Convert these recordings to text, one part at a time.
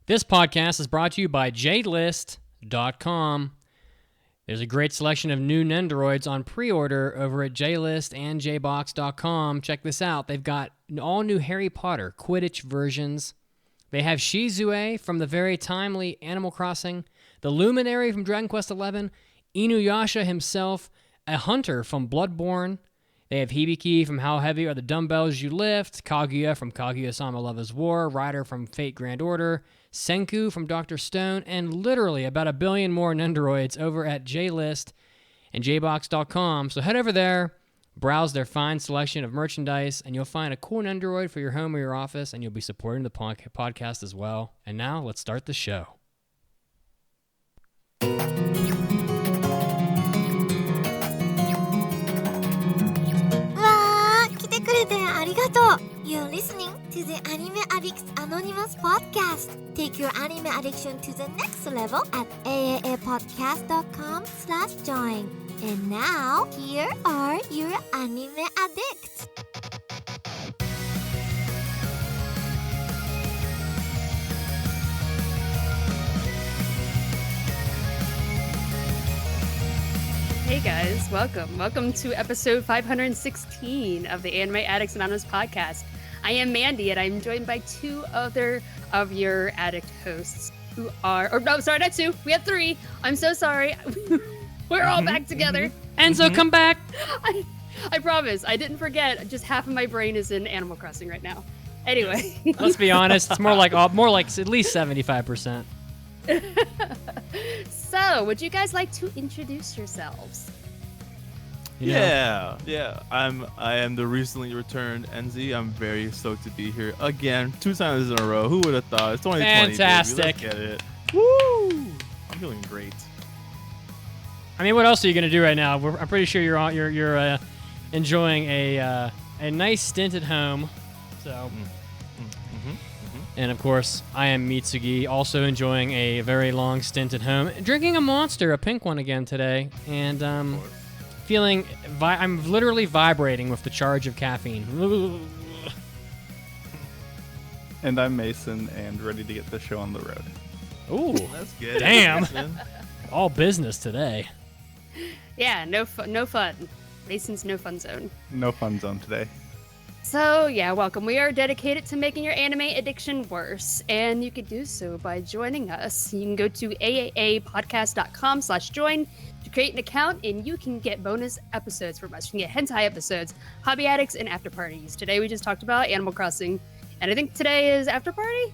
This podcast is brought to you by JList.com. There's a great selection of new Nendoroids on pre-order over at JList and JBox.com. Check this out. They've got all new Harry Potter Quidditch versions. They have Shizue from the very timely Animal Crossing, the Luminary from Dragon Quest XI, Inuyasha himself, a hunter from Bloodborne. They have Hibiki from How Heavy Are the Dumbbells You Lift, Kaguya from Kaguya-sama Love is War, Ryder from Fate Grand Order, Senku from Dr. Stone, and literally about a billion more Nendoroids over at JList and JBox.com. So head over there, browse their fine selection of merchandise, and you'll find a cool Nendoroid for your home or your office, and you'll be supporting the podcast as well. And now, let's start the show. 来てくれてありがとう You're listening to the Anime Addicts Anonymous Podcast. Take your anime addiction to the next level at aapodcast.com/join. And now, here are your anime addicts. Hey guys, welcome to episode 516 of the Anime Addicts Anonymous Podcast. I am Mandi, and I'm joined by two other of your addict hosts who are, not two, we have three. I'm so sorry. We're all back together. Enzo, come back. I promise, I didn't forget. Just half of my brain is in Animal Crossing right now. Anyway. Let's be honest, it's more like at least 75%. So, would you guys like to introduce yourselves? Yeah. I am the recently returned Enzo. I'm very stoked to be here again, 2 times in a row. Who would have thought? It's 2020. Fantastic. Baby. Let's get it. Woo! I'm feeling great. I mean, what else are you gonna do right now? I'm pretty sure you're enjoying a nice stint at home. So, and of course, I am Mitsugi, also enjoying a very long stint at home, drinking a Monster, a pink one again today, and feeling I'm literally vibrating with the charge of caffeine. And I'm Mason, and ready to get the show on the road. Ooh, Let's get damn! it. All business today. Yeah, no fun. Mason's no fun zone. No fun zone today. So, yeah, welcome. We are dedicated to making your anime addiction worse, and you can do so by joining us. You can go to aapodcast.com/join to create an account, and you can get bonus episodes from us. You can get hentai episodes, hobby addicts, and after parties. Today we just talked about Animal Crossing, and I think today is after party?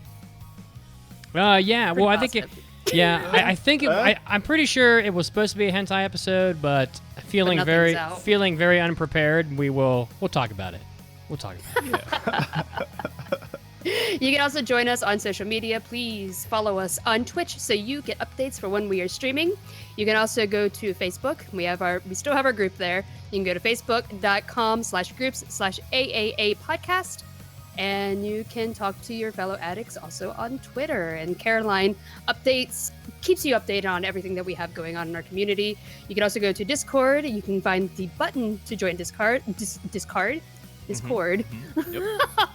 Yeah, well, I think positive. I think I'm pretty sure it was supposed to be a hentai episode, but feeling nothing's out. very unprepared, we'll talk about it. We'll talk about it. You can also join us on social media. Please follow us on Twitch so you get updates for when we are streaming. You can also go to Facebook. We still have our group there. You can go to facebook.com/groups/AAA podcast. And you can talk to your fellow addicts also on Twitter. And Caroline keeps you updated on everything that we have going on in our community. You can also go to Discord. You can find the button to join Discord Yep.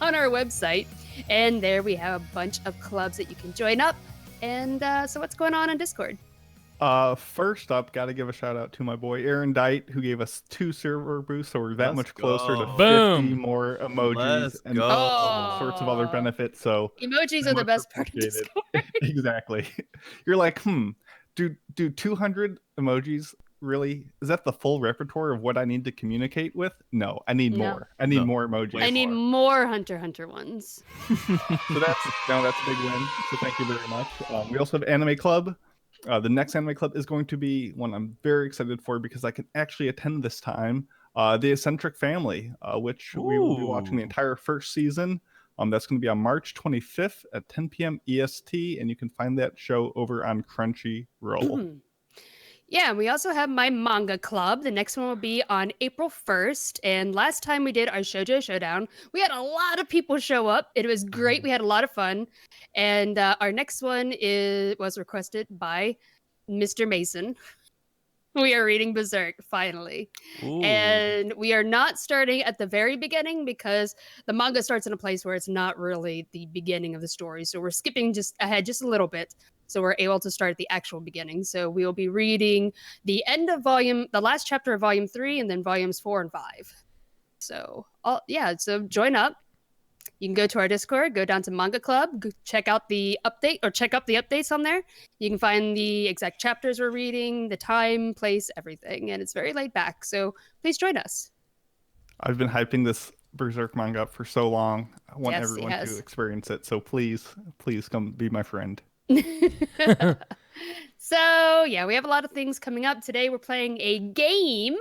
on our website. And there we have a bunch of clubs that you can join up. And so what's going on Discord? First up, got to give a shout out to my boy Aaron Dite, who gave us 2 server boosts, so we're that much closer to 50 Boom. more emojis and all sorts of other benefits. So Emojis are the best part of Discord. Exactly. You're like, do 200 emojis really? Is that the full repertoire of what I need to communicate with? No, I need more. I need more emojis. I need more Hunter x Hunter ones. So that's a big win. So thank you very much. We also have Anime Club. The next Anime Club is going to be one I'm very excited for because I can actually attend this time. The Eccentric Family, which we will be watching the entire first season. That's going to be on March 25th at 10 p.m. EST, and you can find that show over on Crunchyroll. Yeah, we also have my Manga Club. The next one will be on April 1st. And last time we did our Shoujo Showdown, we had a lot of people show up. It was great. We had a lot of fun. And our next one was requested by Mr. Mason. We are reading Berserk, finally. Ooh. And we are not starting at the very beginning because the manga starts in a place where it's not really the beginning of the story. So we're skipping just ahead just a little bit. So we're able to start at the actual beginning. So we'll be reading the last chapter of volume 3 and then volumes 4 and 5. So, so join up. You can go to our Discord, go down to Manga Club, check out the update or check up the updates on there. You can find the exact chapters we're reading, the time, place, everything. And it's very laid back. So please join us. I've been hyping this Berserk manga up for so long. I want Yes, everyone he has. to experience it. So please come be my friend. So, yeah, we have a lot of things coming up. Today we're playing a game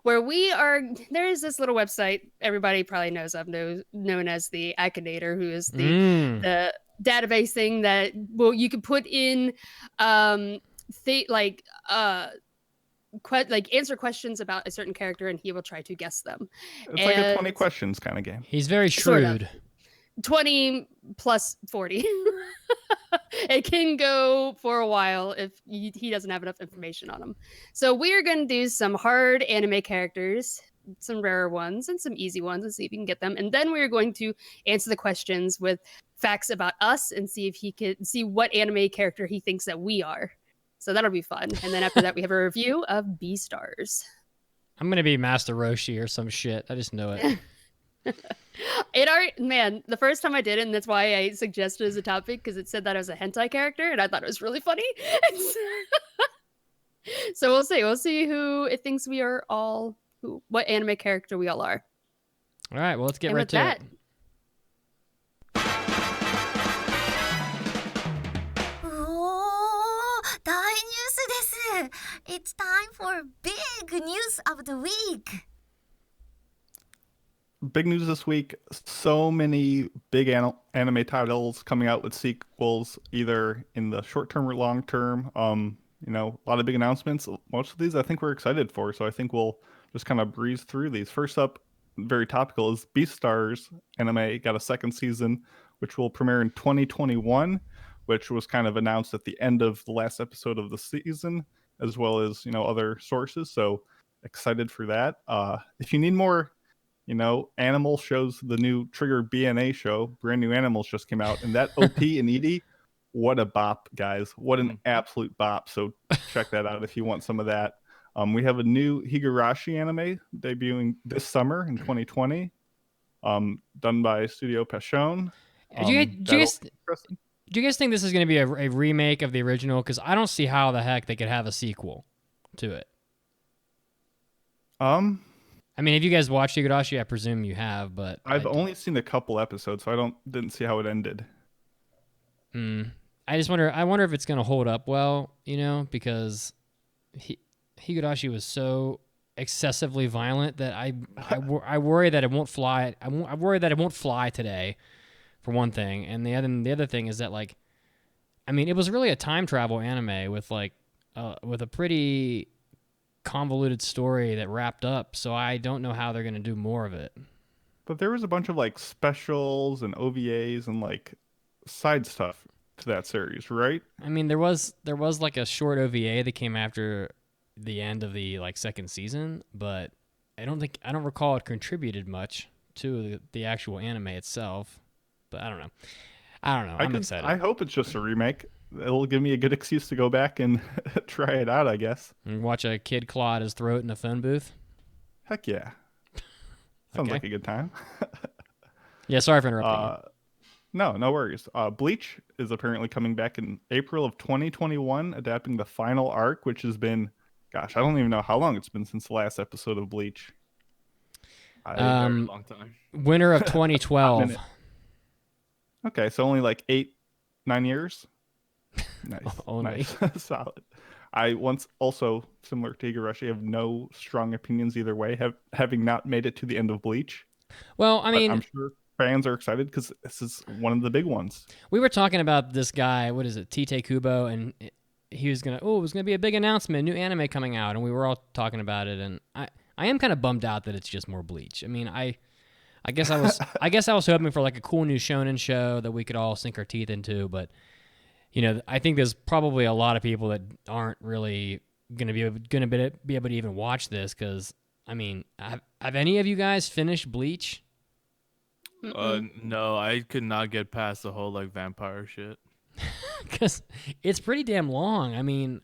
where there is this little website everybody probably knows of, known as the Akinator, who is the database thing that you can put in answer questions about a certain character and he will try to guess them. It's like a 20 questions kind of game. He's very shrewd. Sort of. 20 plus 40. It can go for a while if he doesn't have enough information on him. So we're going to do some hard anime characters, some rarer ones, and some easy ones, and see if we can get them. And then we're going to answer the questions with facts about us and see if he can see what anime character he thinks that we are. So that'll be fun. And then after that, we have a review of Beastars. I'm going to be Master Roshi or some shit. I just know it. The first time I did it, and that's why I suggested it as a topic, because it said that I was a hentai character, and I thought it was really funny. So we'll see who it thinks we are what anime character we all are. All right, well, let's get And right with to that, it. It's time for big news of the week. Big news this week. So many big anime titles coming out with sequels, either in the short term or long term. A lot of big announcements. Most of these I think we're excited for, so I think we'll just kind of breeze through these. First up, very topical, is Beastars anime got a second season, which will premiere in 2021, which was kind of announced at the end of the last episode of the season, as well as other sources. So excited for that. If you need more animal shows, the new Trigger BNA show, Brand New Animals, just came out, and that OP and ED, what a bop, guys. What an absolute bop. So check that out if you want some of that. We have a new Higurashi anime debuting this summer in 2020, done by Studio Pashon. Do you guys think this is going to be a remake of the original? Because I don't see how the heck they could have a sequel to it. I mean, have you guys watched Higurashi? I presume you have, but I've only seen a couple episodes, so I didn't see how it ended. I just wonder. I wonder if it's going to hold up well, because Higurashi was so excessively violent that I worry that it won't fly. I worry that it won't fly today, for one thing, and the other thing is that it was really a time travel anime with with a pretty convoluted story that wrapped up, so I don't know how they're going to do more of it. But there was a bunch of specials and OVAs and side stuff to that series, right? I mean, there was a short OVA that came after the end of the second season, but I don't recall it contributed much to the actual anime itself. But I don't know. I'm excited. I hope it's just a remake. It'll give me a good excuse to go back and try it out, I guess. And watch a kid claw at his throat in a phone booth. Heck yeah. Sounds like a good time. Yeah, sorry for interrupting you. No worries. Bleach is apparently coming back in April of 2021, adapting the final arc, which has been, gosh, I don't even know how long it's been since the last episode of Bleach. A very long time. Winter of 2012. Okay, so only 8-9 years. Nice. Only. Nice. Solid. I once also, similar to Higurashi, have no strong opinions either way, having not made it to the end of Bleach. Well, I mean, but I'm sure fans are excited because this is one of the big ones. We were talking about this guy, what is it, Tite Kubo, and he was it was gonna be a big announcement, new anime coming out, and we were all talking about it, and I am kind of bummed out that it's just more Bleach. I mean, I guess I was hoping for a cool new shonen show that we could all sink our teeth into, but I think there's probably a lot of people that aren't really gonna be able to even watch this because I mean, have any of you guys finished Bleach? No, I could not get past the whole like vampire shit. Because it's pretty damn long. I mean,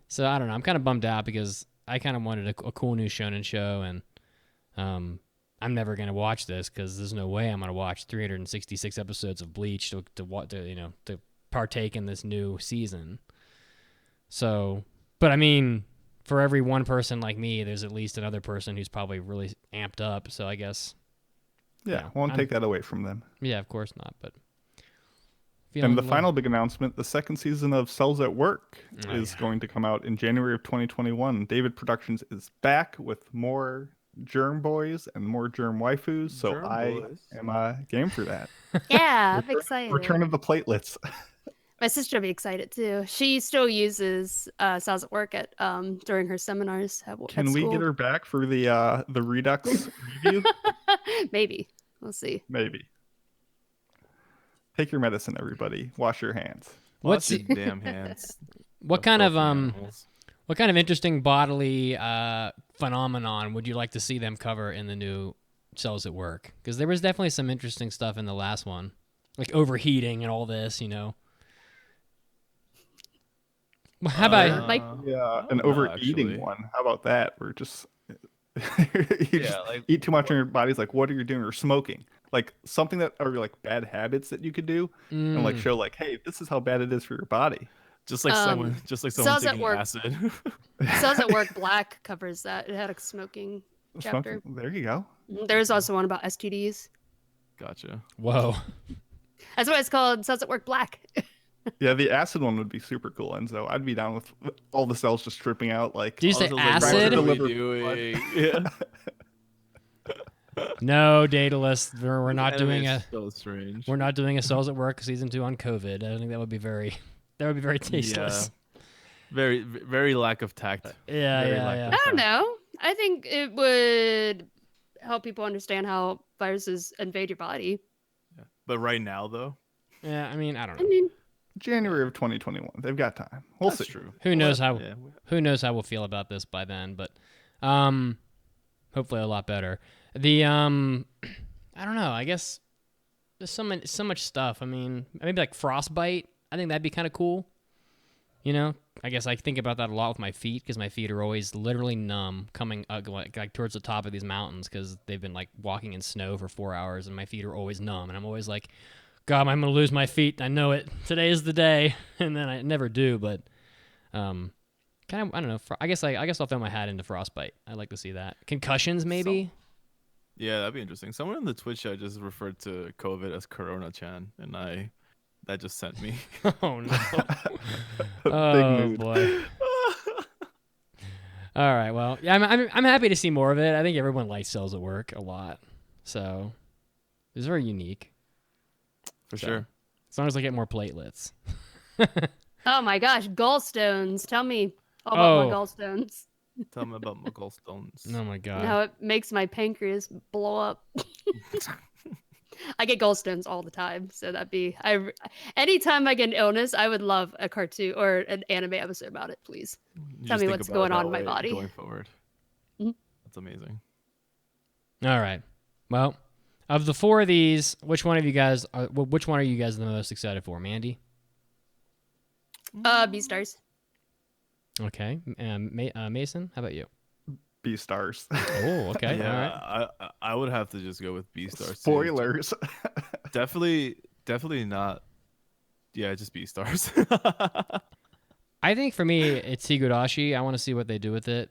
so I don't know. I'm kind of bummed out because I kind of wanted a cool new shonen show, and I'm never gonna watch this because there's no way I'm gonna watch 366 episodes of Bleach to partake in this new season. So, but I mean, for every one person like me, there's at least another person who's probably really amped up. So I guess. Yeah, won't take that away from them. Yeah, of course not. But and the final big announcement: the second season of Cells at Work is going to come out in January of 2021. David Productions is back with more Germ boys and more Germ waifus. So I am game for that. Yeah, I'm excited. Return of the platelets. My sister will be excited too. She still uses Cells at Work at during her seminars. Can we get her back for the Redux review? Maybe. We'll see. Maybe. Take your medicine, everybody. Wash your hands. What's your damn hands? What kind of interesting bodily phenomenon would you like to see them cover in the new Cells at Work? Because there was definitely some interesting stuff in the last one, like overheating and all this, you know. How about an overeating one? How about that? We're just eat too much and your body's like, what are you doing? Or smoking, like something that are like bad habits that you could do, and like show like, hey, this is how bad it is for your body. Just like someone taking acid. Cells at Work Black covers that. It had a smoking chapter. There you go. There's also one about STDs. Gotcha. Whoa. That's why it's called Cells at Work Black. Yeah, the acid one would be super cool, Enzo. I'd be down with all the cells just stripping out. Like, do you say acid? Yeah. No, Daedalus. We're not doing a. So strange. We're not doing a Cells at Work season 2 on COVID. I think that would be very tasteless. Yeah. Very, very lack of tact. Yeah. I don't know. I think it would help people understand how viruses invade your body. Yeah. But right now, though. Yeah, I mean, I don't know. January of 2021. They've got time. We'll see. True. Who knows how we'll feel about this by then, but hopefully a lot better. The I don't know, I guess there's so much stuff. I mean, maybe like frostbite. I think that'd be kind of cool. You know, I guess I think about that a lot with my feet because my feet are always literally numb coming like towards the top of these mountains because they've been like walking in snow for 4 hours and my feet are always numb and I'm always like, God, I'm gonna lose my feet. I know it. Today is the day, and then I never do. But, kind of, I don't know. I guess I'll throw my hat into frostbite. I'd like to see that. Concussions, maybe. Yeah, that'd be interesting. Someone in the Twitch chat just referred to COVID as Corona-chan, and that just sent me. Oh no! Oh boy! All right. Well, yeah, I'm happy to see more of it. I think everyone likes Cells at Work a lot, so it's very unique. For sure. As long as I get more platelets. Oh my gosh, gallstones. Tell me all about my gallstones. Tell me about my gallstones. Oh my God. How it makes my pancreas blow up. I get gallstones all the time, so anytime I get an illness, I would love a cartoon or an anime episode about it, please. Tell me what's going on in my body. Going forward. Mm-hmm. That's amazing. All right. Well, of the 4 of these, which one are you guys the most excited for? Mandi? Beastars. Okay. Mason, how about you? Beastars. Oh, okay. Yeah, all right. I would have to just go with Beastars. Spoilers. Definitely not. Yeah, just Beastars. I think for me, it's Higurashi. I want to see what they do with it.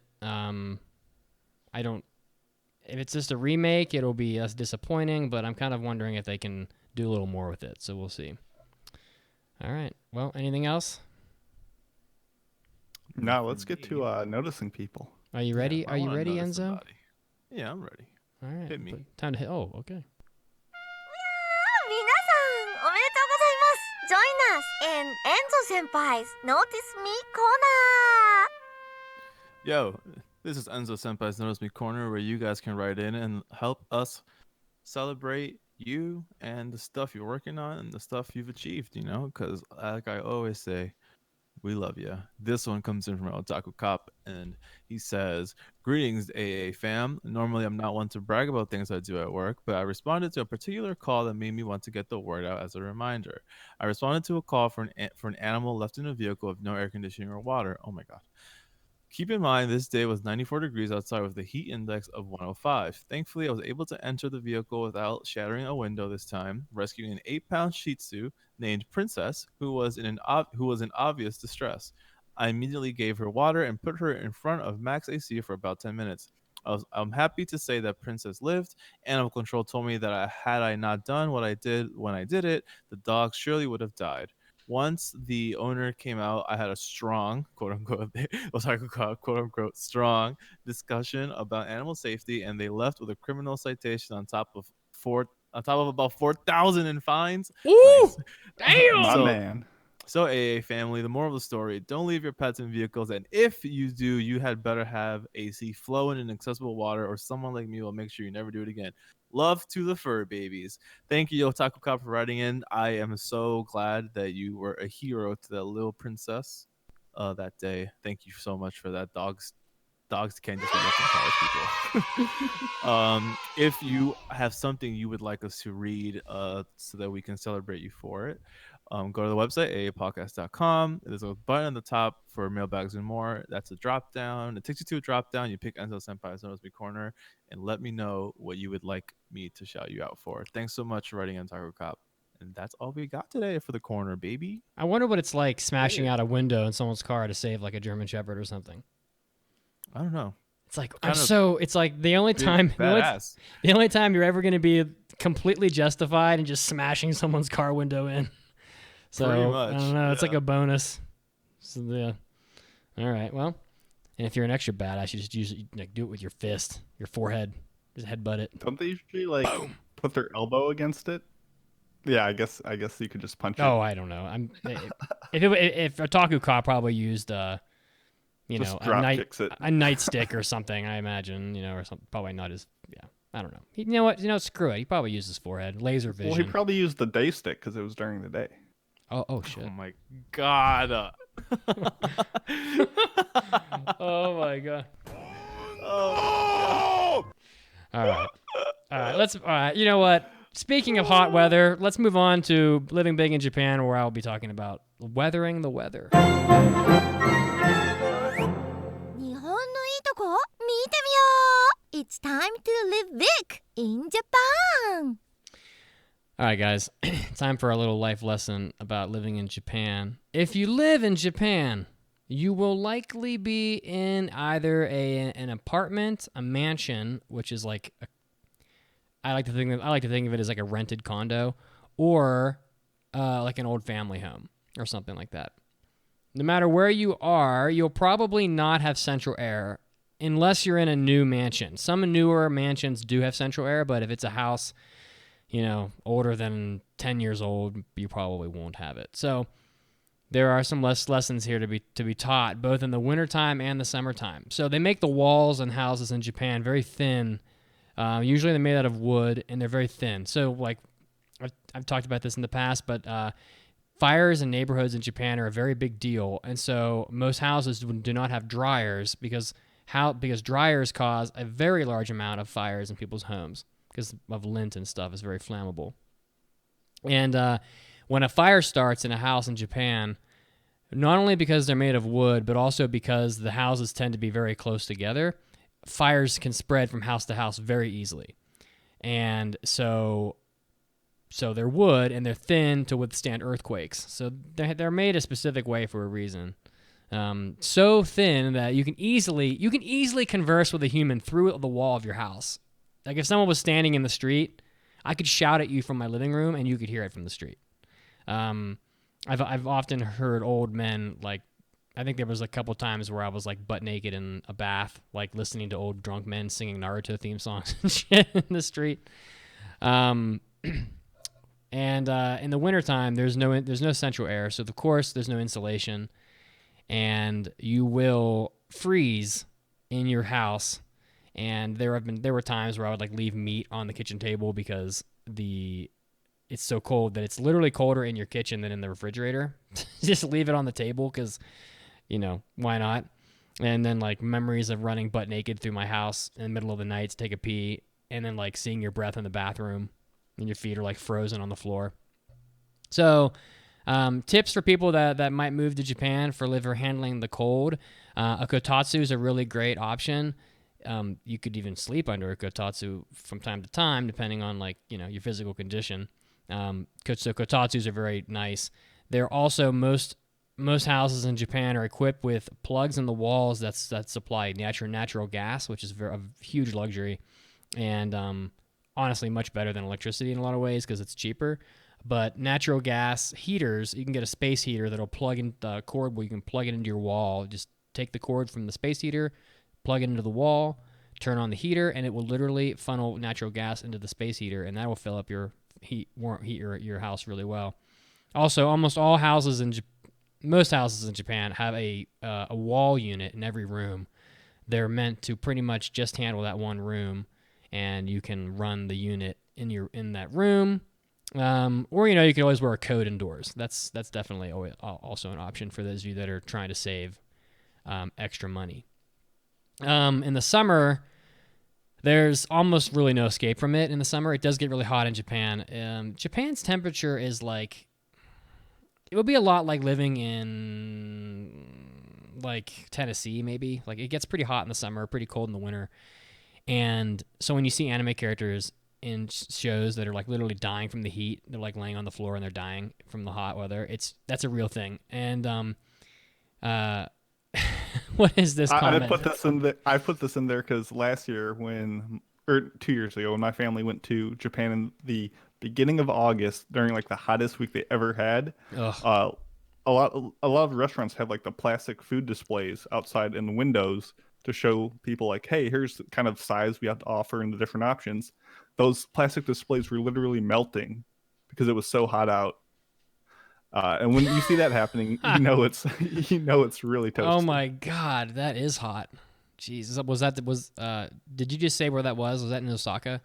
If it's just a remake, it'll be less disappointing, but I'm kind of wondering if they can do a little more with it, so we'll see. All right. Well, anything else? No, let's get to noticing people. Are you ready? Yeah, Are you ready, Enzo? Somebody. Yeah, I'm ready. All right. Hit me. Time to hit. Oh, okay. 皆さんおめでとうございます Join us in Enzo Senpai's Notice Me Corner. Yo, this is Enzo Senpai's Notice Me Corner where you guys can write in and help us celebrate you and the stuff you're working on and the stuff you've achieved, you know? Because like I always say, We love you. This one comes in from Otaku Cop, and he says, "Greetings, AA fam. Normally, I'm not one to brag about things I do at work, but I responded to a particular call that made me want to get the word out as a reminder. I responded to a call for an animal left in a vehicle with no air conditioning or water. Oh my god. Keep in mind, this day was 94 degrees outside with a heat index of 105. Thankfully, I was able to enter the vehicle without shattering a window this time, rescuing an 8-pound Shih Tzu named Princess, who was in obvious distress. I immediately gave her water and put her in front of max AC for about 10 minutes. I'm happy to say that Princess lived. Animal Control told me that had I not done what I did when I did it, the dog surely would have died. Once the owner came out, I had a strong, quote unquote, quote unquote, strong discussion about animal safety, and they left with a criminal citation on top of about 4,000 in fines. Ooh, Nice. damn! My man. So AA family, the moral of the story, don't leave your pets in vehicles, and if you do, you had better have AC flowing in accessible water, or someone like me will make sure you never do it again. Love to the fur babies. Thank you, Otaku Cop, for writing in. I am so glad that you were a hero to that little princess that day. Thank you so much for that. Dogs can't just be left in cars, people. If you have something you would like us to read so that we can celebrate you for it, go to the website, aapodcast.com. There's a button on the top for mailbags and more. That's a drop down. It takes you to a drop down. You pick Enzo Senpai's Notice Me Corner and let me know what you would like me to shout you out for. Thanks so much for writing in, Taco Cop. And that's all we got today for the corner, baby. I wonder what it's like smashing out a window in someone's car to save like a German Shepherd or something. I don't know. It's like it's like the only time you're ever going to be completely justified in just smashing someone's car window in. So Pretty much, I don't know. It's like a bonus. So yeah. All right. Well, and if you're an extra badass, you just do it with your fist, your forehead, just headbutt it. Don't they usually put their elbow against it? Yeah, I guess you could just punch it. Oh, I don't know. If Otaku Cop probably used a nightstick or something, I imagine, or something. Probably not his. Yeah, I don't know. You know what? Screw it. He probably used his forehead, laser vision. Well, he probably used the day stick because it was during the day. Oh shit! Oh my god! Oh my god! Oh! All right. Let's. All right. You know what? Speaking of hot weather, let's move on to living big in Japan, where I'll be talking about weathering the weather. 日本のいいとこ見てみよう It's time to live big in Japan! All right, guys. Time for a little life lesson about living in Japan. If you live in Japan, you will likely be in either an apartment, a mansion, which is like I like to think of it as like a rented condo, or like an old family home or something like that. No matter where you are, you'll probably not have central air unless you're in a new mansion. Some newer mansions do have central air, but if it's a house, older than 10 years old, you probably won't have it. So there are some lessons here to be taught, both in the wintertime and the summertime. So they make the walls and houses in Japan very thin. Usually they're made out of wood, and they're very thin. So, like, I've talked about this in the past, but fires in neighborhoods in Japan are a very big deal. And so most houses do not have dryers because dryers cause a very large amount of fires in people's homes because of lint and stuff is very flammable. And when a fire starts in a house in Japan, not only because they're made of wood, but also because the houses tend to be very close together, fires can spread from house to house very easily. And so they're wood and they're thin to withstand earthquakes. So they're made a specific way for a reason. So thin that you can easily converse with a human through the wall of your house. Like if someone was standing in the street, I could shout at you from my living room and you could hear it from the street. I've often heard old men, like, I think there was a couple times where I was like butt naked in a bath, like listening to old drunk men singing Naruto theme songs and shit in the street. And in the wintertime, there's no central air, so of course there's no insulation, and you will freeze in your house. And there were times where I would like leave meat on the kitchen table because the it's so cold that it's literally colder in your kitchen than in the refrigerator. Just leave it on the table because, why not? And then like memories of running butt naked through my house in the middle of the night to take a pee, and then like seeing your breath in the bathroom and your feet are like frozen on the floor. So tips for people that might move to Japan for handling the cold. A kotatsu is a really great option. You could even sleep under a kotatsu from time to time, depending on like, your physical condition. So kotatsus are very nice. They're also most houses in Japan are equipped with plugs in the walls that supply natural gas, which is a huge luxury, and honestly much better than electricity in a lot of ways because it's cheaper. But natural gas heaters, you can get a space heater that'll plug in the cord where you can plug it into your wall. Just take the cord from the space heater, plug it into the wall, turn on the heater, and it will literally funnel natural gas into the space heater, and that will fill up your heat your house really well. Also, almost all houses most houses in Japan have a wall unit in every room. They're meant to pretty much just handle that one room, and you can run the unit in that room. Or you can always wear a coat indoors. That's definitely also an option for those of you that are trying to save extra money. In the summer, there's almost really no escape from it. In the summer, it does get really hot in Japan. Japan's temperature is like, it would be a lot like living in like Tennessee, maybe. Like it gets pretty hot in the summer, pretty cold in the winter. And so when you see anime characters in shows that are like literally dying from the heat, they're like laying on the floor and they're dying from the hot weather. That's a real thing. And what is this comment? I put this in there because last year or 2 years ago when my family went to Japan in the beginning of August during like the hottest week they ever had. A lot of restaurants have like the plastic food displays outside in the windows to show people like, hey, here's the kind of size we have to offer and the different options. Those plastic displays were literally melting because it was so hot out. And when you see that happening, it's really toasty. Oh my God, that is hot. Jeez, did you just say where that was? Was that in Osaka?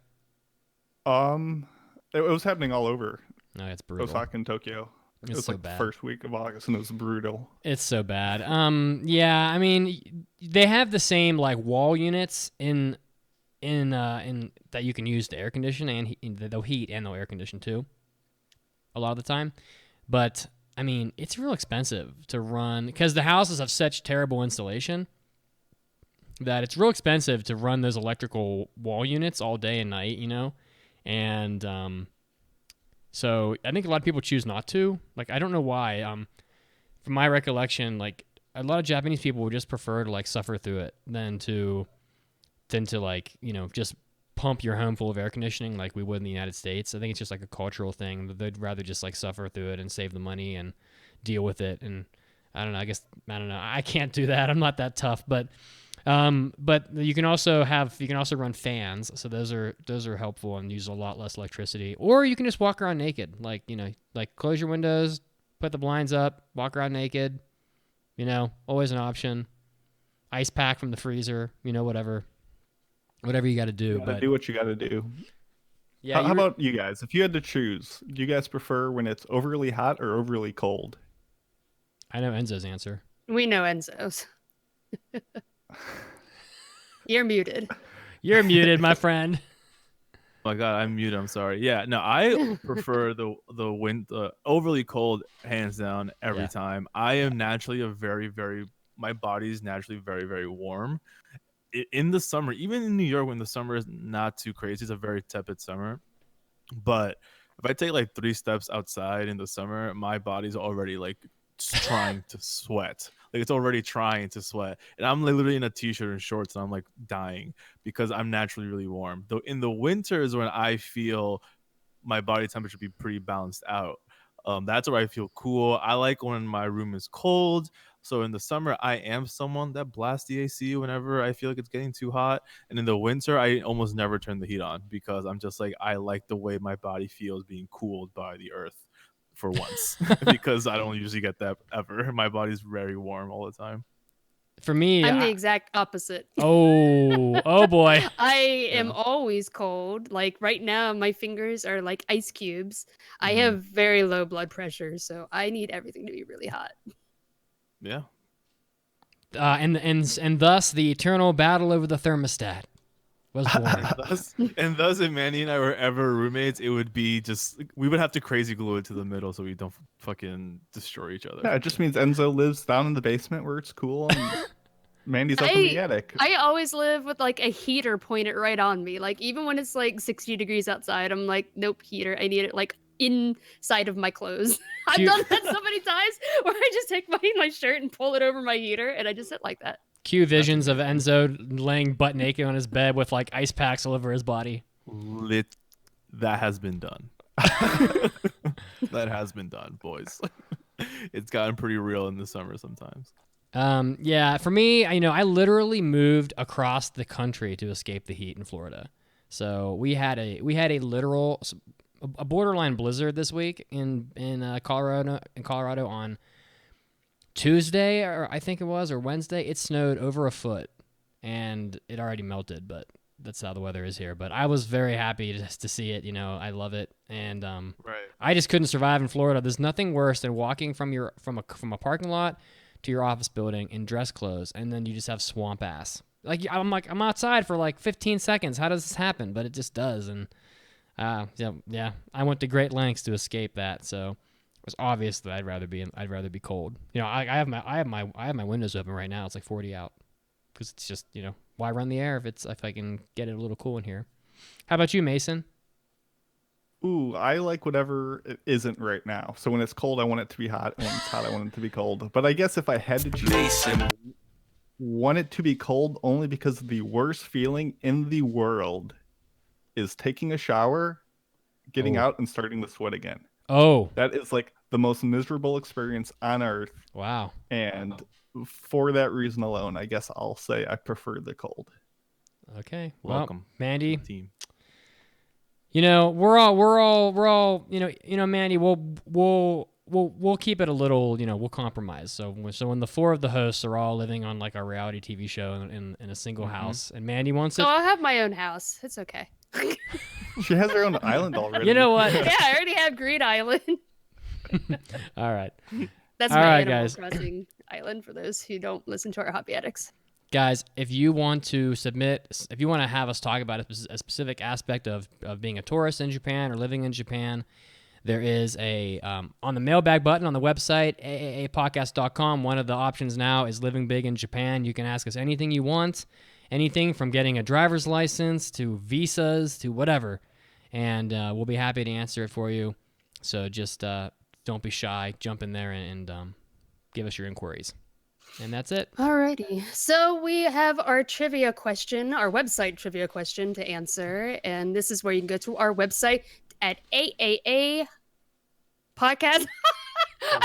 It was happening all over. No, it's brutal. Osaka and Tokyo. It was so like bad. the first week of August, and it was brutal. It's so bad. Yeah, I mean, they have the same like wall units in that you can use to air condition, and they'll heat and they'll air condition too. A lot of the time, but I mean, it's real expensive to run because the houses have such terrible insulation that it's real expensive to run those electrical wall units all day and night. And so I think a lot of people choose not to. Like, I don't know why. From my recollection, like a lot of Japanese people would just prefer to like suffer through it than to like, just pump your home full of air conditioning like we would in the United States. I think it's just like a cultural thing. They'd rather just like suffer through it and save the money and deal with it. And I don't know. I can't do that. I'm not that tough, but you can also run fans. So those are helpful and use a lot less electricity. Or you can just walk around naked. Like, like close your windows, put the blinds up, walk around naked, always an option. Ice pack from the freezer, whatever you got to do. But do what you got to do. Yeah. How about you guys? If you had to choose, do you guys prefer when it's overly hot or overly cold? I know Enzo's answer. We know Enzo's. You're muted. You're muted, my friend. Oh my God, I'm muted. I'm sorry. Yeah, no, I prefer the overly cold, hands down, every time. I am naturally my body's naturally very, very warm. In the summer, even in New York, when the summer is not too crazy, it's a very tepid summer. But if I take like 3 steps outside in the summer, my body's already like trying to sweat. Like it's already trying to sweat, and I'm literally in a t-shirt and shorts, and I'm like dying because I'm naturally really warm. Though in the winter is when I feel my body temperature be pretty balanced out. That's where I feel cool. I like when my room is cold. So in the summer, I am someone that blasts the AC whenever I feel like it's getting too hot. And in the winter, I almost never turn the heat on because I'm just like, I like the way my body feels being cooled by the earth for once because I don't usually get that ever. My body's very warm all the time. For me, I'm the exact opposite. oh boy. I am always cold. Like right now, my fingers are like ice cubes. I have very low blood pressure, so I need everything to be really hot. Yeah. And thus the eternal battle over the thermostat was born. Thus, if Mandy and I were ever roommates, it would be just we would have to crazy glue it to the middle so we don't fucking destroy each other. Yeah, it just means Enzo lives down in the basement where it's cool, and Mandy's up in the attic. I always live with like a heater pointed right on me. Like even when it's like 60 degrees outside, I'm like, nope, heater. I need it like inside of my clothes. I've done that so many times where I just take my shirt and pull it over my heater, and I just sit like that. Cue visions of Enzo laying butt naked on his bed with like ice packs all over his body. That has been done. That has been done, boys. It's gotten pretty real in the summer sometimes. Yeah, for me, I literally moved across the country to escape the heat in Florida. So we had a literal a borderline blizzard this week in Colorado on Tuesday, or I think it was, or Wednesday. It snowed over a foot, and it already melted, but that's how the weather is here. But I was very happy to see it. I love it, and I just couldn't survive in Florida. There's nothing worse than walking from a parking lot to your office building in dress clothes, and then you just have swamp ass. I'm outside for like 15 seconds. How does this happen? But it just does, and yeah. I went to great lengths to escape that, so. It was obvious that I'd rather be cold. I have my windows open right now. It's like 40 out because it's just why run the air if I can get it a little cool in here. How about you, Mason? Ooh, I like whatever it isn't right now. So when it's cold, I want it to be hot. And when it's hot, I want it to be cold. But I guess if I had to choose, Mason, want it to be cold only because the worst feeling in the world is taking a shower, getting out, and starting to sweat again. Oh, that is like the most miserable experience on earth. Wow. And for that reason alone, I guess I'll say I prefer the cold. Okay. Welcome, well, Mandy. Team. We're all Mandy, we'll keep it a little, we'll compromise. So when the four of the hosts are all living on like a reality TV show in a single house, and Mandy wants it. Oh, I'll have my own house. It's okay. She has her own island already. You know what? Yeah, I already have Green Island. All right. That's all my right, Animal guys. Crossing island for those who don't listen to our Hobby Addicts. Guys, if you want to have us talk about a specific aspect of being a tourist in Japan or living in Japan, there is a on the mailbag button on the website, aaapodcast.com. One of the options now is living big in Japan. You can ask us anything you want. Anything from getting a driver's license to visas to whatever. And we'll be happy to answer it for you. So just don't be shy. Jump in there and give us your inquiries. And that's it. Alrighty. So we have our trivia question, our website trivia question to answer. And this is where you can go to our website at AAA Podcast.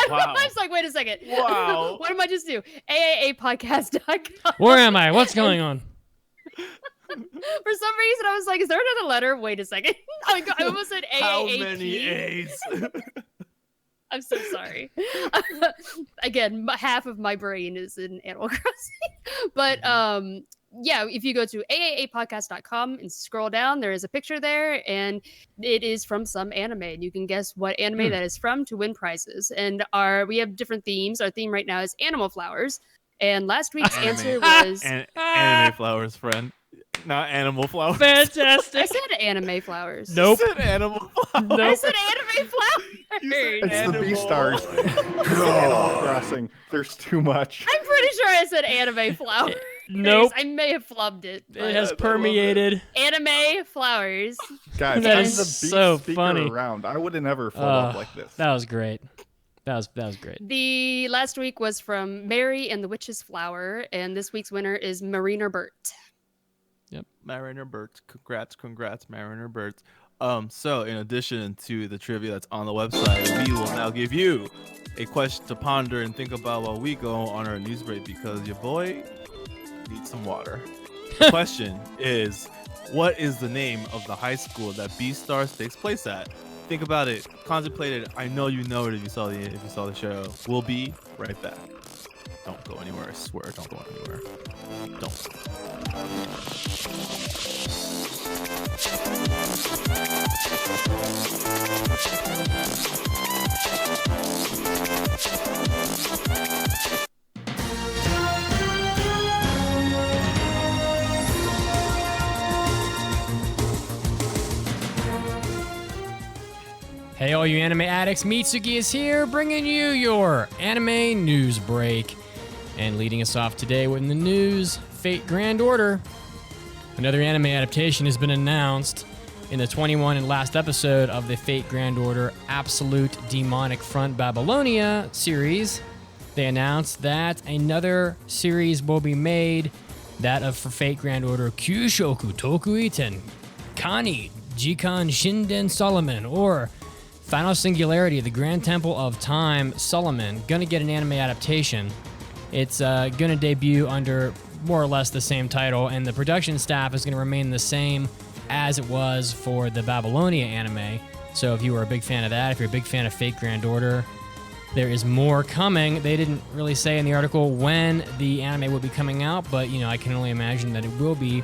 Wow. I was like, wait a second. Wow. What am I just do? AAApodcast.com. Where am I? What's going on? For some reason, I was like, is there another letter? Wait a second. I almost said AAAP. How many A's? I'm so sorry. Again, half of my brain is in Animal Crossing. But yeah, if you go to aaapodcast.com and scroll down, there is a picture there, and it is from some anime. And you can guess what anime that is from to win prizes. And we have different themes. Our theme right now is Animal Flowers. And last week's answer was... Anime flowers, friend. Not animal flowers. Fantastic. I said anime flowers. Nope. You said animal flowers. Nope. I said anime flowers. It's the Beastars. Animal Crossing. There's too much. I'm pretty sure I said anime flowers. Nope. I may have flubbed it. It has permeated. Anime flowers. Guys, That I'm is the beast so speaker funny. around. I would have never flown up like this. That was great. That was great. The last week was from Mary and the Witch's Flower, and this week's winner is Marina Burt. Yep, Mariner Burt. Congrats, Mariner Burt. So in addition to the trivia that's on the website, we will now give you a question to ponder and think about while we go on our news break because your boy needs some water. The question is, what is the name of the high school that Beastars takes place at? Think about it, contemplate it. I know you know it if you saw the show. We'll be right back. Don't go anywhere. I swear, don't go anywhere. Don't. Hey, all you anime addicts, Mitsuki is here, bringing you your anime news break. And leading us off today with the news, Fate Grand Order. Another anime adaptation has been announced in the 21 and last episode of the Fate Grand Order Absolute Demonic Front Babylonia series. They announced that another series will be made, that of for Fate Grand Order Kyushoku Tokuiten Kani Jikan Shinden Solomon, or Final Singularity, the Grand Temple of Time Solomon, gonna get an anime adaptation. It's gonna debut under more or less the same title, and the production staff is gonna remain the same as it was for the Babylonia anime. So if you were a big fan of that, if you're a big fan of Fate Grand Order, there is more coming. They didn't really say in the article when the anime will be coming out, but I can only imagine that it will be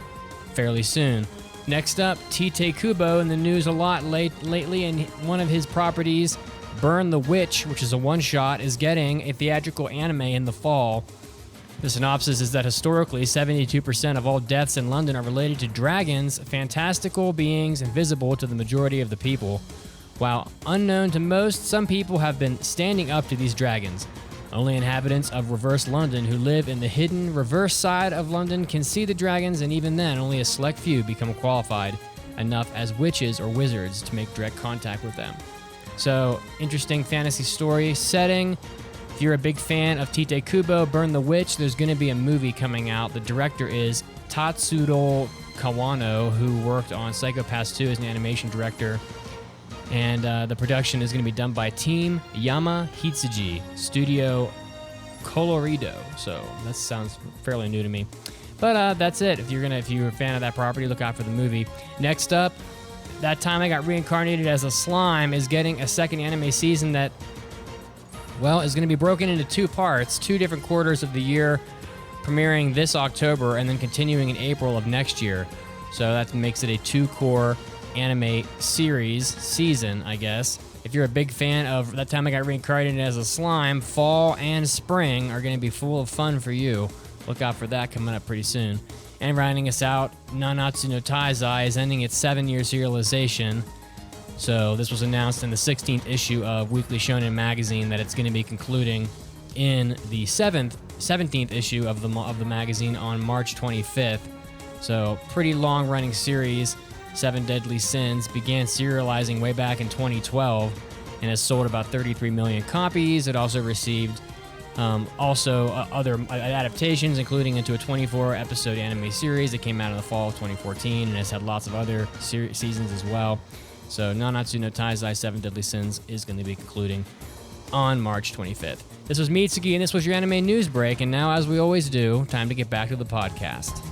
fairly soon. Next up, Tite Kubo in the news a lot lately, and one of his properties, Burn the Witch, which is a one-shot, is getting a theatrical anime in the fall. The synopsis is that historically, 72% of all deaths in London are related to dragons, fantastical beings invisible to the majority of the people. While unknown to most, some people have been standing up to these dragons. Only inhabitants of reverse London who live in the hidden reverse side of London can see the dragons, and even then, only a select few become qualified enough as witches or wizards to make direct contact with them. So, interesting fantasy story setting. If you're a big fan of Tite Kubo, Burn the Witch, there's going to be a movie coming out. The director is Tatsuro Kawano, who worked on Psycho-Pass 2 as an animation director. And the production is going to be done by Team Yama Hitsuji, Studio Colorido. So that sounds fairly new to me. But that's it. If you're a fan of that property, look out for the movie. Next up, That Time I Got Reincarnated as a Slime is getting a second anime season that, is going to be broken into two parts, 2 different quarters of the year, premiering this October and then continuing in April of next year. So that makes it a 2-core anime season, I guess. If you're a big fan of That Time I Got Reincarnated as a Slime, fall and spring are going to be full of fun for you. Look out for that coming up pretty soon. And rounding us out, Nanatsu no Taizai is ending its 7-year serialization. So this was announced in the 16th issue of Weekly Shonen magazine that it's going to be concluding in the 17th issue of the magazine on March 25th. So pretty long-running series. 7 Deadly Sins began serializing way back in 2012 and has sold about 33 million copies. It also received other adaptations, including into a 24-episode anime series that came out in the fall of 2014 and has had lots of other seasons as well. So Nanatsu no Taizai 7 Deadly Sins is going to be concluding on March 25th. This was Mitsuki, and this was your anime news break. And now, as we always do, time to get back to the podcast.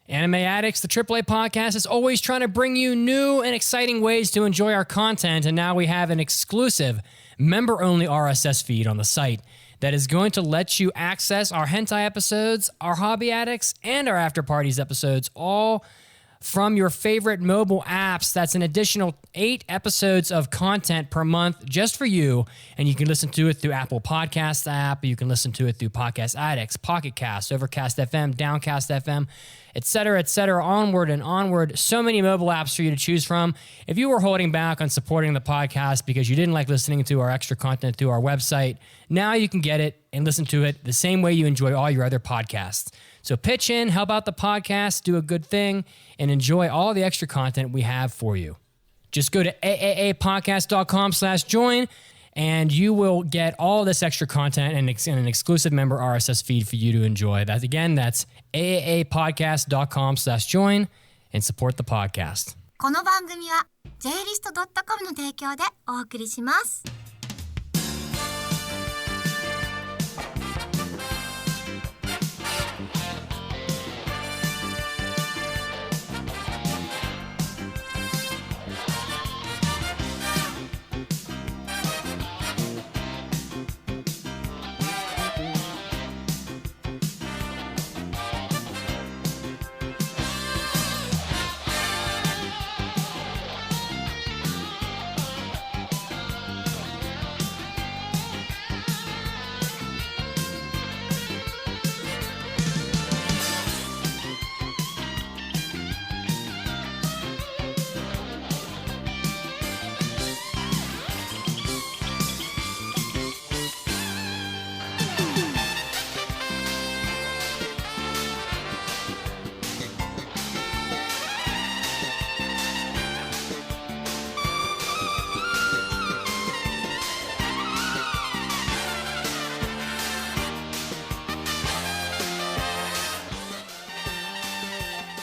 Anime Addicts, the AAA podcast, is always trying to bring you new and exciting ways to enjoy our content, and now we have an exclusive member-only RSS feed on the site that is going to let you access our hentai episodes, our Hobby Addicts, and our After Parties episodes, all from your favorite mobile apps. That's an additional 8 episodes of content per month just for you, and you can listen to it through Apple Podcasts app, you can listen to it through Podcast Addicts, Pocket Cast, Overcast FM, Downcast FM, etc., onward and onward. So many mobile apps for you to choose from. If you were holding back on supporting the podcast because you didn't like listening to our extra content through our website, now you can get it and listen to it the same way you enjoy all your other podcasts. So pitch in, help out the podcast, do a good thing, and enjoy all the extra content we have for you. Just go to aaapodcast.com/join, and you will get all this extra content and an exclusive member RSS feed for you to enjoy. That's aaapodcast.com/join, and support the podcast. この番組は JList.com の提供でお送りします。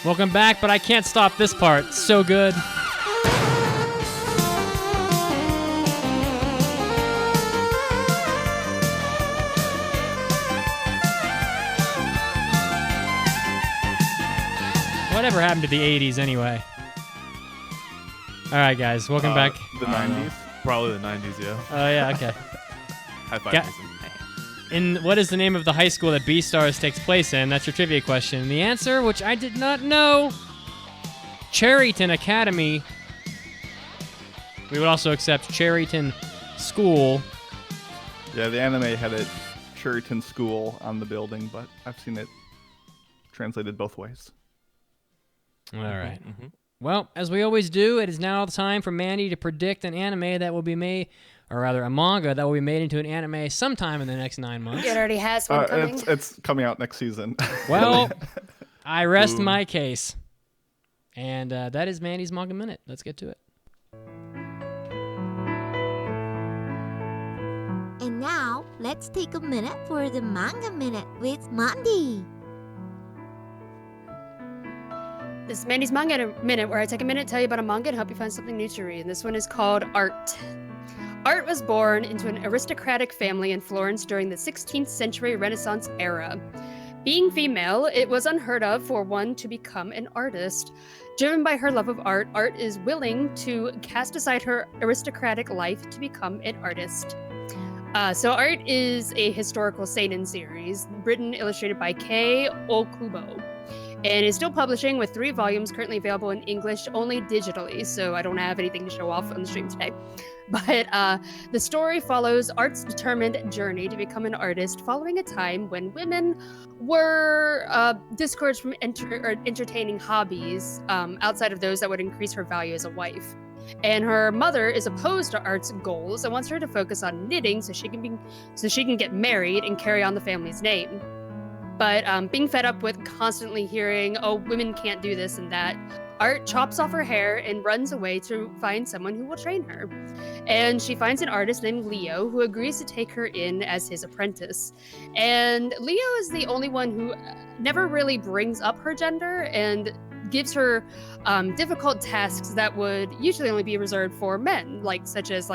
Welcome back, but I can't stop this part. So good. Whatever happened to the 80s anyway? All right, guys, welcome back. The 90s? Probably the 90s, yeah. Oh, yeah, okay. High five. Ga- Mason. In what is the name of the high school that Beastars takes place in? That's your trivia question. And the answer, which I did not know, Cherryton Academy. We would also accept Cherryton School. Yeah, the anime had a Cherryton School on the building, but I've seen it translated both ways. All right. Mm-hmm. Well, as we always do, it is now the time for Mandy to predict an anime that will be made, or rather a manga that will be made into an anime sometime in the next 9 months. It already has one coming. It's coming out next season. Well, I rest my case. And that is Mandy's Manga Minute. Let's get to it. And now, let's take a minute for the Manga Minute with Mandi. This is Mandy's Manga Minute, where I take a minute to tell you about a manga and help you find something new to read. And this one is called Art. Art was born into an aristocratic family in Florence during the 16th century Renaissance era. Being female, it was unheard of for one to become an artist. Driven by her love of art, Art is willing to cast aside her aristocratic life to become an artist. So Art is a historical seinen series, written and illustrated by Kei Okubo, and is still publishing with 3 volumes currently available in English only digitally, so I don't have anything to show off on the stream today. But the story follows Art's determined journey to become an artist following a time when women were discouraged from entertaining hobbies outside of those that would increase her value as a wife. And her mother is opposed to Art's goals and wants her to focus on knitting so she can get married and carry on the family's name. But being fed up with constantly hearing, oh, women can't do this and that, Art chops off her hair and runs away to find someone who will train her. And she finds an artist named Leo who agrees to take her in as his apprentice. And Leo is the only one who never really brings up her gender and gives her difficult tasks that would usually only be reserved for men, such as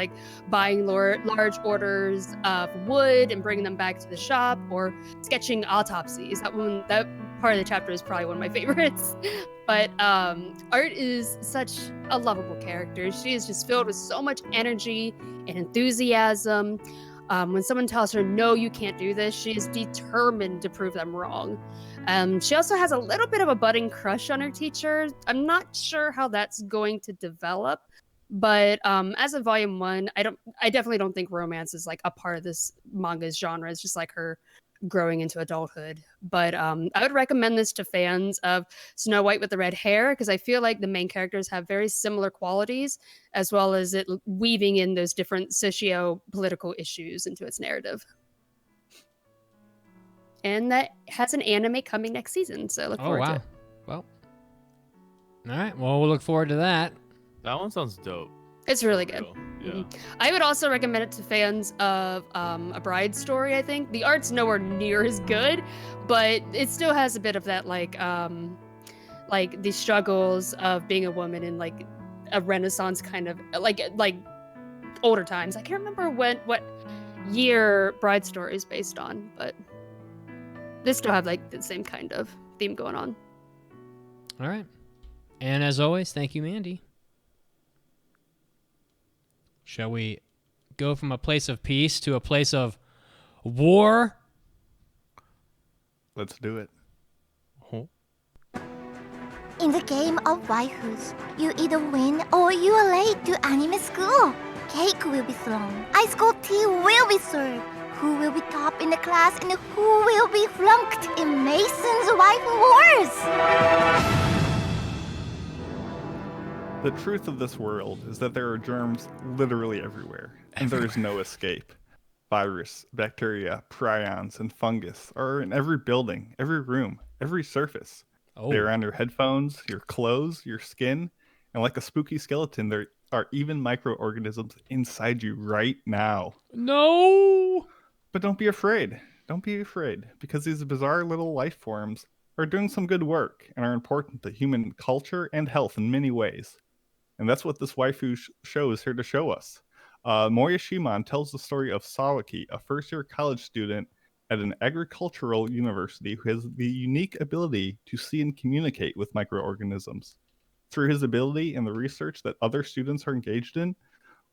buying large orders of wood and bringing them back to the shop, or sketching autopsies. That part of the chapter is probably one of my favorites. But Art is such a lovable character. She is just filled with so much energy and enthusiasm. When someone tells her, no, you can't do this, she is determined to prove them wrong. She also has a little bit of a budding crush on her teacher. I'm not sure how that's going to develop, but as of volume 1, I definitely don't think romance is a part of this manga's genre. It's just her growing into adulthood. But I would recommend this to fans of Snow White with the Red Hair, because I feel like the main characters have very similar qualities, as well as it weaving in those different socio-political issues into its narrative. And that has an anime coming next season, so look forward to it. Well, all right. Well, we'll look forward to that. That one sounds dope. It's really good. Yeah. Mm-hmm. I would also recommend it to fans of A Bride's Story, I think. The art's nowhere near as good, but it still has a bit of that, the struggles of being a woman in, a Renaissance kind of, older times. I can't remember what year Bride's Story is based on, but they still have, the same kind of theme going on. All right. And as always, thank you, Mandy. Shall we go from a place of peace to a place of war? Let's do it. In the game of waifus, you either win or you are late to anime school. Cake will be thrown, ice cold tea will be served. Who will be top in the class and who will be flunked in Mason's Waifu Wars? The truth of this world is that there are germs literally everywhere, and there is no escape. Virus, bacteria, prions, and fungus are in every building, every room, every surface. Oh. They're on your headphones, your clothes, your skin, and like a spooky skeleton, there are even microorganisms inside you right now. No! But don't be afraid. Don't be afraid, because these bizarre little life forms are are doing some good work and are important to human culture and health in many ways. And that's what this waifu show is here to show us. Moya Shimon tells the story of Sawaki, a first-year college student at an agricultural university who has the unique ability to see and communicate with microorganisms. Through his ability and the research that other students are engaged in,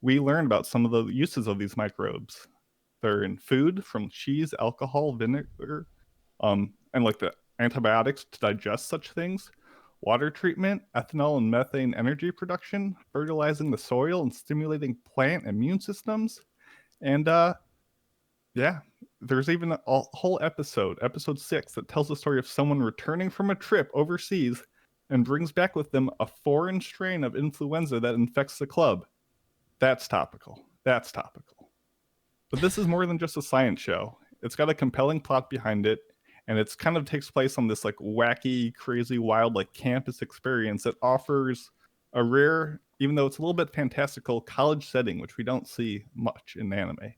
we learn about some of the uses of these microbes. They're in food, from cheese, alcohol, vinegar, and like the antibiotics to digest such things, water treatment, ethanol and methane energy production, fertilizing the soil and stimulating plant immune systems. And yeah, there's even a whole episode 6, that tells the story of someone returning from a trip overseas and brings back with them a foreign strain of influenza that infects the club. That's topical. That's topical. But this is more than just a science show. It's got a compelling plot behind it, and it's kind of takes place on this like wacky, crazy, wild like campus experience that offers a rare, even though it's a little bit fantastical, college setting, which we don't see much in anime.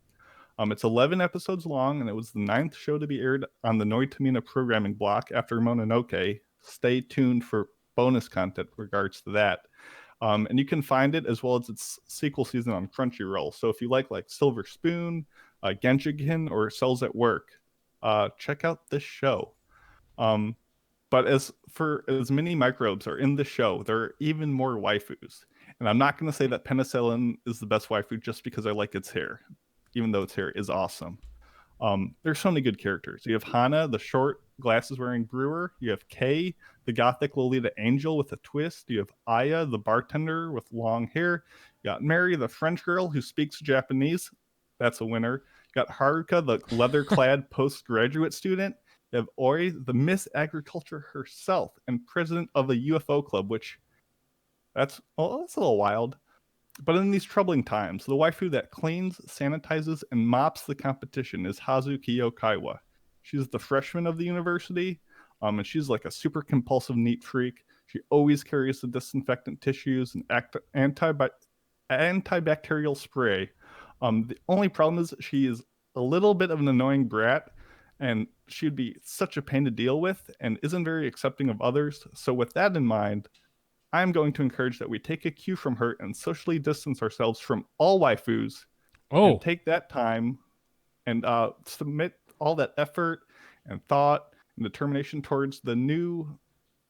It's 11 episodes long, and it was the 9th show to be aired on the Noitamina programming block after Mononoke. Stay tuned for bonus content with regards to that. And you can find it as well as its sequel season on Crunchyroll. So if you like Silver Spoon, Genjigen, or Cells at Work, check out this show. But as for as many microbes are in the show, there are even more waifus. And I'm not going to say that penicillin is the best waifu just because I like its hair, even though its hair is awesome. There's so many good characters. You have Hana, the short glasses-wearing brewer. You have Kei, the gothic Lolita angel with a twist. You have Aya, the bartender with long hair. You got Mary, the French girl who speaks Japanese. That's a winner. You got Haruka, the leather-clad postgraduate student. You have Oi, the Miss Agriculture herself and president of the UFO Club, which that's a little wild. But in these troubling times, the waifu that cleans, sanitizes, and mops the competition is Hazuki Kaiwa. She's the freshman of the university, and she's like a super compulsive neat freak. She always carries the disinfectant tissues and antibacterial spray. The only problem is she is a little bit of an annoying brat, and she'd be such a pain to deal with and isn't very accepting of others. So with that in mind, I'm going to encourage that we take a cue from her and socially distance ourselves from all waifus. And take that time and submit all that effort and thought and determination towards the new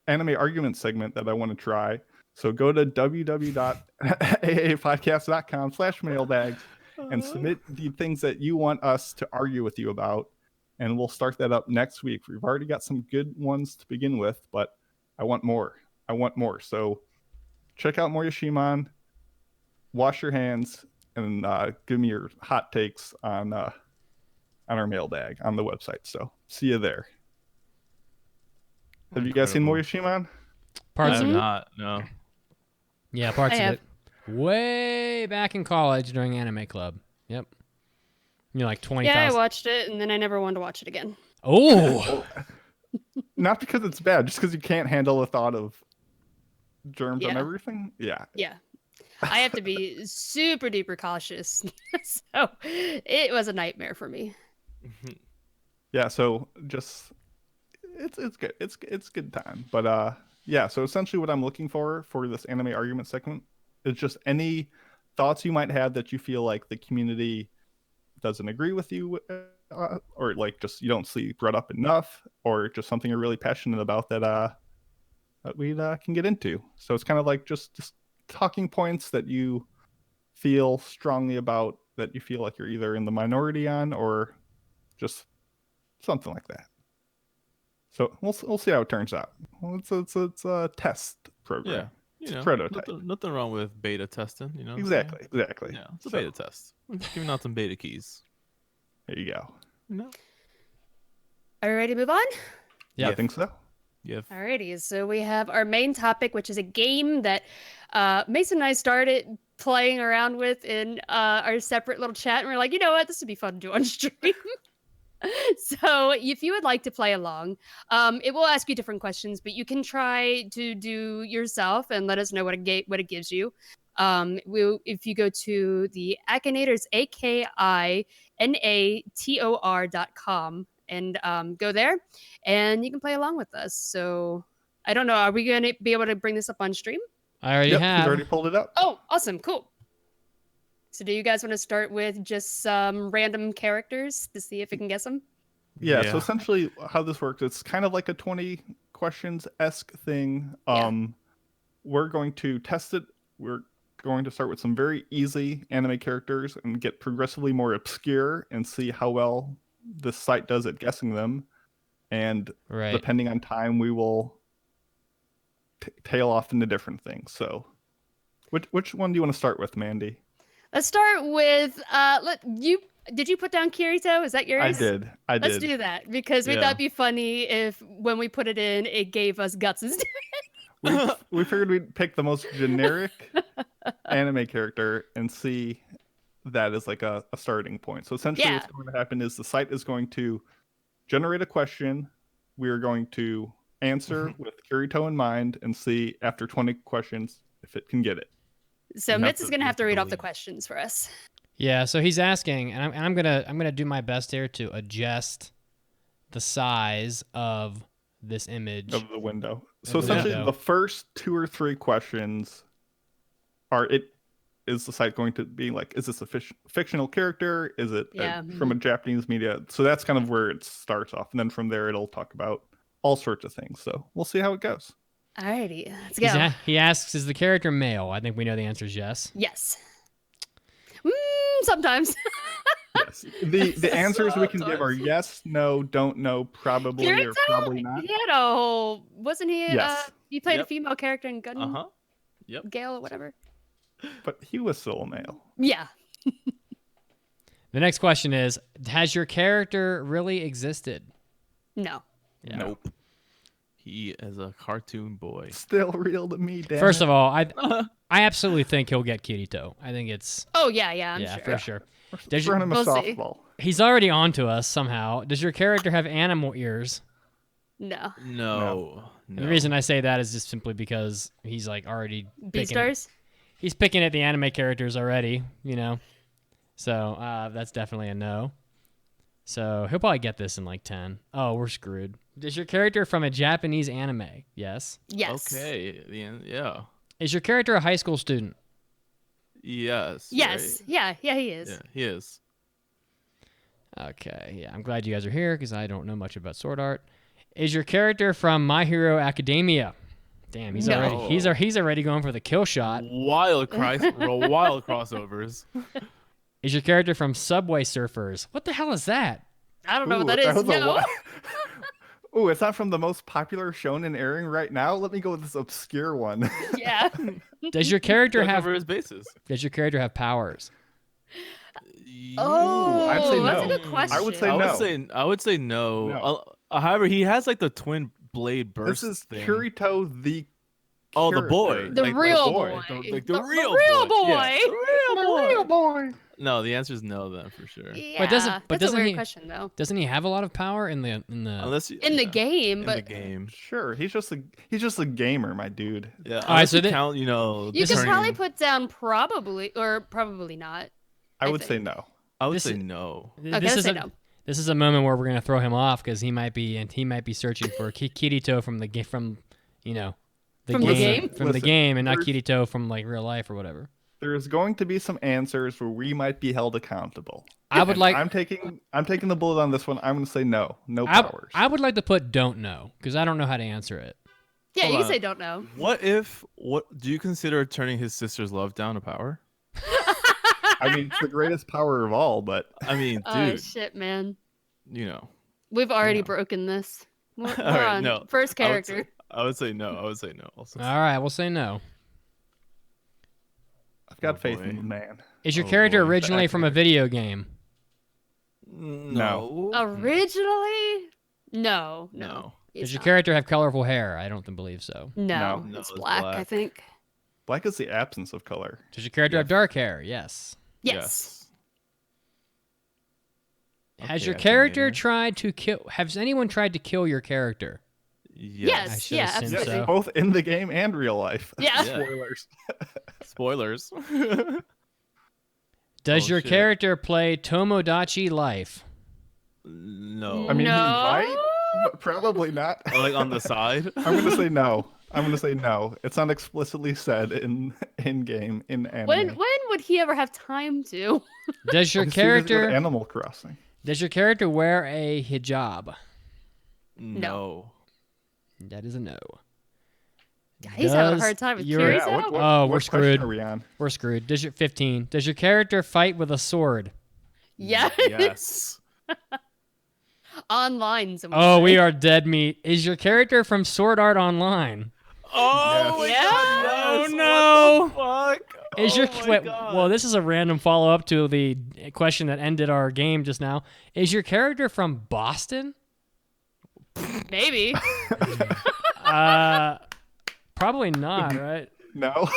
anime argument segment that I want to try. So go to www.aapodcast.com/mailbags and submit the things that you want us to argue with you about. And we'll start that up next week. We've already got some good ones to begin with, but I want more. So check out Moya Shimon, wash your hands, and give me your hot takes on our mailbag on the website. So see you there. Have you guys seen Moya Shimon? Parts I of have it. not. No. Yeah, parts I of have. it. Way back in college during Anime Club. Yep. You're like 20,000. Yeah, I watched it, and then I never wanted to watch it again. Oh! Not because it's bad, just because you can't handle the thought of germs on Yeah. everything. Yeah. Yeah. I have to be super duper cautious. So it was a nightmare for me. Yeah, so just it's good. It's good time. But yeah, so essentially what I'm looking for this anime argument segment is just any thoughts you might have that you feel like the community doesn't agree with you or like just you don't see brought up enough, or just something you're really passionate about that we can get into. So it's kind of like just talking points that you feel strongly about, that you feel like you're either in the minority on, or just something like that. So we'll see how it turns out. Well, it's a test program. Yeah. It's a prototype. Nothing wrong with beta testing, you know? Exactly. Yeah, it's a So, beta test. We're just giving out some beta keys. There you go. No. Are we ready to move on? Yeah. I think so. Yeah. Alrighty, so we have our main topic, which is a game that Mason and I started playing around with in our separate little chat, and we're like, you know what, this would be fun to do on stream. So if you would like to play along, it will ask you different questions, but you can try to do yourself and let us know what it gives you. If you go to the Akinator's AKINATOR.com, and go there, and you can play along with us. So I don't know, are we going to be able to bring this up on stream? I already Yep, have. he's already pulled it up. Oh, awesome, cool. So do you guys want to start with just some random characters to see if we can guess them? Yeah, Yeah. so essentially how this works, it's kind of like a 20 questions-esque thing. Yeah. We're going to test it. We're going to start with some very easy anime characters and get progressively more obscure and see how well this site does at guessing them. And Right. depending on time, we will tail off into different things. So which one do you want to start with, Mandy? Let's start with did you put down Kirito? Is that yours? I did. Let's do that because we Yeah. thought it'd be funny if when we put it in, it gave us guts instead. We figured we'd pick the most generic anime character and see that as like a starting point. So essentially Yeah. what's going to happen is the site is going to generate a question. We are going to answer with Kirito in mind and see after 20 questions if it can get it. So You have Mitz to- is gonna you have to read off the believe. questions for us. Yeah, so he's asking, and I'm gonna do my best here to adjust the size of this image. Of the window. So Of the essentially window. the first 2 or 3 questions is the site going to be like, is this a fictional character? Is it Yeah. from a Japanese media? So that's kind of where it starts off. And then from there, it'll talk about all sorts of things. So we'll see how it goes. Alrighty, let's go. He asks, is the character male? I think we know the answer is yes. Yes. Sometimes. Yes. The answers we can give are Sometimes. yes, no, don't know, probably, or Kirito, probably not. he had a whole, wasn't he? Yes. He played a Yep. female character in Gun Uh-huh. Yep. Gale or whatever. But he was still a male. Yeah. The next question is, has your character really existed? No. Yeah. Nope. He is a cartoon boy. Still real to me, damn First it. of all, I absolutely think he'll get Kirito. I think it's Oh yeah, I'm yeah, sure. for sure. Let's Does your- run him a We'll see. softball. He's already on to us somehow. Does your character have animal ears? No. No. And the reason I say that is just simply because he's like already picking, Beastars? he's picking at the anime characters already, you know. So that's definitely a no. So he'll probably get this in like 10. Oh, we're screwed. Is your character from a Japanese anime? Yes. Yes. Okay. Yeah. Is your character a high school student? Yes. Yes. right? Yeah, he is. Yeah, he is. Okay, yeah, I'm glad you guys are here because I don't know much about sword art. Is your character from My Hero Academia? Damn, he's No. he's already going for the kill shot. Wild crossovers. Is your character from Subway Surfers? What the hell is that? I don't know what Ooh, that is. was a No. lot. Ooh, it's not from the most popular shonen airing right now. Let me go with this obscure one. Yeah. Does your character have Cover his bases. Does your character have powers? Oh, I'd say that's a no. good question. I would say I no. would say no. No. However, he has like the twin blade burst. This is thing. Kirito the Oh, the boy. character. The Like, real boy. boy. The The real real boy. Yeah, boy. the real boy. boy. No, the answer is no then for sure. Yeah, doesn't that's a weird he- question though. Doesn't he have a lot of power in the Unless you, In the yeah, game, in but the game. Sure, he's just a gamer, my dude. Yeah. right, Unless so you then- count, you this could is- probably put down probably or probably not. I I would say think. no. I would this say is- no. Th- Okay, this let's is say a no. this is a moment where we're gonna throw him off because he might be searching for Kirito from the game from the From the game? from the Listen, game and not there's- Kirito from like real life or whatever. There's going to be some answers where we might be held accountable. I would And like I'm taking the bullet on this one. I'm going to say no. No I, powers. I would like to put don't know because I don't know how to answer it. Yeah, Hold you can on. say don't know. What do you consider turning his sister's love down to power? I mean, it's the greatest power of all, but I mean, Oh dude, shit, man. you know. We've already Yeah. broken this. We're All right, on no. first I would character. I would say no. Also. All right, we'll say no. I've got Oh, faith boy. in the man. Is your Oh, character boy. originally from a video game? No. Originally, no. No. It's Does your not. character have colorful hair? I don't believe so. No, No, it's it's black, I black. think. Black is the absence of color. Does your character have dark hair? Yes. Yes. Has Okay, your Akinator. character tried to kill? Has anyone tried to kill your character? Yes. I should've Yeah, seen Yes, absolutely. so. both in the game and real life. Yeah. Yeah. Spoilers. Spoilers. Does Oh, your shit. character play Tomodachi Life? No. I mean, No. he might, but probably not. Or, like on the side. I'm gonna say no. I'm gonna say no. It's not explicitly said in game in anime. When would he ever have time to? Does your As soon as they go to character Animal Crossing? wear a hijab? No. That is a no. He's having a Does hard time with your- Kiri's Yeah, out. Oh, we're what question screwed. Are we on? We're screwed. 15. Does your character fight with a sword? Yes. Yes. Online. Someone Oh, said. we are dead meat. Is your character from Sword Art Online? Oh my Yes. god, Oh, yes. no. What the fuck? Is your Oh my wait, God. well, this is a random follow up to the question that ended our game just now. Is your character from Boston? Maybe. Probably not, right? No.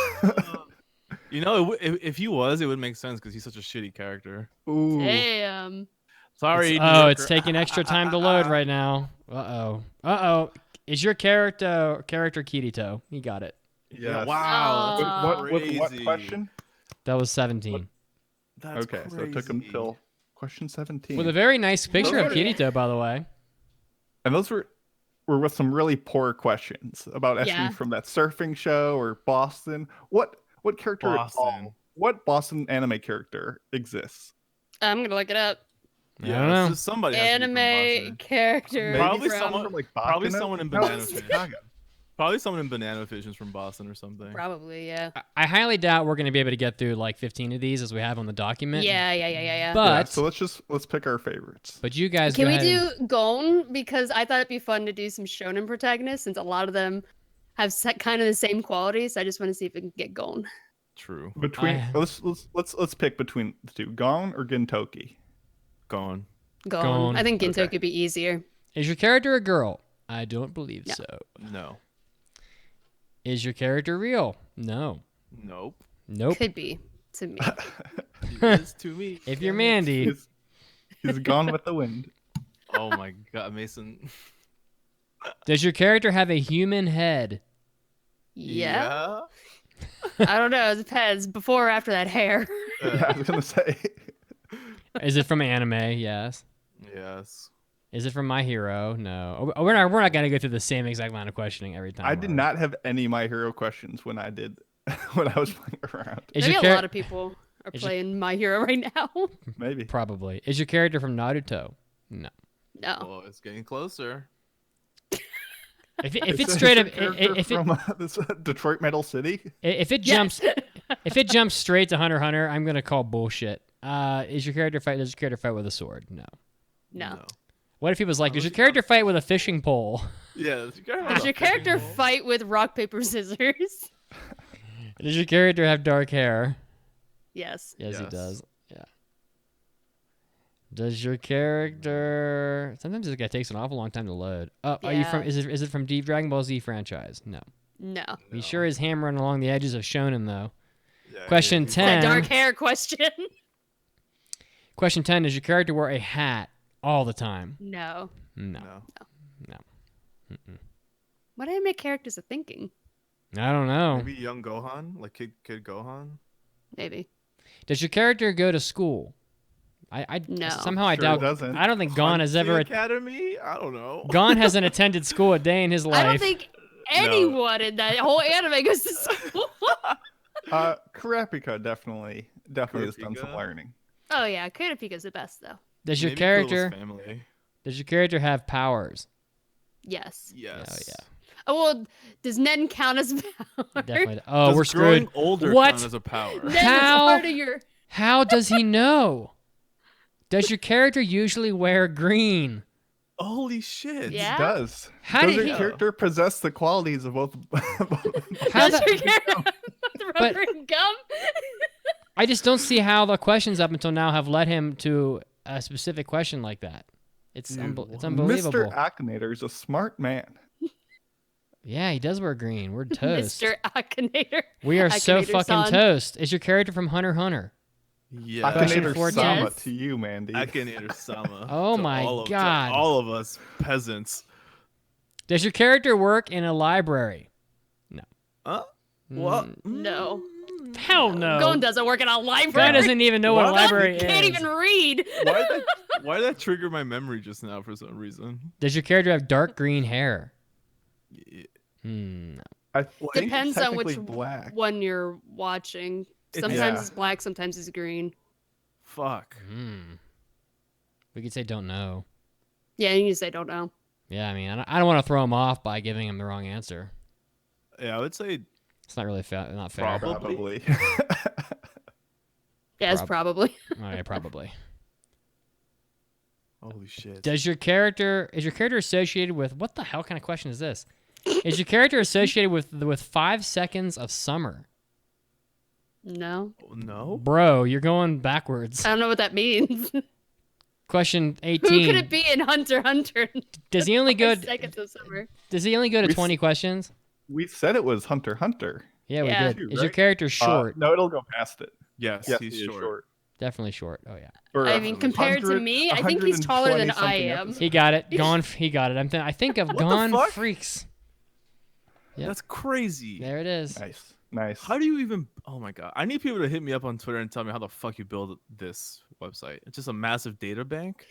You know, if he was, it would make sense because he's such a shitty character. Ooh. Damn. Sorry. New Oh, it's Yorker. taking extra time to load right now. Uh-oh. Is your character Kirito? He got it. Yes. Wow. Oh. That's What crazy. question? That was 17. That's Okay, so it took him crazy. till question 17. With a very nice picture of Those are- Kirito, by the way. And those were with some really poor questions about asking Yeah. from that surfing show or Boston. What character at all- Boston. what Boston anime character exists? I'm gonna look it up. I don't know. so somebody has to be from Anime Boston. character. Maybe Probably from... someone- like probably Bakuna? someone in No, Banana it's Fish. Chicago. Probably someone in Banana Fish is from Boston or something. Probably, yeah. I highly doubt we're going to be able to get through like 15 of these as we have on the document. Yeah. But Yeah, so let's pick our favorites. but you guys Can go we ahead do Gon? Because I thought it'd be fun to do some shonen protagonists since a lot of them have kind of the same qualities. So I just want to see if we can get Gon. True. Between I- let's pick between the two, Gon or Gintoki. Gone. Gon. I think Gintoki Okay. could be easier. Is your character a girl? I don't believe No. so. No. Is your character real? No. Nope. Nope. Could be to me. He is to me. If you're Damn it. Mandy, He's gone with the wind. Oh my god, Mason. does your character have a human head? Yeah. I don't know. It depends. Before or after that hair. Yeah, I was gonna say. Is it from anime? Yes. Yes. Is it from My Hero? No. We're not going to go through the same exact line of questioning every time. I did not have any My Hero questions when I was playing around. Is Maybe your a lot of people are is your- playing My Hero right now. Maybe. Probably. Is your character from Naruto? No. No. Oh, it's getting closer. If Is it's it- straight is up, it a character if it from this Detroit Metal City. if it Yes. jumps if it jumps straight to Hunter x Hunter, I'm gonna call bullshit. Does your character fight with a sword? No. No. What if he was like, does your character fight with a fishing pole? Yeah. Does your character fight with rock, paper, scissors? Does your character have dark hair? Yes. Yes, he Yes. does. Yeah. Does your character? Sometimes this guy takes an awful long time to load. Oh, are you from? Yeah. Is it from Deep Dragon Ball Z franchise? No. No. He sure is hammering along the edges of shonen though. Yeah, Question he's 10. That dark hair question. Question 10: does your character wear a hat all the time? No. No. No. What anime characters are thinking? I don't know. Maybe young Gohan, like Kid Gohan. Maybe. Does your character go to school? I No. somehow I Sure doubt. doesn't. I don't think Gon has ever. Academy. I don't know. Gon hasn't attended school a day in his life. I don't think anyone in that whole anime goes to school. Kurapika definitely has done some Kurapika? learning. Oh yeah, Kurapika's the best though. Does your Maybe character? Kuro's family. Does your character have powers? Yes. Yes. Oh Oh well, does Nen count as power? yeah, definitely. Oh, Does we're growing screwed. older What? count as a power? Nen is How? part of your. How does he know? Does your character usually wear green? Holy shit. Yeah. It does. How Does did your he? character possess the qualities of both? How Does the- your character have the But- rubber and gum? I just don't see how the questions up until now have led him to a specific question like that. It's it's unbelievable. Mr. Akinator is a smart man. Yeah, he does wear green. We're toast. Mr. Akinator. We are so fucking Akinator-san. toast. Is your character from Hunter x Hunter? Yeah. Question Akinator 14. Sama Yes. to you, Mandy. Akinator Sama. Oh To my all of- to God. all of us peasants. Does your character work in a library? Huh? What? No. Hell no. Gon doesn't work in a library. Guy doesn't even know what a What? library He can't is. even read. Why did that trigger my memory just now for some reason? Does your character have dark green hair? Yeah. I think Depends it's on which technically black. one you're watching. Sometimes Yeah. it's black, sometimes it's green. Fuck. We could say don't know. Yeah, you can say don't know. Yeah, I mean, I don't want to throw him off by giving him the wrong answer. Yeah, I would say It's not really not fair. Probably. Yeah, it's probably. Oh, yeah, probably. holy shit. Is your character associated with what the hell kind of question is this? Is your character associated with 5 seconds of summer? No. No? Bro, you're going backwards. I don't know what that means. Question Who 18. could it be in Hunter x Hunter? Does he only go? Seconds of summer. Does he only go to We 20 questions? We said it was Hunter x Hunter. Yeah, we Yeah. did. Is your Right? character short? No, it'll go past it. Yes, Yes, he's he is short. Definitely short. Oh yeah. For I mean, compared to me, I think he's taller than I 120-something am. episodes. He got it. Gone. He got it. I think of the Gone fuck? Freaks. Yep. That's crazy. There it is. Nice. How do you even? Oh my god! I need people to hit me up on Twitter and tell me how the fuck you build this website. It's just a massive data bank.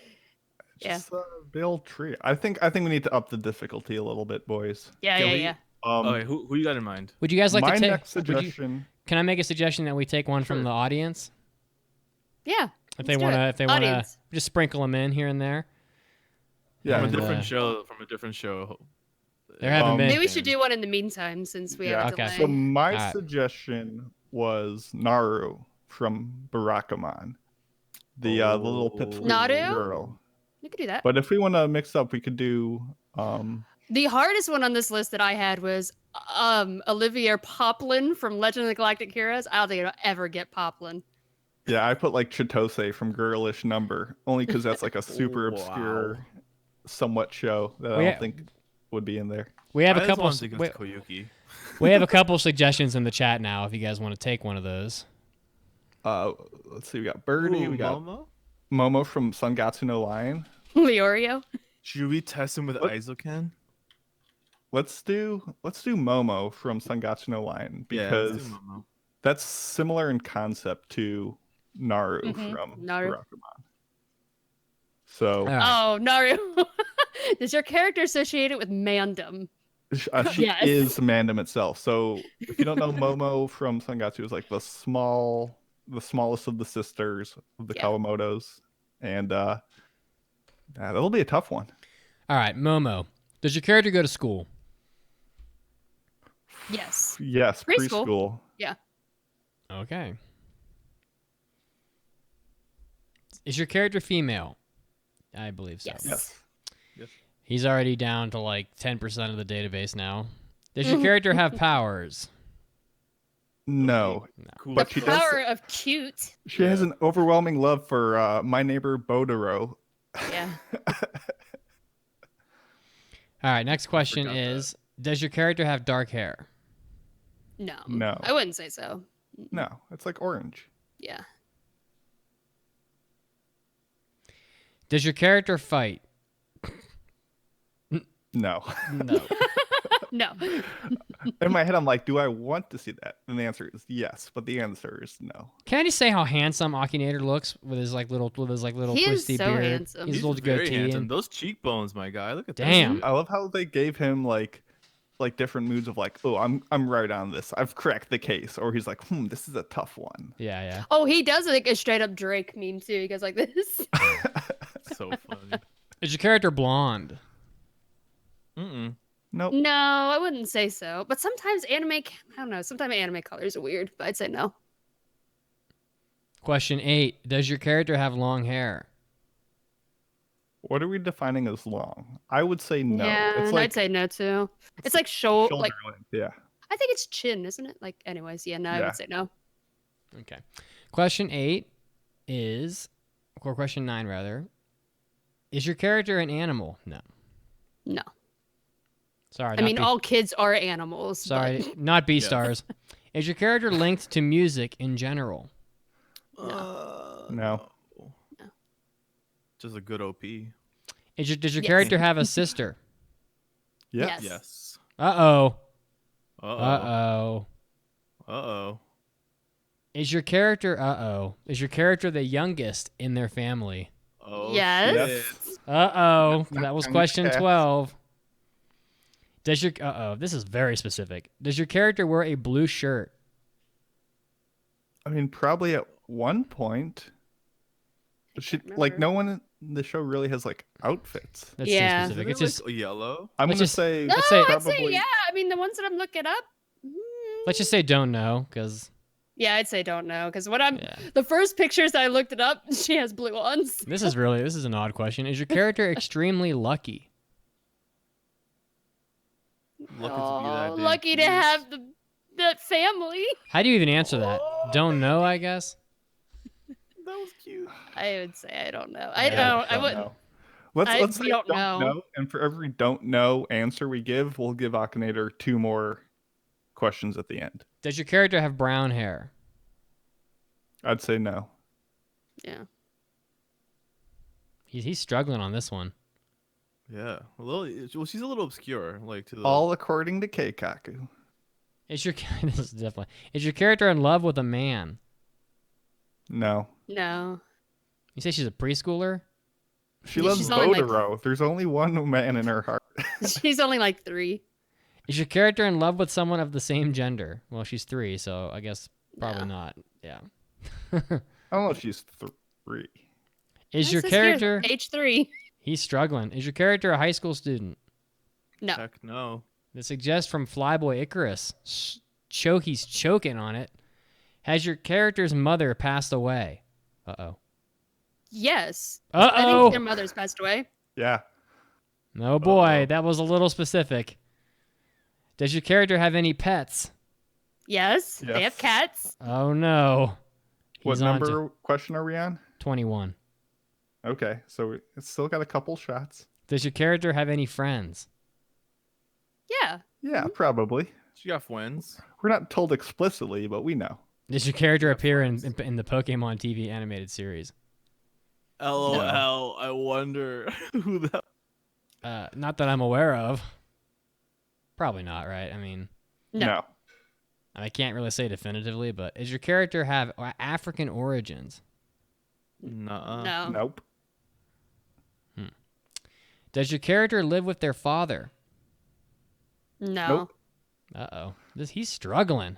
Yeah. Just build tree. I think we need to up the difficulty a little bit, boys. Yeah, Can yeah, we- yeah. Okay, who you got in mind? Would you guys like my to take? next suggestion. Can I make a suggestion that we take one from Sure. the audience? Yeah. If they let's do want to, it. if they want to, Audience. just sprinkle them in here and there. Yeah, From a And, different show. From a different show. There haven't been. Maybe we should do one in the meantime since we have a okay. delay. So my Alright. suggestion was Naru from Barakamon, the little pit Naru? girl. You could do that. But if we want to mix up, we could do. The hardest one on this list that I had was Olivia Poplin from Legend of the Galactic Heroes. I don't think it'll ever get Poplin. Yeah, I put like Chitose from Girlish Number, only because that's like a super Wow. obscure, somewhat show that I We don't ha- think would be in there. We have I a just couple. wanted to go We, to Koyuki. we have a couple suggestions in the chat now. If you guys want to take one of those. Let's see, we got Birdie, Ooh, we got Momo? Momo from Sangatsu no Lion. Leorio. Should we test him with What? Isoken? Let's do Momo from Sangatsu no Lion because let's do Momo. that's similar in concept to Naru from Naru. Barakamon. So All right. Oh, Naru. Is your character associated with Mandem? she Yes. is Mandem itself. So if you don't know, Momo from Sangatsu is like the smallest of the sisters of the Yeah. Kawamotos, and that'll be a tough one. All right, Momo. Does your character go to school? Yes. Yes, Preschool. preschool. Yeah. Okay. Is your character female? I believe so. Yes. Yes. He's already down to like 10% of the database now. Does your character have powers? No, Cool. but The she does. power of cute. She has an overwhelming love for my neighbor Bodoro. Yeah. All right, next question forgot is, does your character have dark hair? No. No. I wouldn't say so. No, it's like orange. Yeah. Does your character fight? No. No. No. In my head, I'm like, do I want to see that? And the answer is yes, but the answer is no. Can I just say how handsome Akinator looks with his little He is twisty so beard, handsome. his He's little very goatee, handsome. and Those cheekbones, my guy. Look at that. damn. I love how they gave him like different moods of like, oh, I'm right on this. I've cracked the case, or he's like, this is a tough one. Yeah, yeah. Oh, he does like a straight up Drake meme too. He goes like this. So funny. Is your character blonde? Mm-mm. Nope. No, I wouldn't say so. But sometimes I don't know. Sometimes anime colors are weird, but I'd say no. Question 8. Does your character have long hair? What are we defining as long? I would say no. Yeah, It's and like I'd say no too. It's like shoulder. Like length. Yeah. I think it's chin, isn't it? Like, anyways, yeah. No, I Yeah. would say no. Okay. Question 8 is, or question 9 rather. Is your character an animal? No. No. Sorry. I mean, not all kids are animals. Sorry, but- not Beastars. Is your character linked to music in general? No. Just a good OP. Does your Yes. character have a sister? Yes. Yes. Yes. Uh-oh. Uh-oh. Uh-oh. Uh-oh. Is your character the youngest in their family? Oh, Yes. shit. That was question Cats. 12. This is very specific. Does your character wear a blue shirt? I mean, probably at one point. But she, can't like, remember. no one in the show really has like outfits. That's Yeah. too specific. Isn't It's it, just like, yellow. I'm Let's gonna just- say No, Let's say- I'd say probably. yeah. I mean, the ones that I'm looking up. let's just say don't know, because Yeah, I'd say don't know because yeah. the first pictures that I looked it up, she has blue ones. This is an odd question. Is your character extremely lucky? Lucky to be that damn lucky to cute. have that family. How do you even answer that? Don't know, I guess. That was cute. I would say I don't know. I Yeah, don't. I wouldn't. know. Let's we say don't know. and for every don't know answer we give, we'll give Akinator 2 more questions at the end. Does your character have brown hair? I'd say no. Yeah. He's struggling on this one. Yeah, well, she's a little obscure, like to the. All according to Keikaku. Is your this is definitely is your character in love with a man? No. No. You say she's a preschooler? She Yeah, loves she's only, like- Botaro. There's only one man in her heart. She's only like 3. Is your character in love with someone of the same gender? Well, she's 3, so I guess probably No. not. Yeah. I don't know if she's 3. Is your It says here, character? age 3? He's struggling. Is your character a high school student? No. Heck no. The suggest from Flyboy Icarus. He's choking on it. Has your character's mother passed away? Uh-oh. Yes. I Uh-oh. think their mother's passed away. Yeah. Oh boy, Uh-oh. that was a little specific. Does your character have any pets? Yes. They have Yes. cats. Oh no. What He's on to number question are we on? 21. Okay, so it's still got a couple shots. Does your character have any friends? Yeah. Yeah, probably. She got friends. We're not told explicitly, but we know. Does your character appear in friends. the Pokemon TV animated series? LOL. I wonder who that. Not that I'm aware of. Probably not, right? I mean, No. I can't really say definitively, but does your character have African origins? Nuh-uh. No. Nope. Does your character live with their father? No. Nope. Uh-oh. He's struggling.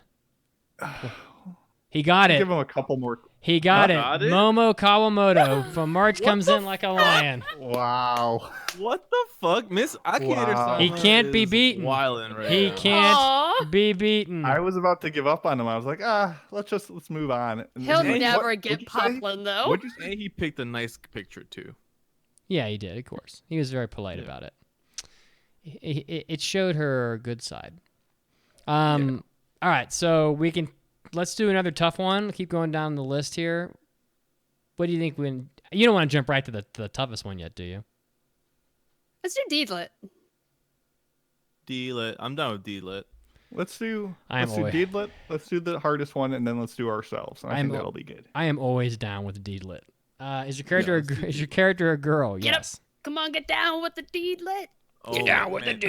He got it. Give him a couple more. He got it. Got it? Momo Kawamoto from March comes in like a lion. Wow. What the fuck, Miss Akinator? Wow. He can't be beaten. Wildin' right He now. can't Aw. be beaten. I was about to give up on him. I was like, let's move on. And He'll then- never what- get what'd you say? Poplin, though. What'd you say? And he picked a nice picture too. Yeah, he did, of course. He was very polite about it. It showed her good side. All right, so let's do another tough one. Keep going down the list here. What do you think when you don't want to jump right to the toughest one yet, do you? Let's do Deedlit. D-lit. I'm down with D-lit. Let's do I'm always- Deedlit. Let's do the hardest one, and then let's do ourselves. And I I'm think al- that'll be good. I am always down with Deedlit. Is your character let's do is your character a girl? Get up. Yes. Come on, get down with the Deedlit. Oh, man.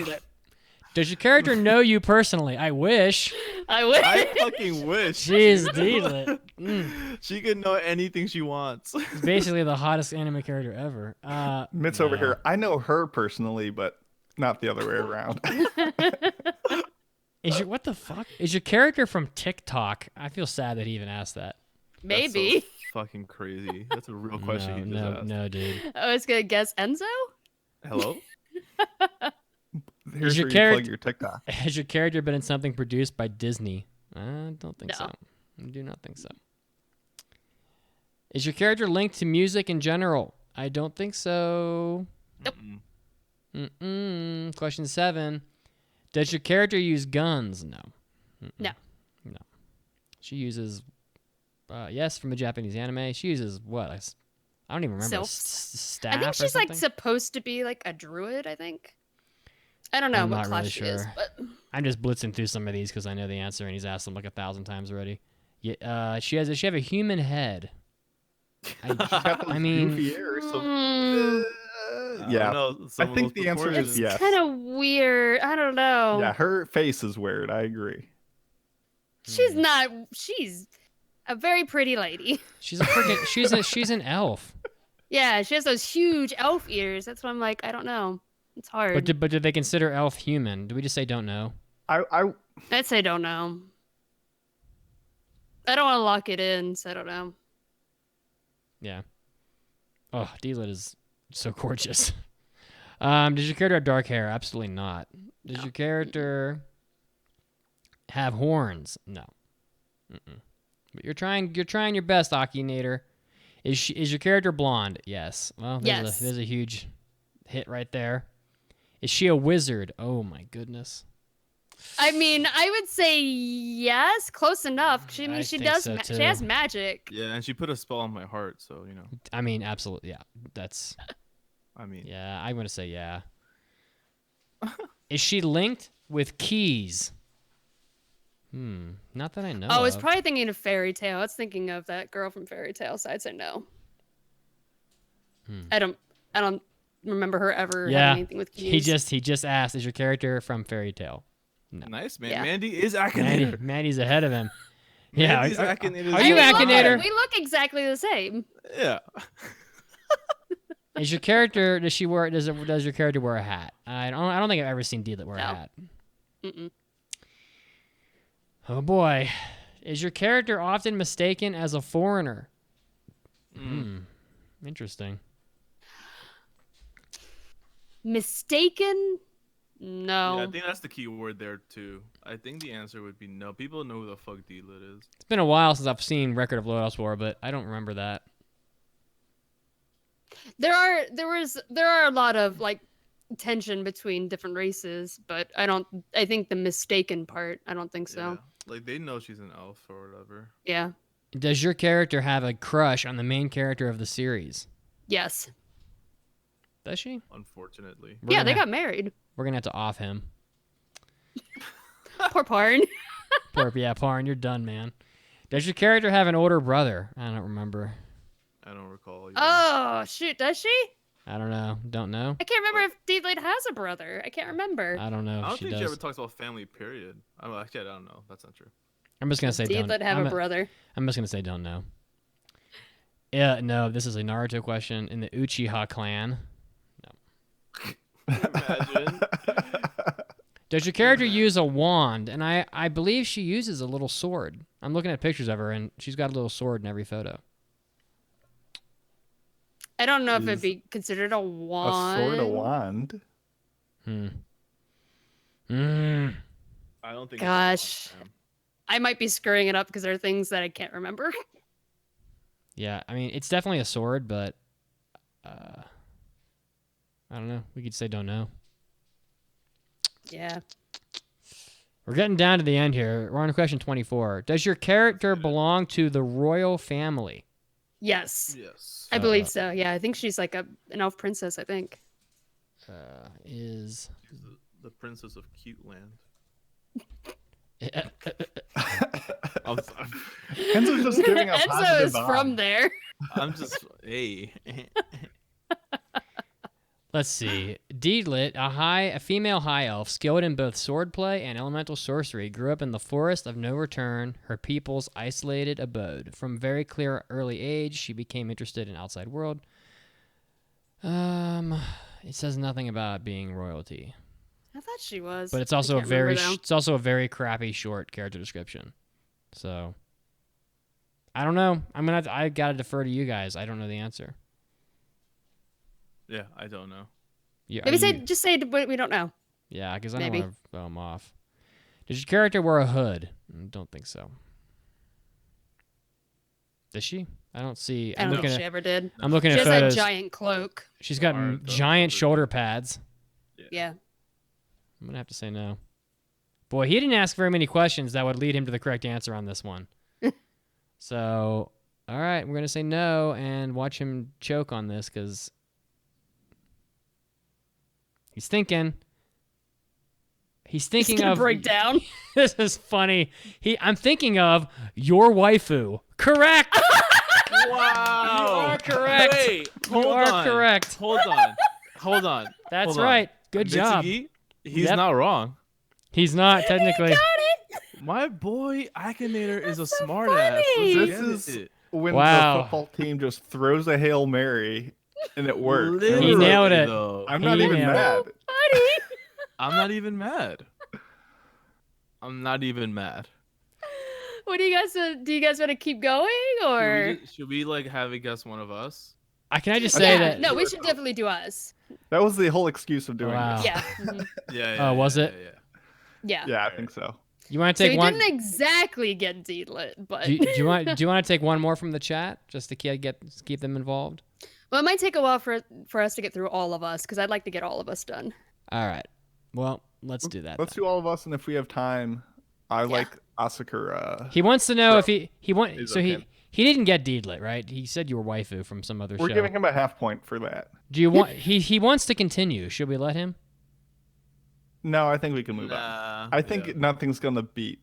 Does your character know you personally? I wish. I would. I fucking wish. Jeez, Deedlit. Mm. She could know anything she wants. He's basically the hottest anime character ever. Mitz over no. here. I know her personally, but not the other way around. What the fuck? Is your character from TikTok? I feel sad that he even asked that. That's so Maybe. fucking crazy. That's a real question he just no, asked. no, dude. I was going to guess Enzo? Hello? Here's your where you character- plug your TikTok. Has your character been in something produced by Disney? I don't think No. so. I do not think so. Is your character linked to music in general? I don't think so. Mm-mm. Question 7. Does your character use guns? No. No. No. She uses, yes, from a Japanese anime. She uses what? I don't even remember. Sylphs? Staff I think or she's like something? supposed to be like a druid, I think. I don't know I'm what not class really she is, sure. but I'm just blitzing through some of these because I know the answer and he's asked them like 1,000 times already. Yeah, does she have a human head? I mean, Goofy ears, so- Mm, yeah. I think the answer is it's yes. kind of weird. I don't know. Yeah, her face is weird. I agree. She's not. She's A very pretty lady. She's a freaking. She's an elf. Yeah, she has those huge elf ears. That's why I'm like, I don't know. It's hard. But do they consider elf human? Do we just say don't know? I'd say don't know. I don't want to lock it in, so I don't know. Yeah. Oh, D-Lit is so gorgeous. Does your character have dark hair? Absolutely not. Does your character have horns? No. Mm-mm. But you're trying your best, Akinator. Is your character blonde? Yes. Well, there's a huge hit right there. Is she a wizard? Oh my goodness. I mean, I would say yes, close enough. She does. so, She has magic. Yeah, and she put a spell on my heart, so you know. I mean, absolutely. Yeah, that's. I mean. Yeah, I'm gonna say yeah. Is she linked with keys? Not that I know. Oh, I was of. probably thinking of Fairy Tail. I was thinking of that girl from Fairy Tail, so I'd say no. I don't remember her ever having anything with keys. He just asked, is your character from Fairy Tail? No. Nice, man. Yeah. Mandy is Akinator. Mandy's ahead of him. Yeah. Mandy's Akinator. Are you Akinator? We look exactly the same. Yeah. Is your character? Does your character wear a hat? I don't think I've ever seen D-Lit wear a hat. Mm-mm. Oh boy, is your character often mistaken as a foreigner? Interesting. Mistaken? No. Yeah, I think that's the key word there too. I think the answer would be no. People know who the fuck D-Lit is. It's been a while since I've seen Record of Loyal War, but I don't remember that. There are a lot of like tension between different races, but I think the mistaken part, I don't think so. Yeah. Like they know she's an elf or whatever. Yeah. Does your character have a crush on the main character of the series? Yes. Does she? Unfortunately. Yeah, they got married. We're gonna have to off him. Poor Parn. Parn, you're done, man. Does your character have an older brother? I don't remember. I don't recall. Oh shoot, does she? I don't know. Don't know. I can't remember if D-Lit has a brother. I can't remember. I don't know. I don't if she think does. she ever talks about family. Period. Actually, I don't know. That's not true. I'm just gonna say don't. D-Lit have a brother. I'm just gonna say don't know. Yeah, no. This is a Naruto question. In the Uchiha clan. Imagine. Does your character use a wand? And I believe she uses a little sword. I'm looking at pictures of her, and she's got a little sword in every photo. I don't know if it'd be considered a wand. A sword, a wand. I don't think. Gosh. I might be screwing it up because there are things that I can't remember. Yeah, I mean, it's definitely a sword, but I don't know. We could say don't know. Yeah. We're getting down to the end here. We're on question 24. Does your character belong to the royal family? Yes. Yes. I believe so. Yeah, I think she's like an elf princess, I think. Is She's the princess of Cute Land. I'm sorry. Enzo's just giving a Enzo positive is vibe. from there. I'm just hey. Let's see. D-Lit, a female high elf, skilled in both swordplay and elemental sorcery, grew up in the forest of no return, her people's isolated abode. From very clear early age, she became interested in outside world. It says nothing about being royalty, I thought she was. but it's I also can't remember, though. it's also a very crappy short character description. So I don't know. I gotta defer to you guys. I don't know the answer. Yeah, I don't know. Maybe just say we don't know. Yeah, because I Maybe. don't want to throw him off. Does your character wear a hood? Don't think so. Does she? I don't see. I don't think she ever did. I'm looking She at has photos. a giant cloak. She's got Or the giant hood. shoulder pads. Yeah. I'm gonna have to say no. Boy, he didn't ask very many questions that would lead him to the correct answer on this one. So, all right, we're gonna say no and watch him choke on this because he's thinking. He's thinking gonna of break down. This is funny. I'm thinking of your waifu. Correct. Wow. You are correct. Wait, You hold are on. correct. Hold on. That's Hold on. right. Good job. Mitsugi, he's Yep. not wrong. He's not technically. My boy Akinator is a so smart ass. funny. This is when Wow. the football team just throws a Hail Mary and it works. He nailed it. Though. I'm not He even nailed it. mad. Funny. I'm not even mad. I'm not even mad. What do you guys want to keep going or? Should we like have a guess one of us? Can I just say Yeah, that? no, we should definitely do us. That was the whole excuse of doing Wow. this. Yeah. Mhm. Yeah. Oh, was it? Yeah. Yeah, I think so. You want to So take we one? didn't exactly get D-lit, but Do you want to take one more from the chat just to keep them involved? well, it might take a while for us to get through all of us because I'd like to get all of us done. All right. Well, let's do that. Let's then. do all of us, and if we have time, I like Asakura. He wants to know So, if he want. he's So okay. he didn't get deedlit, right? He said you were waifu from some other We're show. giving him a half point for that. Do you want? He wants to continue. Should we let him? No, I think we can move on. Nah, I think yeah. nothing's gonna beat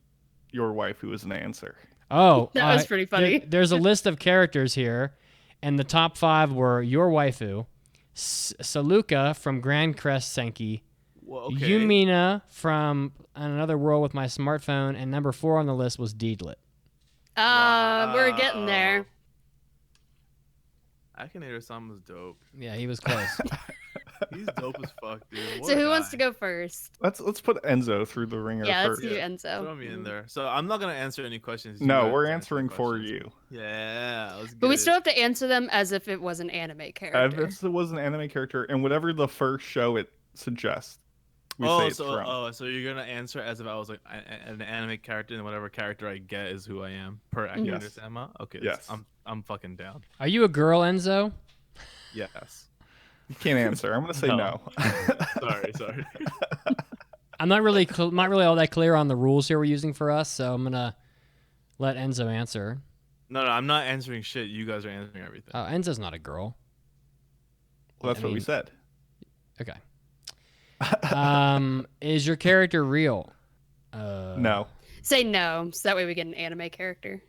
your waifu as an answer. Oh, That was pretty funny. There's a list of characters here, and the top 5 were your waifu, Saluka from Grand Crest Senki, Well, okay. Yumina from Another World with My Smartphone, and number 4 on the list was Deedlit. We're getting there. Akinator-san was dope. Yeah, he was close. He's dope as fuck, dude. What So a who wants to guy. go first? Let's put Enzo through the ringer Yeah, let's first. do Throw Enzo. me in there. So I'm not gonna answer any questions. You No, guys we're answer answering for questions. you. Yeah, let's get But we it. still have to answer them as if it was an anime character. If it was an anime character, and whatever the first show it suggests, we say it's from. So you're gonna answer as if I was like an anime character, and whatever character I get is who I am per Akinator-sama. Okay, Yes. I'm fucking down. Are you a girl, Enzo? Yes. You can't answer. I'm gonna say no. Sorry. I'm not really all that clear on the rules here we're using for us, so I'm gonna let Enzo answer. No, I'm not answering shit. You guys are answering everything. Oh, Enzo's not a girl. Well, that's I what we mean- said. Okay. Is your character real? No. Say no, so that way we get an anime character.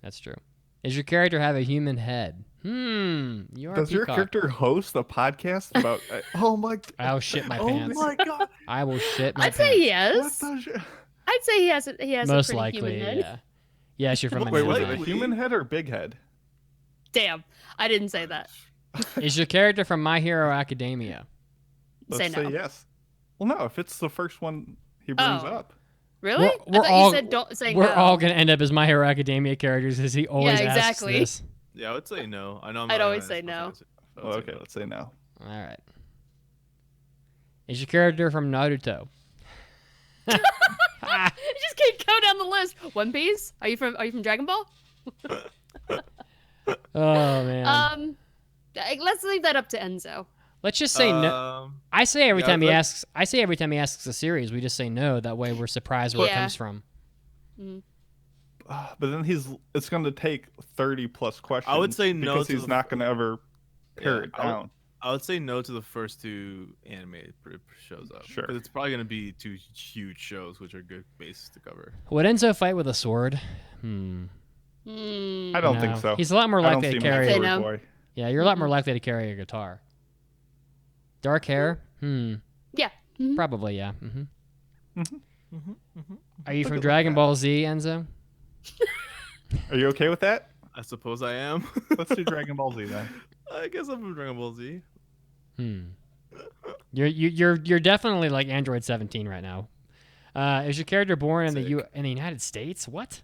That's true. Does your character have a human head? You are Does your Peacock. character host a podcast about? Oh my! I'll shit my Oh pants. my god! I will shit my I'd pants. say What yes. does your... I'd say he has Most a pretty likely, human head. yeah. Yes, you're from Wait, an was it anime. a human head or big head? Damn, I didn't say that. Is your character from My Hero Academia? Let's Say no. say yes. Well, no. If it's the first one he brings Oh. up, Really? We're I thought all- you said don't say We're no. all gonna end up as My Hero Academia characters, as he always asks exactly. this. Yeah, I would say no. I know. I'd always say no. well, okay, let's say no. All right. Is your character from Naruto? You just keep going down the list. One Piece? Are you from Dragon Ball? Oh man. Let's leave that up to Enzo. Let's just say no. I say every yeah, time he let- asks. I say every time he asks a series, we just say no. That way, we're surprised where it Yeah. comes from. But then it's going to take 30 plus questions. say no because to he's the- not going to ever pare it I would- down. I would say no to the first 2 anime shows up. Sure. 'Cause it's probably gonna be 2 huge shows, which are good bases to cover. Would Enzo fight with a sword? I don't think No. so. He's a lot more I don't likely see to him as a carry. Say sword no. boy. Yeah, you're a lot more likely to carry a guitar. Dark hair? Yeah. Mhm. Probably, yeah. Are you Look from at Dragon that. Ball Z, Enzo? Are you okay with that? I suppose I am. Let's do Dragon Ball Z then. I guess I'm from Dragon Ball Z. You're definitely like Android 17 right now. Is your character born in Sick. in the United States? What?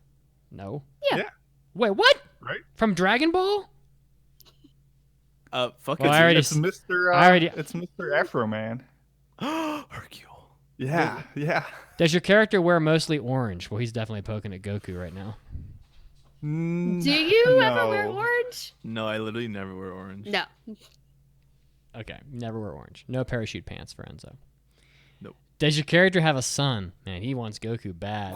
No. Yeah. Wait, what? Right? From Dragon Ball? Fuck Well, it. I already It's s- Mr. I already- It's Mr. Afro Man. Hercule. Yeah. Does your character wear mostly orange? Well, he's definitely poking at Goku right now. Do you ever wear No. orange? No, I literally never wear orange. No. Okay, never wear orange. No parachute pants for Enzo. Nope. Does your character have a son? Man, he wants Goku bad.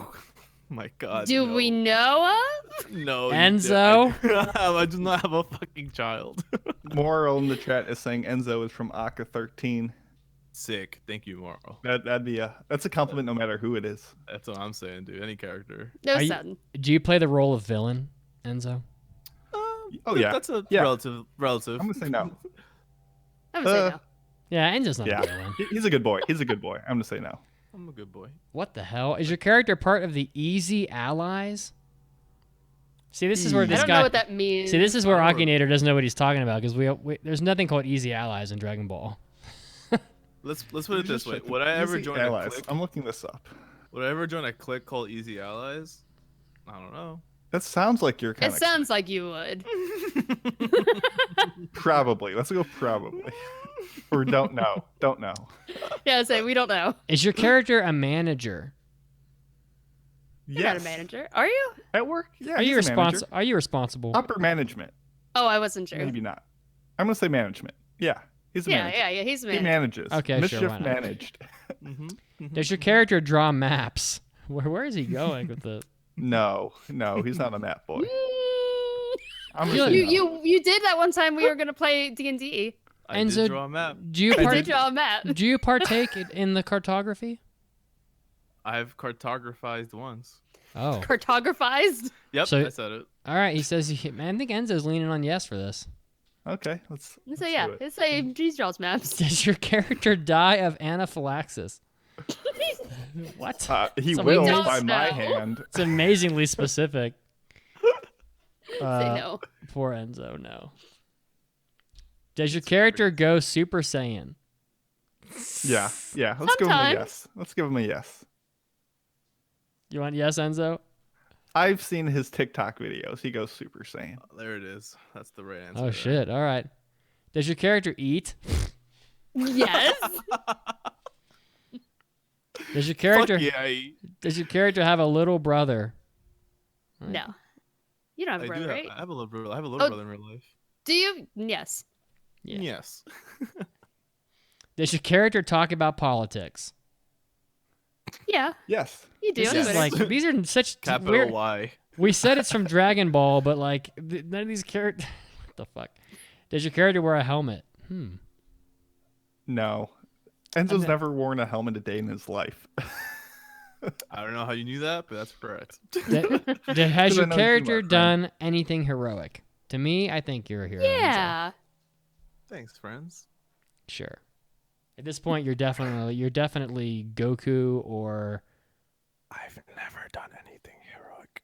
My God. Do no. we know of? No. Enzo? I do not have a fucking child. Moral in the chat is saying Enzo is from Aka 13. Sick. Thank you, Marl. That's a compliment no matter who it is. That's what I'm saying, dude. Any character. No Are you- son. Do you play the role of villain, Enzo? Oh yeah. That's a Yeah. relative. I'm gonna say no. I would say no. Yeah, Enzo's not Yeah. a villain. He's a good boy. I'm gonna say no. I'm a good boy. What the hell? Is your character part of the Easy Allies? See, this is where I this don't guy. know what that means. See, this is where I don't- Akinator doesn't know what he's talking about because we there's nothing called Easy Allies in Dragon Ball. Let's put it Just this way. check the Would I ever Easy join Allies. a clique? I'm looking this up. Would I ever join a clique called Easy Allies? I don't know. That sounds like your kind It of. sounds like you would. Probably. Let's go probably. Or don't know. Don't know. Yeah, say we don't know. Is your character a manager? You're not a manager, are you? At work? Yeah. Are you he's a manager. responsible? Are you responsible? Upper management. Oh, I wasn't sure. Maybe not. I'm gonna say management. Yeah. He's a manager. Yeah. He's a He man. manages. Okay, sure, Mischief why not? managed. Does your character draw maps? Where is he going with the? No, he's not a map boy. I'm You- gonna say no. You did that one time we were gonna play D&D. I Enzo, did draw a map. Do you I did draw a map. do you partake in the cartography? I've cartographized once. Oh, Cartographized. Yep, So- I said it. all right. He says, man, I think Enzo's leaning on yes for this. Okay, let's So do yeah, it. it's a G's draws maps. Does your character die of anaphylaxis? What? He So we will don't by my know. hand. It's amazingly specific. Say no. Poor Enzo, no. Does your character go Super Saiyan? Yeah. Let's give him a Sometimes. yes. Let's give him a yes. You want yes, Enzo? I've seen his TikTok videos. He goes Super Saiyan. There it is. That's the right answer. Oh there. shit! All right. Does your character eat? Yes. Does your character? Fuck yeah, I Does your character have a little brother? No. You don't have a do brother, have, right? I have a little brother. I have a little Oh. brother in real life. Do you? Yes. Yeah. Yes. Does your character talk about politics? Yeah. Yes. You do. This on is Twitter. like these are such Capital weird. Y. We said it's from Dragon Ball, but like none of these characters. What the fuck? Does your character wear a helmet? No. Enzo's Okay. never worn a helmet a day in his life. I don't know how you knew that, but that's correct. Has I your know you, character my friend. done anything heroic? To me, I think you're a hero. Enzo. Yeah. Thanks, friends. Sure. At this point, you're definitely Goku or I've never done anything heroic.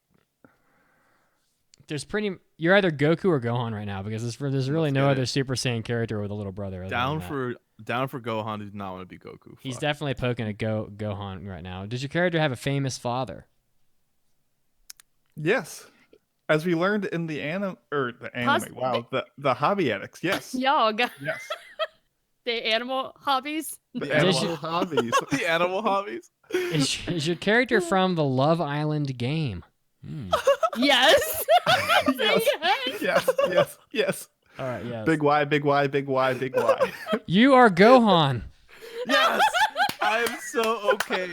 you're either Goku or Gohan right now because there's really Let's no get other it. Super Saiyan character with a little brother. other Down than that. for Gohan. Who did not want to be Goku. He's Fuck. definitely poking at Gohan right now. Does your character have a famous father? Yes. As we learned in the anime. Wow. The hobby addicts. Yes. Yog. Yes. The animal hobbies. The The animal animal- hobbies. the animal hobbies. Is your character from the Love Island game? Yes. Yes. All right, yes. Big Y, big Y, big Y, big Y. You are Gohan. Yes. I am so okay.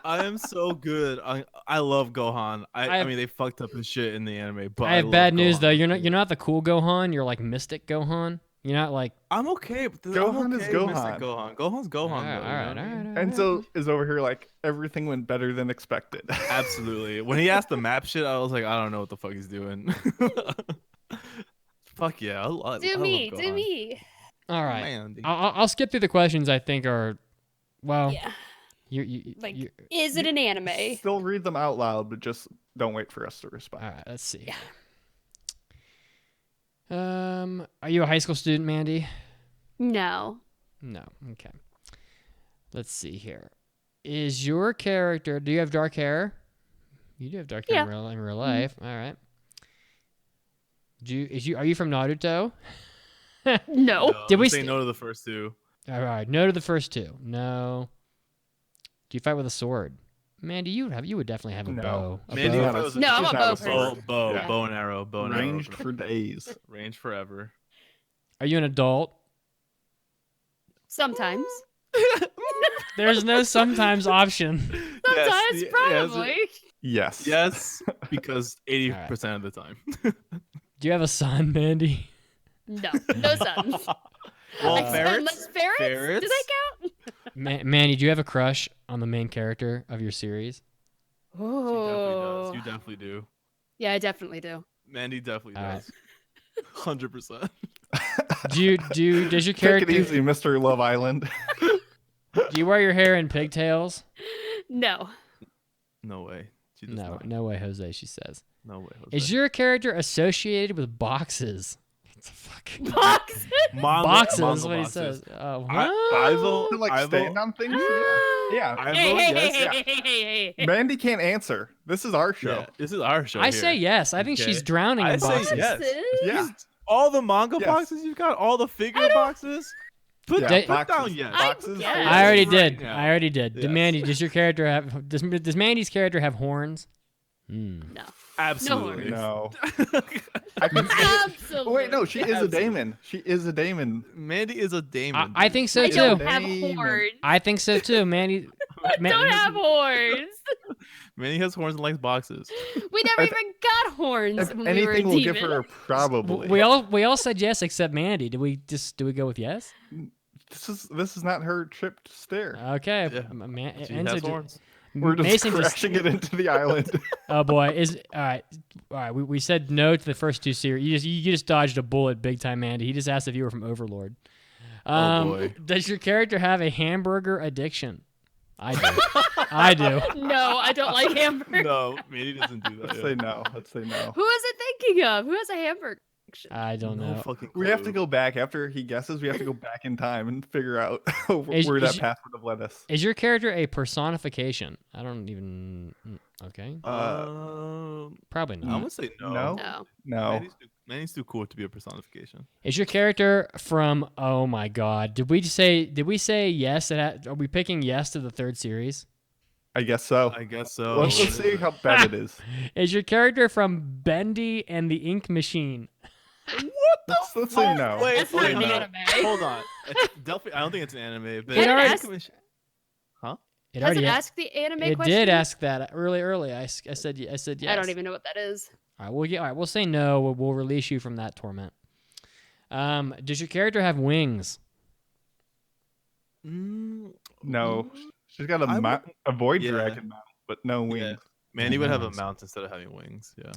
I am so good. I love Gohan. I mean, they fucked up his shit in the anime, but I have love bad news Gohan. though. You're not the cool Gohan. You're like Mystic Gohan. You're not like. I'm okay. But Gohan I'm is okay with Mystic Gohan. Gohan. Gohan's Gohan. All right, though, all right, you know? all right. Enzo is over here like everything went better than expected. Absolutely. When he asked the map shit, I was like, I don't know what the fuck he's doing. Fuck yeah. I Do love me. Gohan. Do me. All right. Man, I'll skip through the questions. I think are, well, Yeah. you Like, you is it an anime? Still read them out loud, but just don't wait for us to respond. all right. Let's see. Yeah. Are you a high school student, Mandy? No. No. Okay. Let's see here. Is your character? Do you have dark hair? You do have dark hair in real life. All right. Are you from Naruto? No. Did we say st- no to the first two? All right. No to the first two. No. Do you fight with a sword? Mandy, you would definitely have a No. bow. A Mandy, bow. if I was No, I'm She's a not bow a person. sword. bow, Yeah. bow and arrow, bow and Ranged arrow. for days. Range forever. Are you an adult? Sometimes. There's no sometimes option. Sometimes, probably. Yes. Yes, because 80% of the time. Do you have a son, Mandy? No. No sons. Well, Unless ferrets? Ferrets? Do they count? Mandy, do you have a crush on the main character of your series? She definitely Oh. does. You definitely do. Yeah, I definitely do. Mandy definitely All right. does. 100%. Does your Take character it easy, Mr. Love Island. Do you wear your hair in pigtails? No. No way. She does not. No way, Jose. She says. No way. Jose. Is your character associated with boxes? What the fuck? Box. Boxes. Manga That's what he boxes. says. I will To, like I stand will- on things. Yeah. I Hey, vote hey, yes. hey, hey, hey, hey. Mandy can't answer. This is our show. Yeah, this is our show. I here. say yes. I think she's Okay. drowning I in say boxes. yes. Yeah. All the manga Yes. boxes you've got, all the figure boxes. Put, Yeah, They- put down boxes. yes. Boxes. guess. I already Right did. now. I already did. Yes. Mandy, does your character have? Does Mandy's character have horns? No. Absolutely. No. I can see it. Absolutely. Oh, wait, no, she is a Absolutely. daemon. She is a daemon. Mandy is a daemon. I think so I too. don't have Damon. horns. I think so too. Mandy. Don't have horns. Mandy has horns and likes boxes. We never I even got horns If when we were a anything, we'll give demon. her a probably. We all said yes except Mandy. Do we go with yes? This is not her tripped stare. Okay. Yeah. Man, She Enzo has ju- horns. We're just Mason crashing it into the island. Oh boy, all right. We said no to the first two series. You just dodged a bullet big time, Mandy. He just asked if you were from Overlord. Boy. Does your character have a hamburger addiction? I do. I do. No, I don't like hamburgers. No, Mandy doesn't do that. Let's say no. Let's say no. Who is it thinking of? Who has a hamburger? I don't know. fucking We have to clue. go back after he guesses. We have to go back in time and figure out Is- where is that you- path would have led us. Is your character a personification? I don't even. Okay. Probably I'm not. gonna say no. No. No. No. Mandy's too cool to be a personification. Is your character from? Oh my God! Did we say yes? Are we picking yes to the third series? I guess so. I guess so. Let's see how bad it is. Is your character from Bendy and the Ink Machine? Let's say no. Wait, That's not wait, an no. anime. Hold on. It's definitely, I don't think it's an anime. But It already- Huh? It Does already it ask the anime it question? did ask that early. I said yes. I don't even know what that is. All right, we'll say no. We'll release you from that torment. Does your character have wings? No. She's got I a void yeah. dragon mount, but no Yeah. wings. Mandy would have a Wings. mount instead of having wings. Yeah.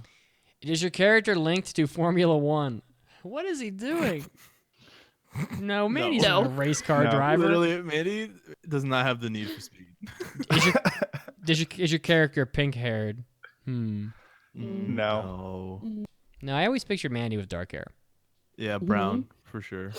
Is your character linked to Formula One? What is he doing? No, Mandy's No. not a race car No. driver. Literally, Mandy does not have the need for speed. Is your character pink haired? No. No. No, I always pictured Mandy with dark hair. Yeah, brown for sure.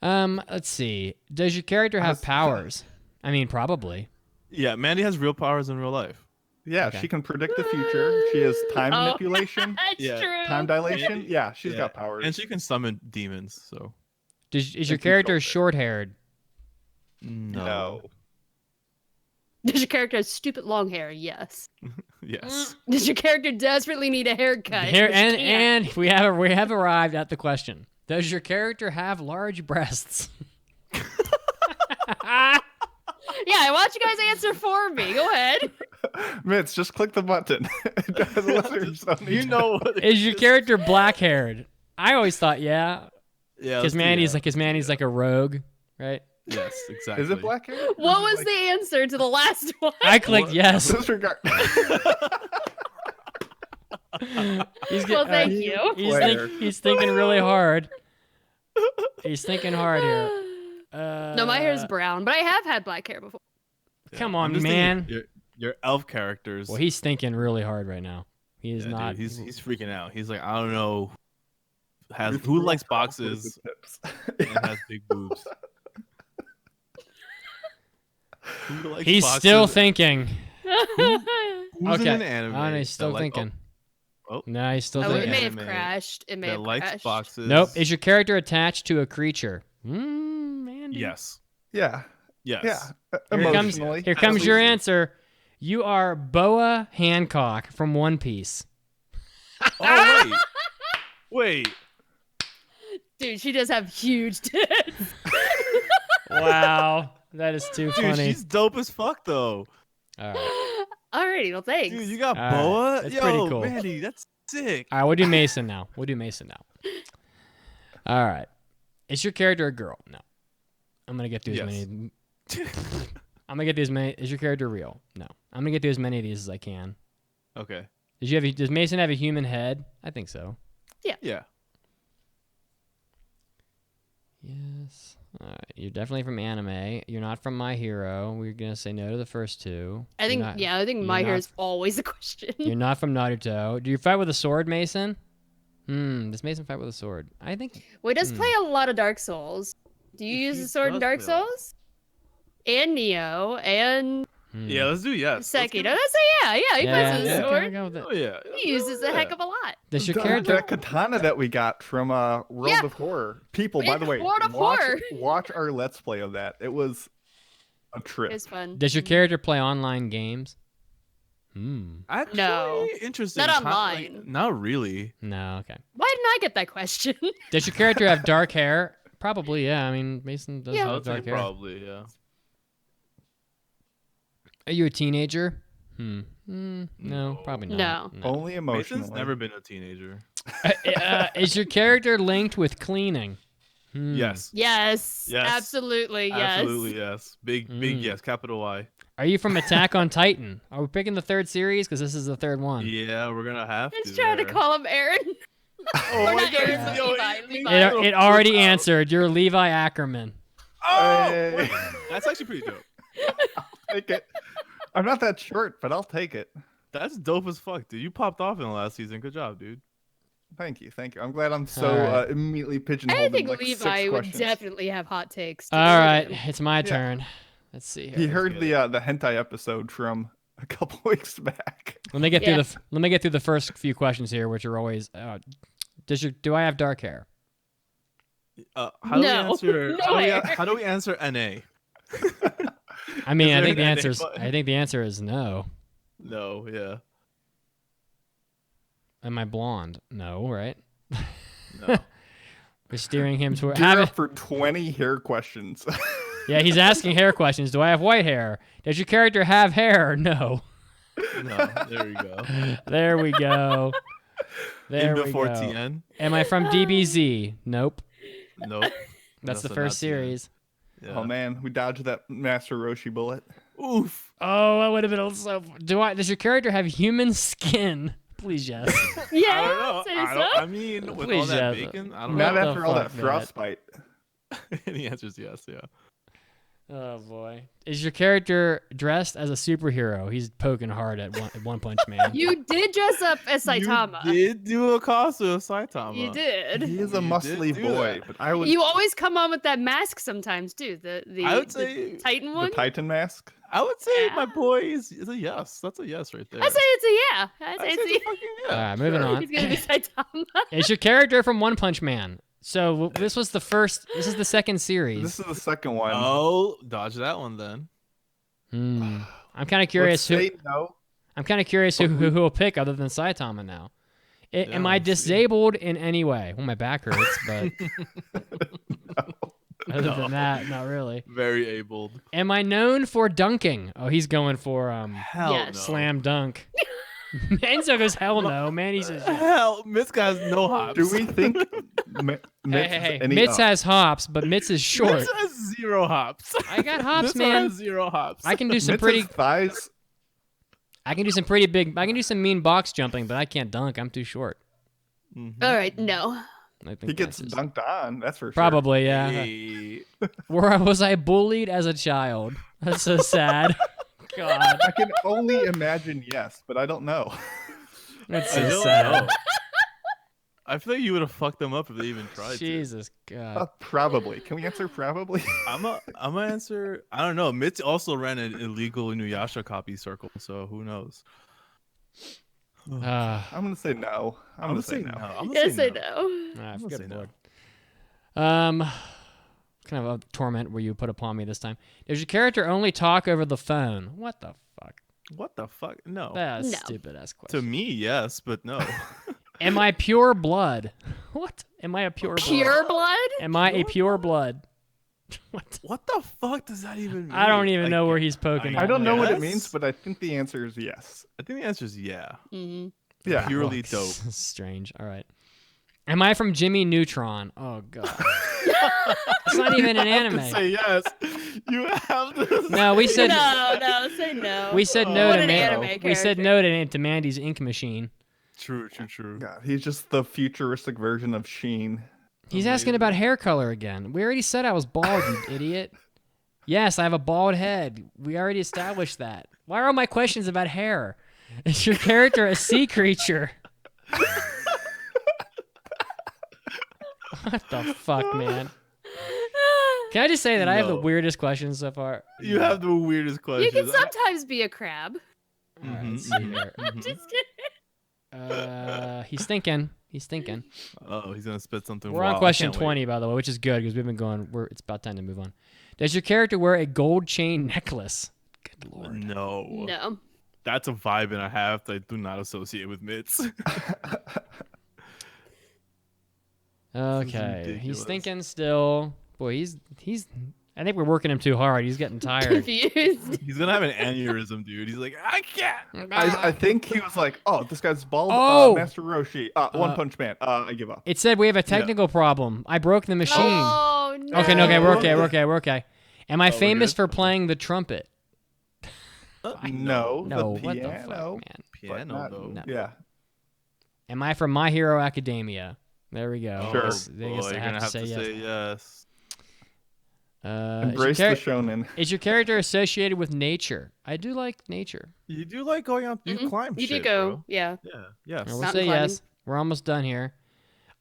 Let's see. Does your character have powers? I mean, probably. Yeah, Mandy has real powers in real life. Yeah, Okay. she can predict the future. She has time Oh. manipulation, That's Yeah. true. time dilation. Yeah, she's Yeah. got powers. And she can summon demons, so. Is your Thank you, character Shoulder. short haired? No. Does your character have stupid long hair? Yes. Yes. Does your character desperately need a haircut? Here Which can't. and we have arrived at the question. Does your character have large breasts? Yeah, I want you guys to answer for me. Go ahead. Mitz, just click the button. The listeners don't need You to know what it Is your character black haired? I always thought yeah, Yeah. because let's do Mandy's like a rogue, right? Yes, exactly. Is it black hair? What was the answer to the last one? I clicked What? yes. Disregard. He's Well, get- thank you. He's thinking really hard. He's thinking hard here. No, my hair's brown, but I have had black hair before. Come I'm on, just man. thinking Your elf characters. Well, he's thinking really hard right now. He is yeah, not. Dude, he's freaking out. He's like, I don't know. Who likes boxes and has big boobs? Who likes He's boxes? still thinking. Who's Okay. in an anime? Oh, no, he's that still like- thinking. Oh, No, he's still Oh, it thinking. may have Anime crashed. It may that have likes crashed. boxes. Nope. Is your character attached to a creature? Mandy. Yes. Yeah, Yes. yeah. Here comes, Emotionally. here comes your Absolutely. answer. You are Boa Hancock from One Piece. Oh wait. Wait. Dude, she does have huge tits. Wow. That is too Dude, funny. she's dope as fuck though. All right. Alrighty, well, thanks. Dude, you got All right. Boa? That's Yo, pretty cool. Mandy, that's sick. All right, we'll do Mason now. All right. Is your character a girl? No. I'm going to get through as Yes. many. I'm going to get through as many. Is your character real? No. I'm going to get through as many of these as I can. Okay. Does Mason have a human head? I think so. Yeah. Yes. You're definitely from anime. You're not from My Hero. We're gonna say no to the first two. I think I think My Hero is always a question. You're not from Naruto. Do you fight with a sword, Mason? Does Mason fight with a sword? I think. Well, he does play a lot of Dark Souls. Do you use a sword in Dark Souls? And Neo and Yeah, let's do yes. Sekiro. That's a yeah. He plays with a sword. Go with it. Oh yeah. He uses a heck of a lot. Does your character? That katana that we got from World of Horror. People, by the way, World of Horror. watch our Let's Play of that. It was a trip. It's fun. Does your character play online games? Actually, No. interesting. Not online. Like, not really. No. Okay. Why didn't I get that question? Does your character have dark hair? Probably. Yeah. I mean, Mason does Yeah. I have would say dark hair. probably, yeah. Are you a teenager? No, probably not. No. Only emotionally. Mason's never been a teenager. Is your character linked with cleaning? Yes. Yes. Yes. Absolutely. Yes. Absolutely, yes. Big yes, capital Y. Are you from Attack on Titan? Are we picking the third series? Because this is the third one. Yeah, we're gonna have Let's to. try to there. call him Aaron. Oh Or my not Aaron, God. but Yo, Levi. It already answered. You're Levi Ackerman. Oh! Hey. That's actually pretty dope. Take it. I'm not that short, but I'll take it. That's dope as fuck, dude. You popped off in the last season. Good job, dude. Thank you. I'm glad I'm so All right. immediately pigeonholed. I in, think like, Levi 6 would questions. definitely have hot takes. to All go right, with him. it's my turn. Let's see here. He heard the hentai episode from a couple weeks back. Let me get through Yeah. let me get through the first few questions here, which are always. Do I have dark hair? How No. do we answer? No hair. How do we answer NA? I mean, Is I there think the an answer NA is. button? I think the answer is no. No, yeah. Am I blonde? No, right? No. We're steering him toward. Gear up for 20 hair questions. Yeah, he's asking hair questions. Do I have white hair? Does your character have hair? No. No. There we go. There we go. There In we before go. TN? Am I from DBZ? Nope. Nope. That's the Also first not TN. series. Yeah. Oh man, we dodged that Master Roshi bullet. Oof. Oh, that would have been so. Does your character have human skin? Please, yes. Yeah. I don't know. Say I, so. don't, I mean, with all Please, that yeah, bacon, I don't Not What know. the after all that fuck, man? frostbite. The answer is yes, yeah. Oh boy. Is your character dressed as a superhero? He's poking hard at One Punch Man. You did dress up as Saitama. You did do a costume of Saitama. You did. He is a You muscly did do boy, that. but I would You always come on with that mask sometimes too. The I would the say Titan the one. Titan mask. I would say Yeah. my boy is a yes. That's a yes right there. I say it's a yeah. I say I'd say it's it's a a fucking All yeah. right, moving on. He's gonna be Saitama. Is your character from One Punch Man? So this was the first. This is the second series. This is the second one. Oh, dodge that one then. I'm kind of curious Let's who. say no. I'm kind of curious who will pick other than Saitama now. Am I let's see. disabled in any way? Well, my back hurts, but other than that, not really. Very abled. Am I known for dunking? Oh, he's going for Hell Yes. no. slam dunk. Enzo goes hell no, man. He says Hell, Mitz has no hops. Do we think hey. any Mitz has hops, but Mitz is short. Mitz has 0 hops. I got hops, This one man. has 0 hops. I can do some Mitz's pretty. thighs? I can do some pretty big. I can do some mean box jumping, but I can't dunk. I'm too short. Mhm. All right, no. I think He gets that's just- dunked on. That's for sure. Probably, yeah. Hey. Where was I bullied as a child? That's so sad. God, I can only imagine yes, but I don't know. that's I so don't sad. know. I feel like you would have fucked them up if they even tried Jesus God. Probably. Can we answer probably? to. I'm a answer. I don't know. Mitz also ran an illegal Inuyasha copy circle, so who knows? Ah, I'm gonna say no. I'm gonna say no. I'm gonna Yes, say I no. know. I'm gonna say good no. lord. Kind of a torment where you put upon me this time. Does your character only talk over the phone? What the fuck? What the fuck? No. That's No. stupid ass To question. me, yes, but no. Am I pure blood? What? Am I a pure blood? Pure blood? Am I a pure blood? What? What the fuck does that even mean? I don't even know where gue- he's poking. I at don't me. know what it Yes. means, but I think the answer is yes. I think the answer is yeah. Mm-hmm. Yeah. Purely Oh, dope. Strange. All right. Am I from Jimmy Neutron? Oh god. It's not even an You have to anime. say yes. You have to. No, we said No, say no. we said no What to an anime We said character. no to Mandy's ink machine. True. God, he's just the futuristic version of Sheen. He's asking about hair color again. We already said I was bald, you idiot. Yes, I have a bald head. We already established that. Why are all my questions about hair? Is your character a sea creature? What the fuck, man? Can I just say that I have the weirdest questions so far? You have the weirdest questions. You can sometimes be a crab. All right, let's see here. Just kidding. He's thinking. He's thinking. Oh, he's gonna spit something. We're on question 20, by the way, which is good because we've been going. It's about time to move on. Does your character wear a gold chain necklace? Good lord. No. No. That's a vibe and a half that I do not associate with mitts. Okay, he's ridiculous. thinking still. Boy, he's. I think we're working him too hard. He's getting tired. Confused. He's gonna have an aneurysm, dude. He's like, I can't. I think he was like, oh, this guy's bald. Oh! Master Roshi. One Punch Man. I give up. It said we have a technical problem. I broke the machine. Oh no. Okay, no, okay, we're okay. Am I we're famous good? for playing the trumpet? No. No, the what the piano, fuck, man? but Piano not- though. No. Yeah. Am I from My Hero Academia? There we go. Sure. I guess Boy, I you're gonna have to yes. say yes. Embrace the shonen. Is your character associated with nature? I do like nature. You do like going out. You climb. You do shit, go. Bro. Yeah. Yeah. Yes. We'll Mountain say climbing. yes. We're almost done here.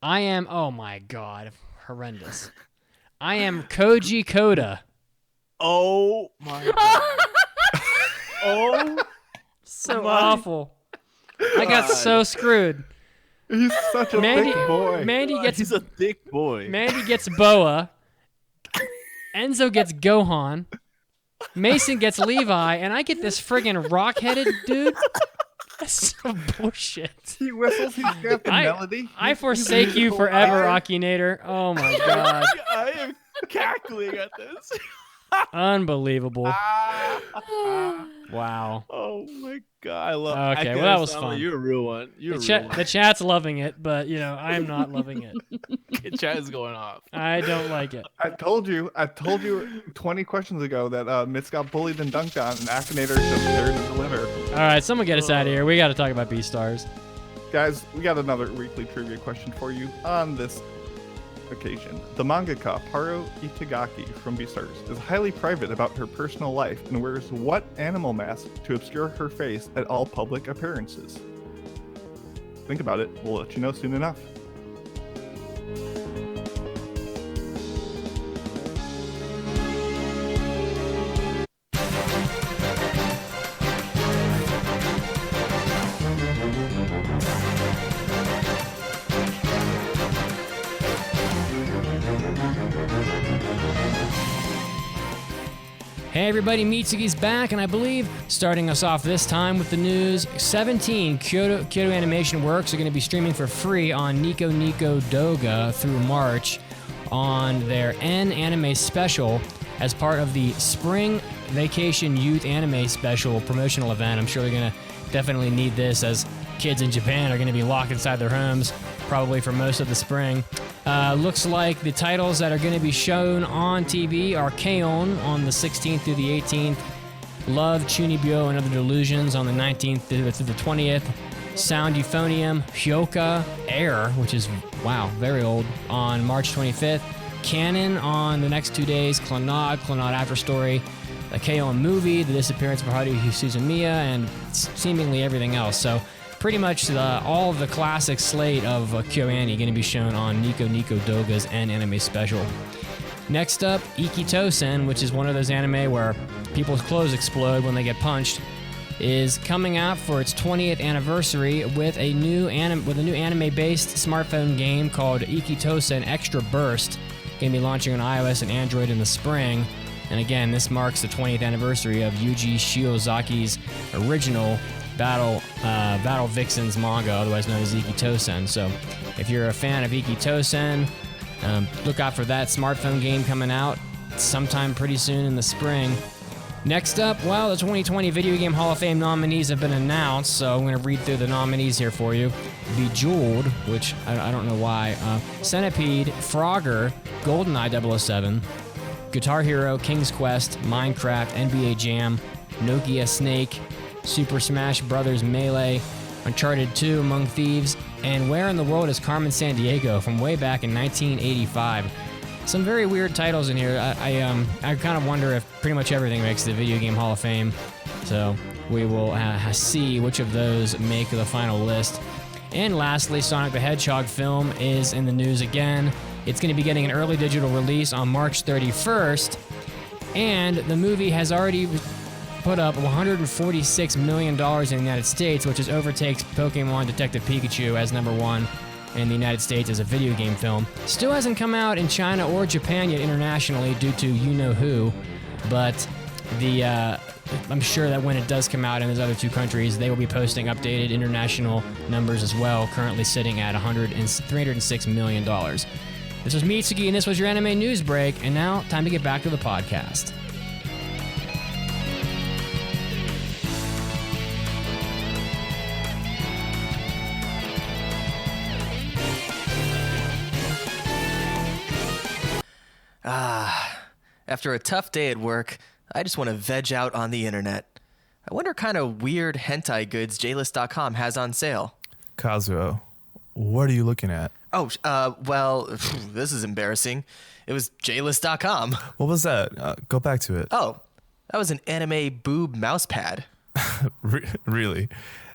I am. Oh my god, horrendous. I am Koji Koda. Oh my god. Oh. So My awful. I got so screwed. He's such a Mandy- thick boy. Mandy gets He's a thick boy. Mandy gets Boa. Enzo gets Gohan. Mason gets Levi, and I get this friggin' rock-headed dude. That's so bullshit. He whistles. He's got the I- melody. I forsake you forever, Akinator. Oh my god. I am cackling at this. Unbelievable. Wow. Oh my god, I love. Okay, I well, can't that was sound fun. like you're a real one. You're The, a real the chat's loving it, but, I am not loving it. one. Chat is going off. I don't like it. I told you 20 questions ago that Mitz got bullied and dunked on, and Akinator is just there to deliver. All right, someone get us out of here. We got to talk about Beastars. Guys, we got another weekly trivia question for you on this occasion. The mangaka Haru Itagaki from Beastars is highly private about her personal life and wears what animal mask to obscure her face at all public appearances? Think about it. We'll let you know soon enough. Hey everybody, Mitsuki's back, and I believe starting us off this time with the news, 17 Kyoto Animation works are going to be streaming for free on Nico Nico Doga through March on their N Anime Special as part of the Spring Vacation Youth Anime Special promotional event. I'm sure they're going to definitely need this as kids in Japan are going to be locked inside their homes probably for most of the spring. Looks like the titles that are going to be shown on TV are K-On! On the 16th through the 18th, Love, Chunibyo, and Other Delusions on the 19th through the 20th, Sound Euphonium, Hyoka, Air, which is, wow, very old, on March 25th, Canon on the next 2 days, Clannad After Story, the K-On! Movie, The Disappearance of Haruhi Suzumiya, and seemingly everything else. So pretty much all of the classic slate of KyoAni going to be shown on Nico Nico Doga's N Anime Special. Next up, Ikitosen, which is one of those anime where people's clothes explode when they get punched, is coming out for its 20th anniversary with a new anime-based smartphone game called Ikitosen Extra Burst. Going to be launching on iOS and Android in the spring. And again, this marks the 20th anniversary of Yuji Shiozaki's original Battle Vixens manga, otherwise known as Ikitosen. So if you're a fan of Ikitosen, look out for that smartphone game coming out sometime pretty soon in the spring. Next up, well, the 2020 Video Game Hall of Fame nominees have been announced, so I'm going to read through the nominees here for you. Bejeweled, which I don't know why, Centipede, Frogger, GoldenEye 007, Guitar Hero, King's Quest, Minecraft, NBA Jam, Nokia Snake, Super Smash Bros. Melee, Uncharted 2, Among Thieves, and Where in the World is Carmen Sandiego from way back in 1985. Some very weird titles in here. I kind of wonder if pretty much everything makes the Video Game Hall of Fame. So we will see which of those make the final list. And lastly, Sonic the Hedgehog film is in the news again. It's going to be getting an early digital release on March 31st. And the movie has already put up $146 million in the United States, which overtakes Pokemon Detective Pikachu as #1 in the United States as a video game film. Still hasn't come out in China or Japan yet internationally due to you-know-who, but I'm sure that when it does come out in those other 2 countries, they will be posting updated international numbers as well, currently sitting at $306 million. This was Mitsuki, and this was your anime news break, and now time to get back to the podcast. After a tough day at work, I just want to veg out on the internet. I wonder what kind of weird hentai goods JList.com has on sale. Kazuo, what are you looking at? Oh, well, this is embarrassing. It was JList.com. What was that? Go back to it. Oh, that was an anime boob mouse pad. Really?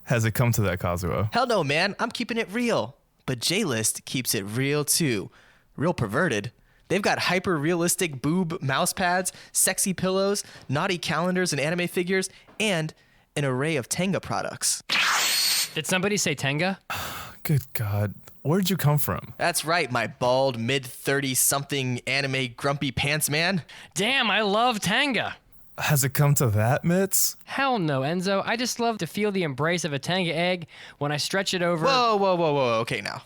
Has it come to that, Kazuo? Hell no, man. I'm keeping it real. But JList keeps it real, too. Real perverted. They've got hyper-realistic boob mouse pads, sexy pillows, naughty calendars and anime figures, and an array of Tenga products. Did somebody say Tenga? Good God. Where'd you come from? That's right, my bald, mid-30-something anime grumpy pants man. Damn, I love Tenga. Has it come to that, Mitz? Hell no, Enzo. I just love to feel the embrace of a Tenga egg when I stretch it over Whoa. Okay, now.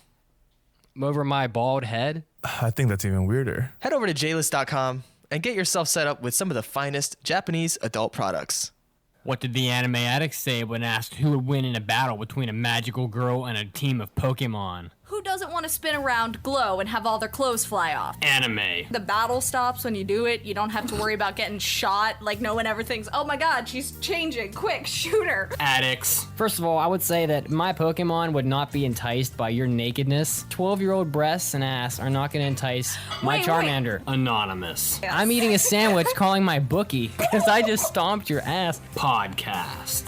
over my bald head. I think that's even weirder. Head over to JList.com and get yourself set up with some of the finest Japanese adult products. What did the Anime Addicts say when asked who would win in a battle between a magical girl and a team of Pokemon? Who doesn't want to spin around, glow, and have all their clothes fly off? Anime. The battle stops when you do it. You don't have to worry about getting shot. Like, no one ever thinks, oh my god, she's changing. Quick, shoot her. Addicts. First of all, I would say that my Pokemon would not be enticed by your nakedness. 12-year-old breasts and ass are not going to entice my Wait. Charmander. Anonymous. Yes. I'm eating a sandwich calling my bookie because I just stomped your ass. Podcast.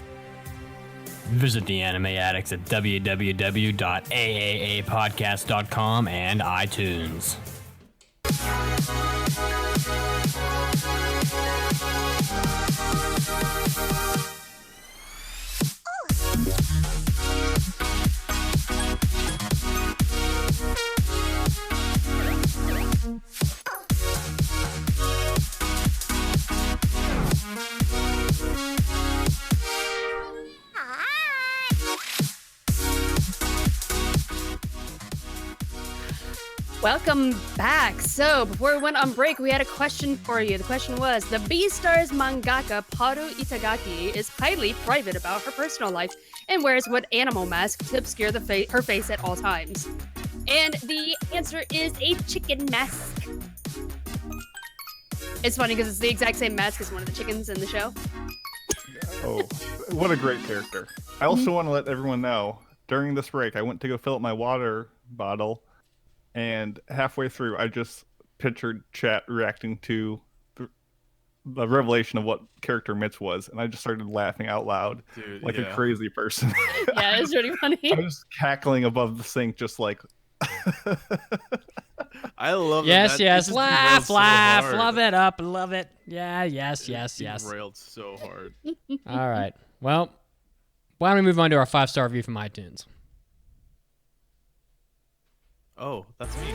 Visit the Anime Addicts at www.aaapodcast.com and iTunes. Welcome back. So, before we went on break, we had a question for you. The question was, the Beastars mangaka Paru Itagaki is highly private about her personal life and wears what animal mask to obscure her face at all times. And the answer is a chicken mask. It's funny because it's the exact same mask as one of the chickens in the show. Oh, what a great character. I also want to let everyone know, during this break, I went to go fill up my water bottle, and halfway through, I just pictured chat reacting to the revelation of what character Mitch was, and I just started laughing out loud, Dude, like yeah. a crazy person. Yeah, it's really funny. I was cackling above the sink, just like... I love Yes, that. yes. It just Laugh, derailed so laugh. hard. Love it up. Love it. Yeah, yes. It derailed so hard. All right. Well, why don't we move on to our 5-star review from iTunes? Oh, that's me.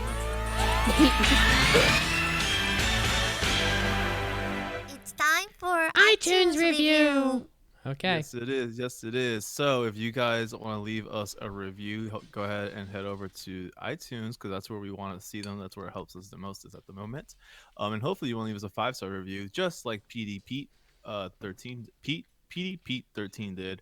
It's time for iTunes review. Okay. Yes, it is. Yes, it is. So if you guys want to leave us a review, go ahead and head over to iTunes because that's where we want to see them. That's where it helps us the most is at the moment. And hopefully you want to leave us a 5-star review, just like PD Pete 13 did.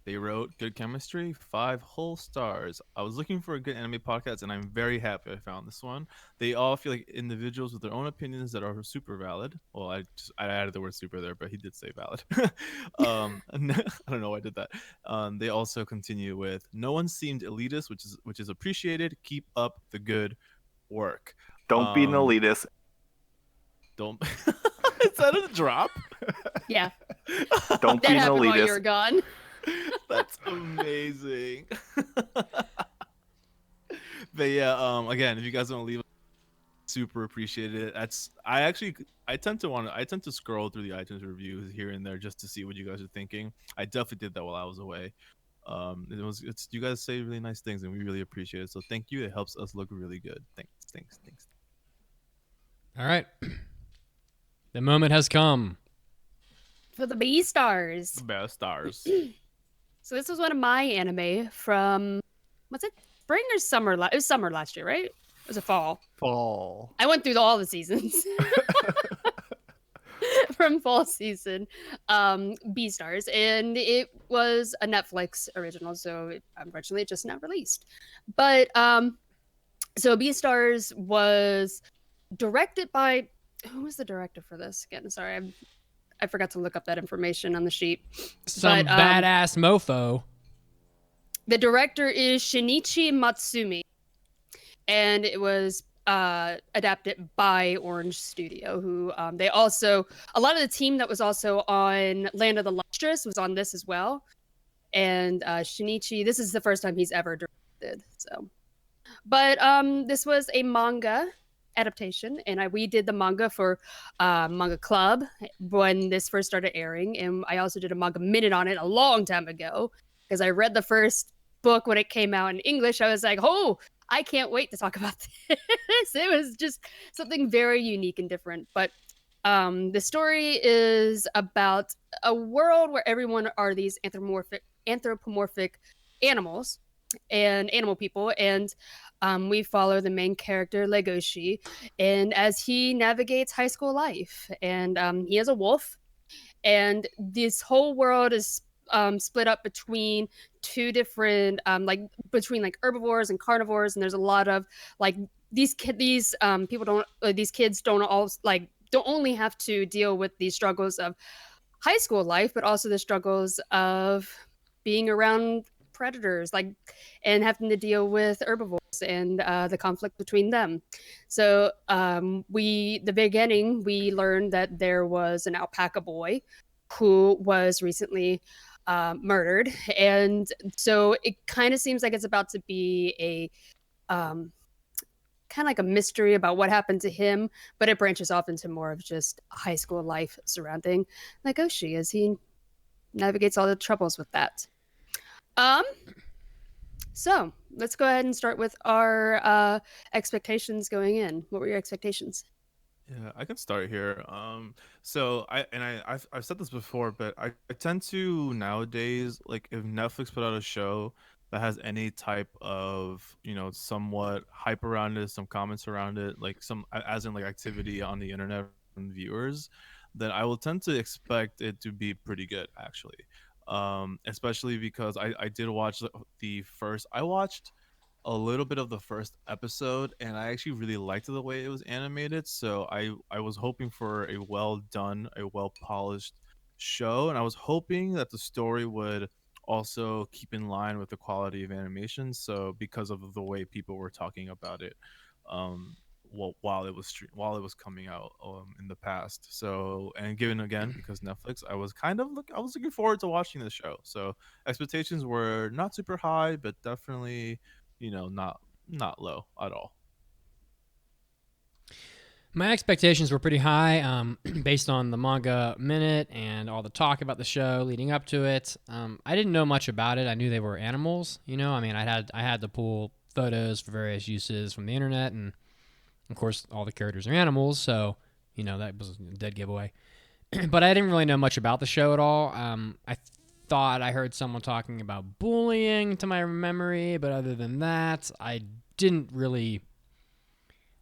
They wrote good chemistry, 5 whole stars. I was looking for a good anime podcast, and I'm very happy I found this one. They all feel like individuals with their own opinions that are super valid. Well, I added the word super there, but he did say valid. I don't know why I did that. They also continue with no one seemed elitist, which is appreciated. Keep up the good work. Don't be an elitist. Don't. Is that a drop? Yeah. Don't That be an happened while you elitist. were gone. That's amazing. But yeah, again, if you guys want to leave, super appreciated it. I tend to scroll through the iTunes reviews here and there just to see what you guys are thinking. I definitely did that while I was away. It's you guys say really nice things and we really appreciate it. So thank you. It helps us look really good. Thanks. All right. The moment has come. For the Beastars. The best stars. So this was one of my anime from, what's it, spring or summer? It was summer last year, right? It was a fall. Fall. I went through all the seasons. From fall season, Beastars, and it was a Netflix original, so unfortunately it just not released. But so Beastars was directed by, who was the director for this again? Sorry, I forgot to look up that information on the sheet. Some badass mofo. The director is Shinichi Matsumi, and it was adapted by Orange Studio, who they also, a lot of the team that was also on Land of the Lustrous was on this as well. And Shinichi, this is the first time he's ever directed. So, but this was a manga adaptation, and we did the manga for Manga Club when this first started airing, and I also did a manga minute on it a long time ago because I read the first book when it came out in English. I was like, oh, I can't wait to talk about this. It was just something very unique and different. But the story is about a world where everyone are these anthropomorphic animals and animal people. And we follow the main character, Legoshi, and as he navigates high school life. And he is a wolf. And this whole world is split up between two different between herbivores and carnivores, and there's a lot of these kids don't only have to deal with the struggles of high school life, but also the struggles of being around predators and having to deal with herbivores and the conflict between them. So the beginning we learned that there was an alpaca boy who was recently murdered, and so it kind of seems like it's about to be a kind of like a mystery about what happened to him, but it branches off into more of just high school life surrounding Legoshi as he navigates all the troubles with that. So let's go ahead and start with our expectations going in. What were your expectations? Yeah, I can start here. I've said this before, but I tend to nowadays, like, if Netflix put out a show that has any type of, somewhat hype around it, some comments around it, like as in activity on the internet from viewers, then I will tend to expect it to be pretty good, actually. Especially because I did watch I watched a little bit of the first episode, and I actually really liked the way it was animated. So I was hoping for a well done, a well polished show, and I was hoping that the story would also keep in line with the quality of animation. So because of the way people were talking about it, while it was coming out in the past. So, and given again because Netflix, I was looking forward to watching the show. So expectations were not super high, but definitely not low at all. My expectations were pretty high based on the manga minute and all the talk about the show leading up to it. I didn't know much about it. I knew they were animals, I mean, I had to pull photos for various uses from the internet, and of course all the characters are animals, so that was a dead giveaway. But I didn't really know much about the show at all. I thought I heard someone talking about bullying to my memory, but other than that, I didn't really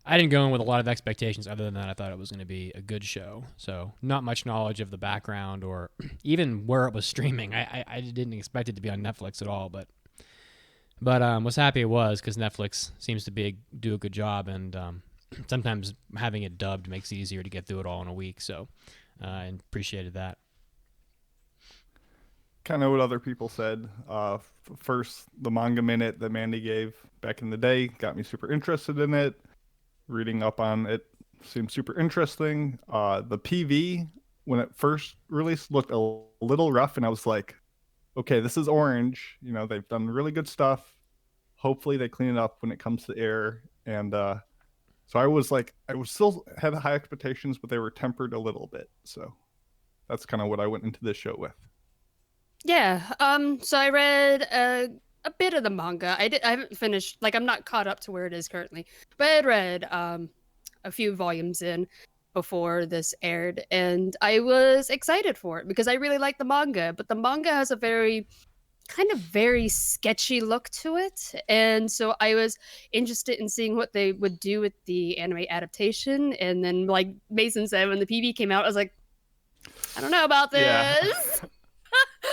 I didn't go in with a lot of expectations other than that I thought it was going to be a good show. So not much knowledge of the background or even where it was streaming. I didn't expect it to be on Netflix at all, but was happy it was because Netflix seems to do a good job, and sometimes having it dubbed makes it easier to get through it all in a week. So I appreciated that. Kind of what other people said. First, the manga minute that Mandi gave back in the day got me super interested in it. Reading up on it seemed super interesting. The PV, when it first released, looked a little rough, and I was like, okay, this is Orange. You know, they've done really good stuff. Hopefully they clean it up when it comes to air. And so I was still had high expectations, but they were tempered a little bit. So that's kind of what I went into this show with. Yeah. So I read a bit of the manga. I haven't finished. Like, I'm not caught up to where it is currently, but I read a few volumes in before this aired, and I was excited for it because I really like the manga. But the manga has a very sketchy look to it, and so I was interested in seeing what they would do with the anime adaptation. And then, like Mason said, when the PV came out, I was like, I don't know about this. Yeah.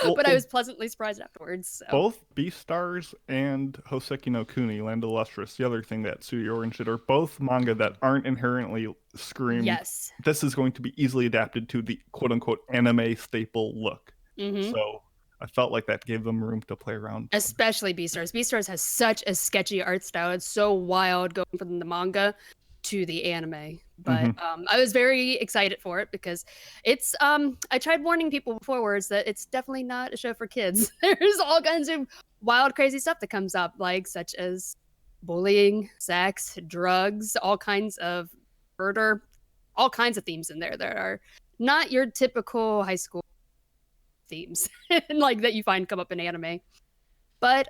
But I was pleasantly surprised afterwards. So. Both Beastars and Hoseki no Kuni, Land of the Lustrous, the other thing that Studio Orange did, are both manga that aren't inherently screamed. Yes. This is going to be easily adapted to the quote-unquote anime staple look. Mm-hmm. So I felt like that gave them room to play around. Especially Beastars. Beastars has such a sketchy art style. It's so wild going from the manga to the anime. But I was very excited for it because it's I tried warning people beforwards that it's definitely not a show for kids. There's all kinds of wild, crazy stuff that comes up, like such as bullying, sex, drugs, all kinds of murder, all kinds of themes in there that are not your typical high school themes like that you find come up in anime. But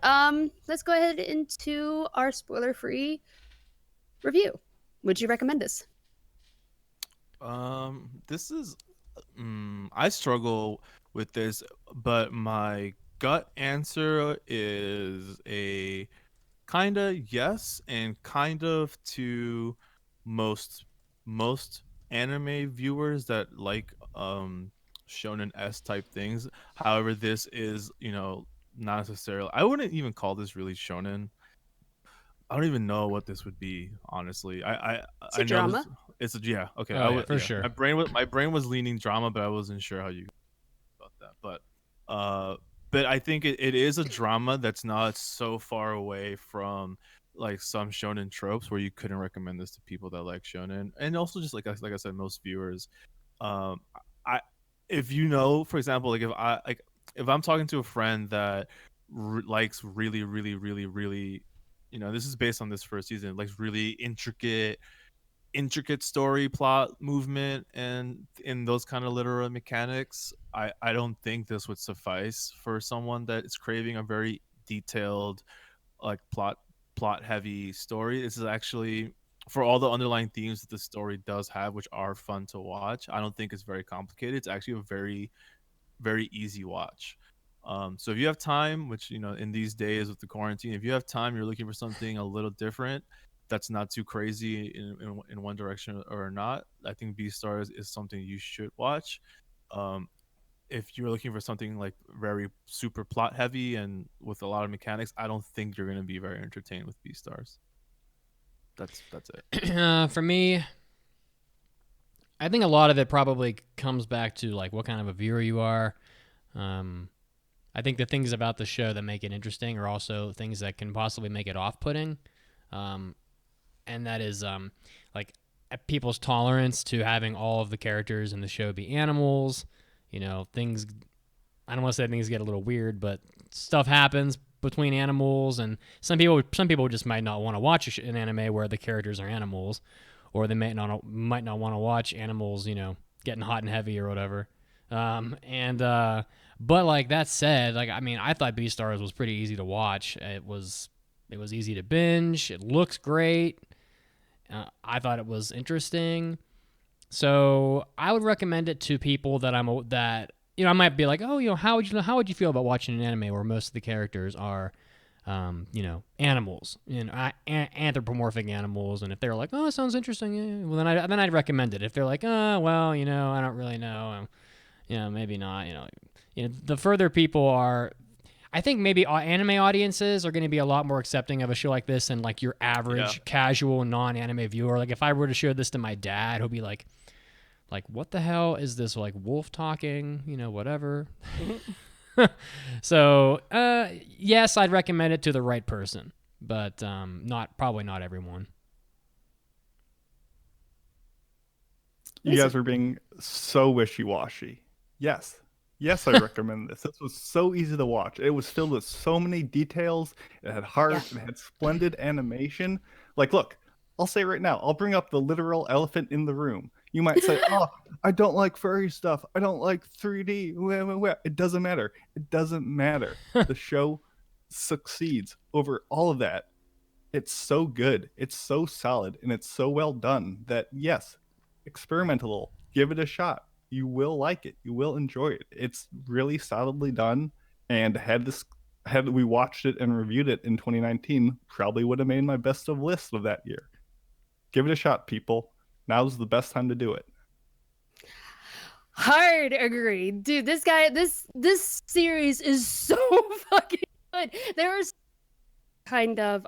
let's go ahead into our spoiler-free review. Would you recommend this? This is I struggle with this, but my gut answer is a kind of yes and kind of to most anime viewers that like shonen-esque type things. However, this is, not necessarily, I wouldn't even call this really shonen. I don't even know what this would be, honestly. I know drama. It's a okay. For sure. My brain was leaning drama, but I wasn't sure how you about that. But I think it is a drama that's not so far away from like some shonen tropes where you couldn't recommend this to people that like shonen, and also just like I said, most viewers. If for example, like if I'm talking to a friend that likes really, really, really, really, this is based on this first season, like really intricate story, plot, movement, and in those kind of literal mechanics, I don't think this would suffice for someone that is craving a very detailed, like plot heavy story. This is actually, for all the underlying themes that the story does have, which are fun to watch, I don't think it's very complicated. It's actually a very, very easy watch. So if you have time, which in these days with the quarantine, if you have time, you're looking for something a little different that's not too crazy in one direction or not, I think Beastars is something you should watch. If you're looking for something like very super plot heavy and with a lot of mechanics, I don't think you're going to be very entertained with Beastars. That's it. For me, I think a lot of it probably comes back to like what kind of a viewer you are. I think the things about the show that make it interesting are also things that can possibly make it off-putting. And that is like people's tolerance to having all of the characters in the show be animals. Things, I don't want to say things get a little weird, but stuff happens between animals, and some people just might not want to watch an anime where the characters are animals, or they might not want to watch animals, getting hot and heavy or whatever. But like that said, like, I mean, I thought Beastars was pretty easy to watch. It was easy to binge. It looks great. I thought it was interesting. So I would recommend it to people that I might be like, oh, how would you feel about watching an anime where most of the characters are animals, anthropomorphic animals. And if they're like, oh, it sounds interesting, yeah, well, then I'd recommend it. If they're like, oh, well, I don't really know, maybe not. The further people are, I think maybe anime audiences are going to be a lot more accepting of a show like this than like your average casual non-anime viewer. Like if I were to show this to my dad, he'll be like, what the hell is this, like wolf talking? Whatever. So, yes, I'd recommend it to the right person, but probably not everyone. You guys are being so wishy-washy. Yes, I recommend this. This was so easy to watch. It was filled with so many details. It had heart. It had splendid animation. Like, look, I'll say right now, I'll bring up the literal elephant in the room. You might say, oh, I don't like furry stuff. I don't like 3D. It doesn't matter. It doesn't matter. The show succeeds over all of that. It's so good. It's so solid. And it's so well done that, yes, experimental. Give it a shot. You will like it. You will enjoy it. It's really solidly done. And had we watched it and reviewed it in 2019, probably would have made my best of list of that year. Give it a shot, people. Now's the best time to do it. Hard agree, dude. This series is so fucking good. There's kind of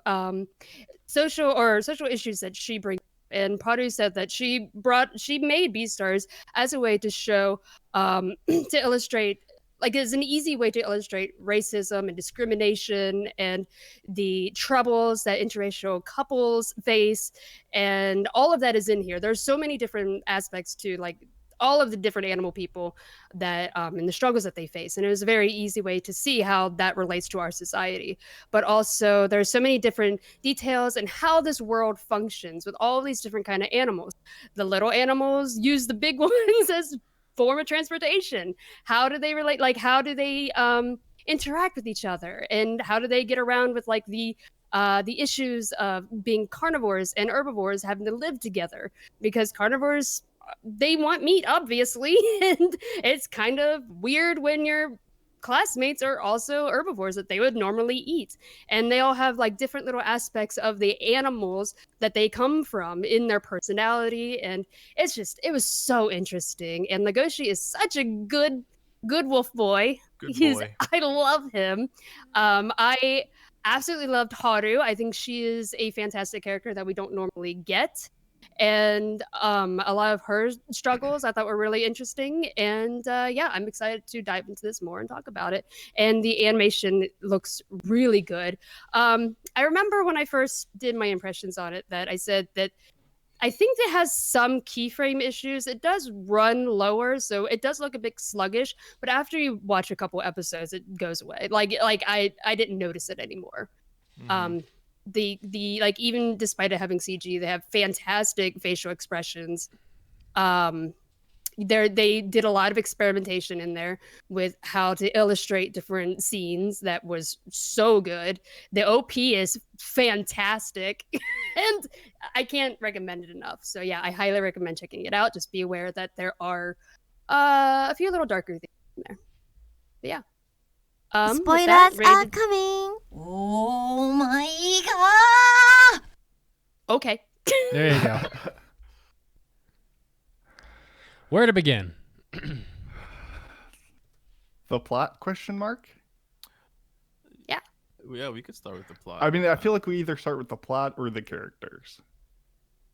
social issues that she brings. And Pradu said that she made Beastars as a way to show, to illustrate, like, as an easy way to illustrate racism and discrimination and the troubles that interracial couples face, and all of that is in here. There's so many different aspects to, like, all of the different animal people that and the struggles that they face, and it was a very easy way to see how that relates to our society. But also there's so many different details and how this world functions with all these different kind of animals. The little animals use the big ones as form of transportation. How do they relate? Like, how do they interact with each other, and how do they get around with, like, the issues of being carnivores and herbivores having to live together? Because carnivores, they want meat, obviously, and it's kind of weird when your classmates are also herbivores that they would normally eat, and they all have, like, different little aspects of the animals that they come from in their personality, and it was so interesting. And Legoshi is such a good wolf boy. I love him. I absolutely loved Haru. I think she is a fantastic character that we don't normally get. And a lot of her struggles I thought were really interesting. And I'm excited to dive into this more and talk about it. And the animation looks really good. I remember when I first did my impressions on it that I said that I think it has some keyframe issues. It does run lower, so it does look a bit sluggish. But after you watch a couple episodes, it goes away. Like I didn't notice it anymore. Mm-hmm. The like, even despite it having CG, they have fantastic facial expressions. They did a lot of experimentation in there with how to illustrate different scenes. That was so good. The OP is fantastic, and I can't recommend it enough. So yeah, I highly recommend checking it out. Just be aware that there are a few little darker things in there. But yeah. Spoilers are coming. Oh my god. Okay. There you go. Where to begin? The plot, question mark? Yeah. Yeah, we could start with the plot. I mean, I feel like we either start with the plot or the characters.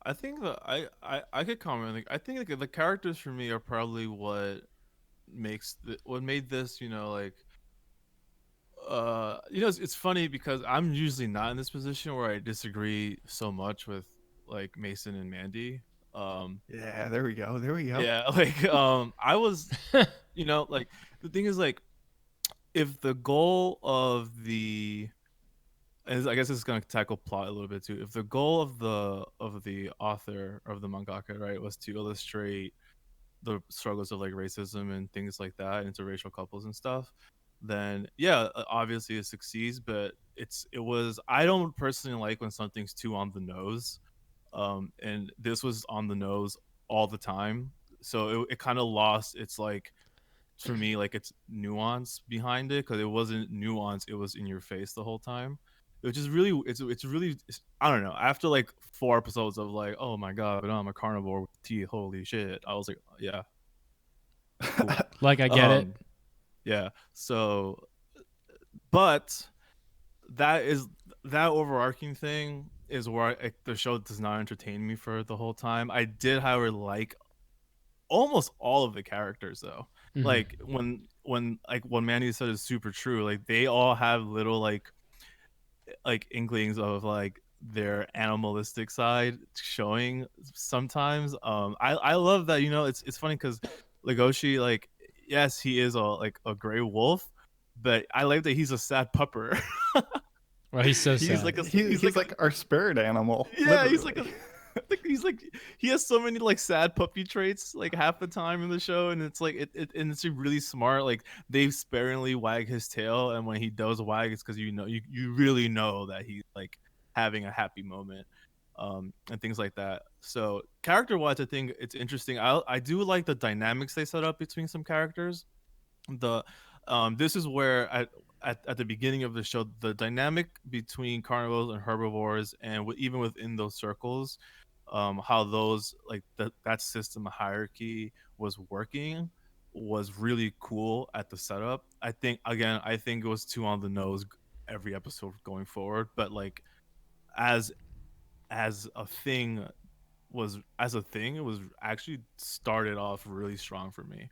I think I could comment. I think the characters for me are probably what made this, it's funny because I'm usually not in this position where I disagree so much with, like, Mason and Mandi. Yeah, there we go. Yeah, like, I was, like, the thing is, like, if the goal of the, and I guess this is going to tackle plot a little bit too. If the goal of the author of the mangaka, right, was to illustrate the struggles of, like, racism and things like that, interracial couples and stuff, then yeah, obviously it succeeds. But I don't personally like when something's too on the nose, and this was on the nose all the time. So it kind of lost its, like, for me, like, its nuance behind it, because it wasn't nuance, it was in your face the whole time. which is really I don't know. After like 4 episodes of like, oh my god, but I'm a carnivore with teeth, holy shit, I was like, yeah, cool. Like I get it. Yeah. So, but that overarching thing is where the show does not entertain me for the whole time. I did, however, like almost all of the characters though. Mhm. Like when like what Mandy said is super true. Like they all have little like inklings of like their animalistic side showing sometimes. I love that, you know, it's funny because Legoshi, like, yes, he is a gray wolf, but I like that he's a sad pupper. Well, he's so sad. He's like our spirit animal. Yeah, literally. he's like he has so many like sad puppy traits like half the time in the show, and it's like and it's really smart. Like they sparingly wag his tail, and when he does wag, it's because you really know that he's like having a happy moment, and things like that. So character wise, I think it's interesting. I do like the dynamics they set up between some characters. This is where at the beginning of the show, the dynamic between carnivores and herbivores, and even within those circles, how those like that system of hierarchy was working was really cool at the setup. I think it was too on the nose every episode going forward, but like as a thing it was actually started off really strong for me.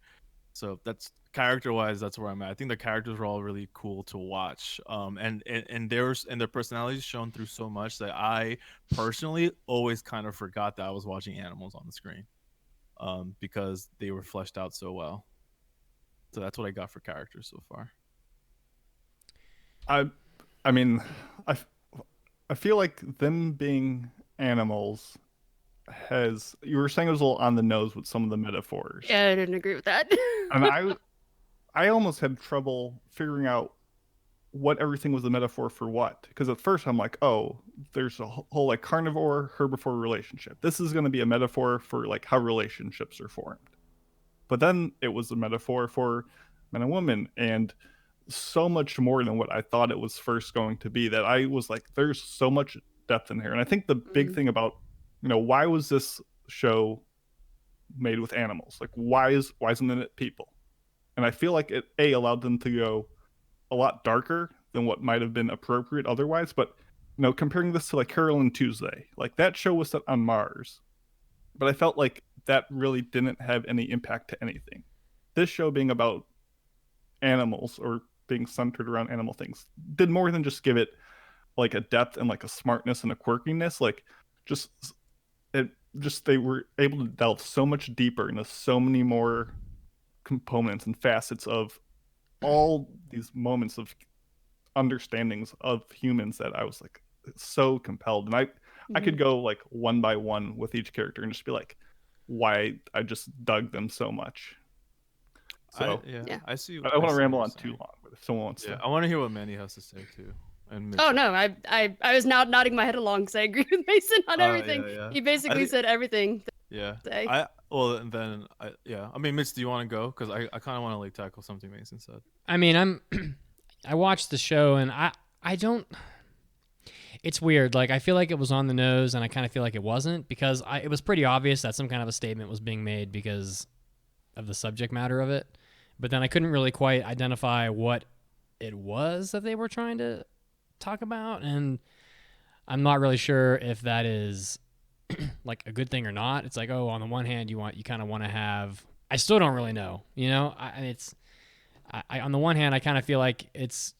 So that's character wise, that's where I'm at. I think the characters were all really cool to watch. And their personalities shown through so much that I personally always kind of forgot that I was watching animals on the screen. Because they were fleshed out so well. So that's what I got for characters so far. I mean, I feel like them being animals you were saying it was a little on the nose with some of the metaphors. Yeah, I didn't agree with that. And I almost had trouble figuring out what everything was a metaphor for what. Because at first I'm like, oh, there's a whole like carnivore herbivore relationship. This is going to be a metaphor for like how relationships are formed. But then it was a metaphor for man and woman, and so much more than what I thought it was first going to be, that I was like, there's so much depth in here. And I think the big thing about, you know, why was this show made with animals? Like, why isn't it people? And I feel like it allowed them to go a lot darker than what might have been appropriate otherwise. But, you know, comparing this to like Carol and Tuesday, like that show was set on Mars, but I felt like that really didn't have any impact to anything. This show being about animals or being centered around animal things did more than just give it like a depth and like a smartness and a quirkiness. Like they were able to delve so much deeper into so many more components and facets of all these moments of understandings of humans that I was like so compelled. And I could go like one by one with each character and just be like, why I just dug them so much. So I see. I don't want to ramble on too long, but if someone wants to, I want to hear what Manny has to say too. And Oh no, I was now nodding my head along because I agree with Mason on everything. Yeah. He basically said everything. Yeah. Say. I mean, Mitch, do you want to go? Because I kind of want to like tackle something Mason said. I mean, I watched the show and I don't. It's weird. Like I feel like it was on the nose, and I kind of feel like it wasn't, because it was pretty obvious that some kind of a statement was being made because of the subject matter of it. But then I couldn't really quite identify what it was that they were trying to talk about, and I'm not really sure if that is like a good thing or not. It's like, oh, on the one hand, you kind of want to have. I still don't really know. You know, on the one hand, I kind of feel like it's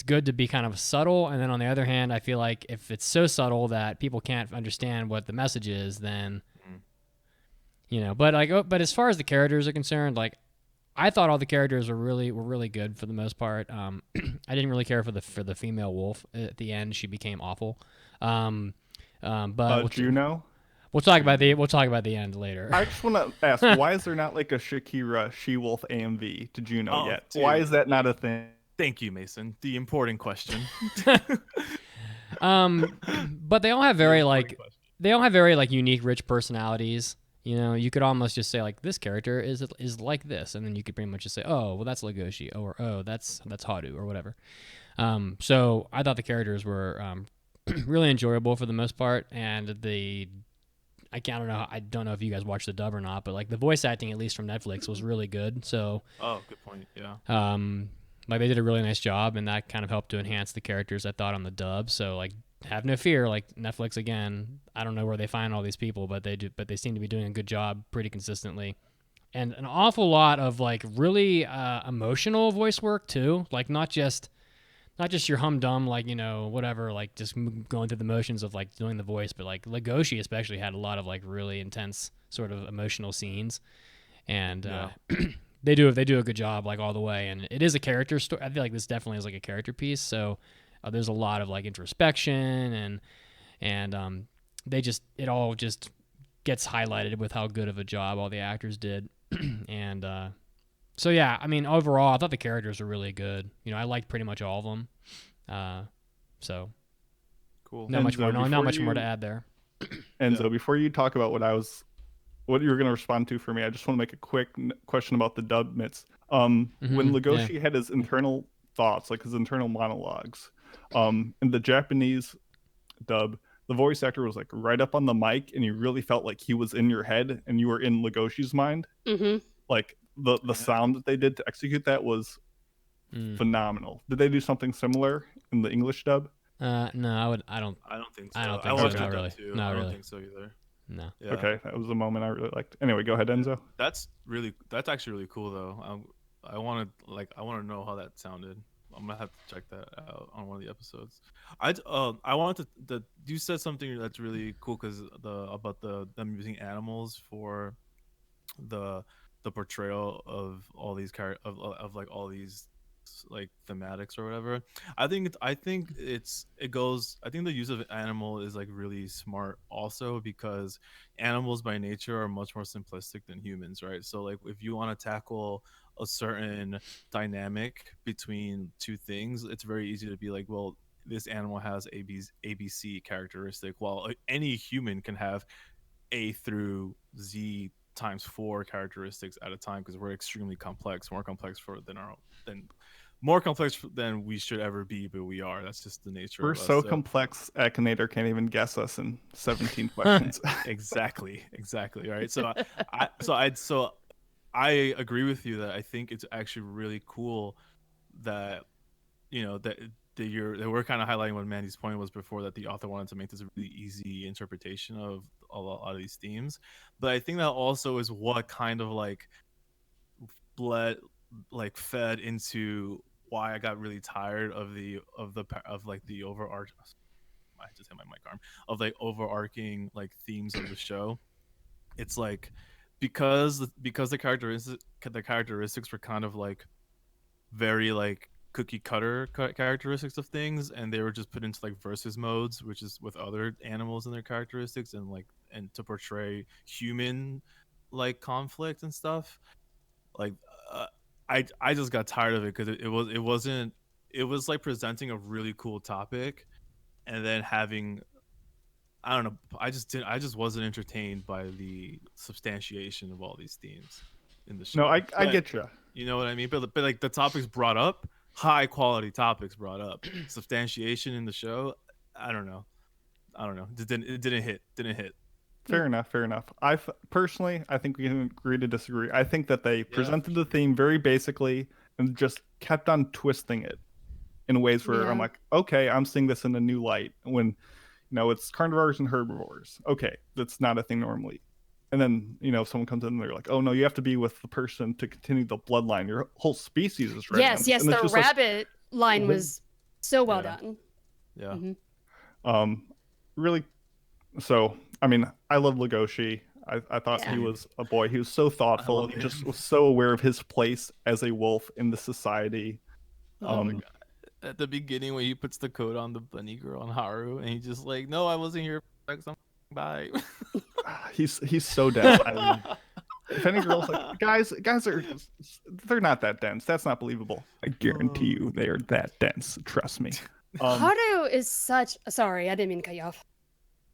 good to be kind of subtle, and then on the other hand, I feel like if it's so subtle that people can't understand what the message is, then you know. But as far as the characters are concerned, like I thought all the characters were really good for the most part. I didn't really care for the female wolf at the end. She became awful. But Juno. We'll talk about the end later. I just want to ask, why is there not like a Shakira She-Wolf AMV to Juno yet? Dude. Why is that not a thing? Thank you, Mason. The important question. But they all have very unique, rich personalities. You know, you could almost just say like this character is like this, and then you could pretty much just say, oh, well, that's Legoshi, or oh, that's Haru, or whatever. So I thought the characters were really enjoyable for the most part, and I don't know if you guys watched the dub or not, but like the voice acting, at least from Netflix, was really good. So Oh, good point. Yeah. like they did a really nice job, and that kind of helped to enhance the characters, I thought, on the dub. So like, have no fear, like Netflix again. I don't know where they find all these people, but they seem to be doing a good job pretty consistently, and an awful lot of like really emotional voice work too. Like not just your humdum, like, whatever, like just going through the motions of like doing the voice, but like Legoshi especially had a lot of like really intense sort of emotional scenes, and they do a good job like all the way. And it is a character story. I feel like this definitely is like a character piece. So there's a lot of like introspection and it all just gets highlighted with how good of a job all the actors did, and so yeah, I mean, overall, I thought the characters were really good. I liked pretty much all of them. So Cool. not much Enzo, more to add there. Enzo, before you talk about what you were going to respond to for me, I just want to make a quick question about the dub mitts. When Legoshi had his internal thoughts, like his internal monologues, in the Japanese dub, the voice actor was like right up on the mic, and you really felt like he was in your head and you were in Legoshi's mind. Mm-hmm. Like the sound that they did to execute that was phenomenal. Did they do something similar in the English dub? No, I don't think so. I don't think I so. watched Not it really. too. Not I don't really. think so either. No. Yeah. Okay, that was a moment I really liked. Anyway, go ahead, Enzo. That's actually really cool though. I want to know how that sounded. I'm gonna have to check that out on one of the episodes. I wanted to you said something that's really cool because about them using animals for the portrayal of all these of like all these like thematics or whatever. I think the use of animal is like really smart also because animals by nature are much more simplistic than humans, right? So like if you want to tackle a certain dynamic between two things, it's very easy to be like, well, this animal has ABC characteristic, while any human can have A through Z times 4 characteristics at a time because we're extremely complex, more complex than we should ever be, but we are. That's just the nature We're of us. so complex, Akinator can't even guess us in 17 questions. Exactly, right? So I agree with you that I think it's actually really cool that that we're kind of highlighting what Mandy's point was before, that the author wanted to make this a really easy interpretation of a lot of these themes. But I think that also is what kind of like fed into why I got really tired of the overarch. I just hit my mic arm of like overarching like themes of the show. It's like because the characteristics were kind of like very like cookie cutter characteristics of things, and they were just put into like versus modes, which is with other animals and their characteristics, and to portray human like conflict and stuff. Like I just got tired of it because it was like presenting a really cool topic and then having, I don't know, I just wasn't entertained by the substantiation of all these themes in the show. No, I get you. You know what I mean? But like the topics brought up, high quality topics brought up, substantiation in the show, I don't know. It didn't hit. Fair enough. Personally, I think we can agree to disagree. I think that they presented the theme very basically and just kept on twisting it in ways where I'm like, okay, I'm seeing this in a new light. When, it's carnivores and herbivores. Okay, that's not a thing normally. And then, someone comes in and they're like, oh no, you have to be with the person to continue the bloodline. Your whole species is right. Yes, the rabbit line was so well done. Yeah. Mm-hmm. Really. So, I mean, I love Legoshi. I thought he was a boy. He was so thoughtful. He just was so aware of his place as a wolf in the society. Oh my God. At the beginning when he puts the coat on the bunny girl on Haru, and he's just like, no, I wasn't here for sex. Bye. He's so dense. I mean, if any girls like guys they're not that dense. That's not believable. I guarantee you they are that dense. Trust me. Haru is such. Sorry, I didn't mean to cut you off.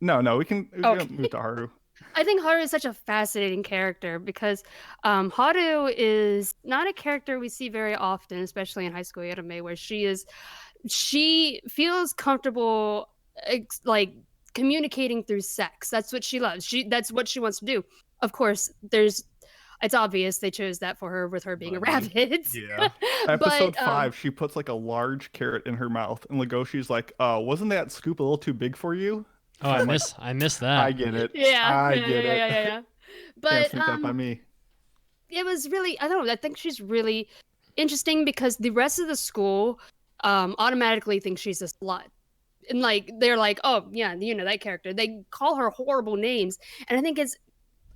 No, we can move to Haru. I think Haru is such a fascinating character because Haru is not a character we see very often, especially in high school anime, where she is she feels comfortable like communicating through sex. That's what she loves. That's what she wants to do. Of course, it's obvious they chose that for her with her being a rabbit. Yeah. Episode But, 5, she puts like a large carrot in her mouth, and Legoshi's like, wasn't that scoop a little too big for you? Oh, I missed that. I get it. Yeah, I yeah, get it. yeah. Can't But sneak that by me. it was really, I don't know, I think she's really interesting because the rest of the school automatically thinks she's a slut. And like they're like, oh yeah, you know that character. They call her horrible names, and I think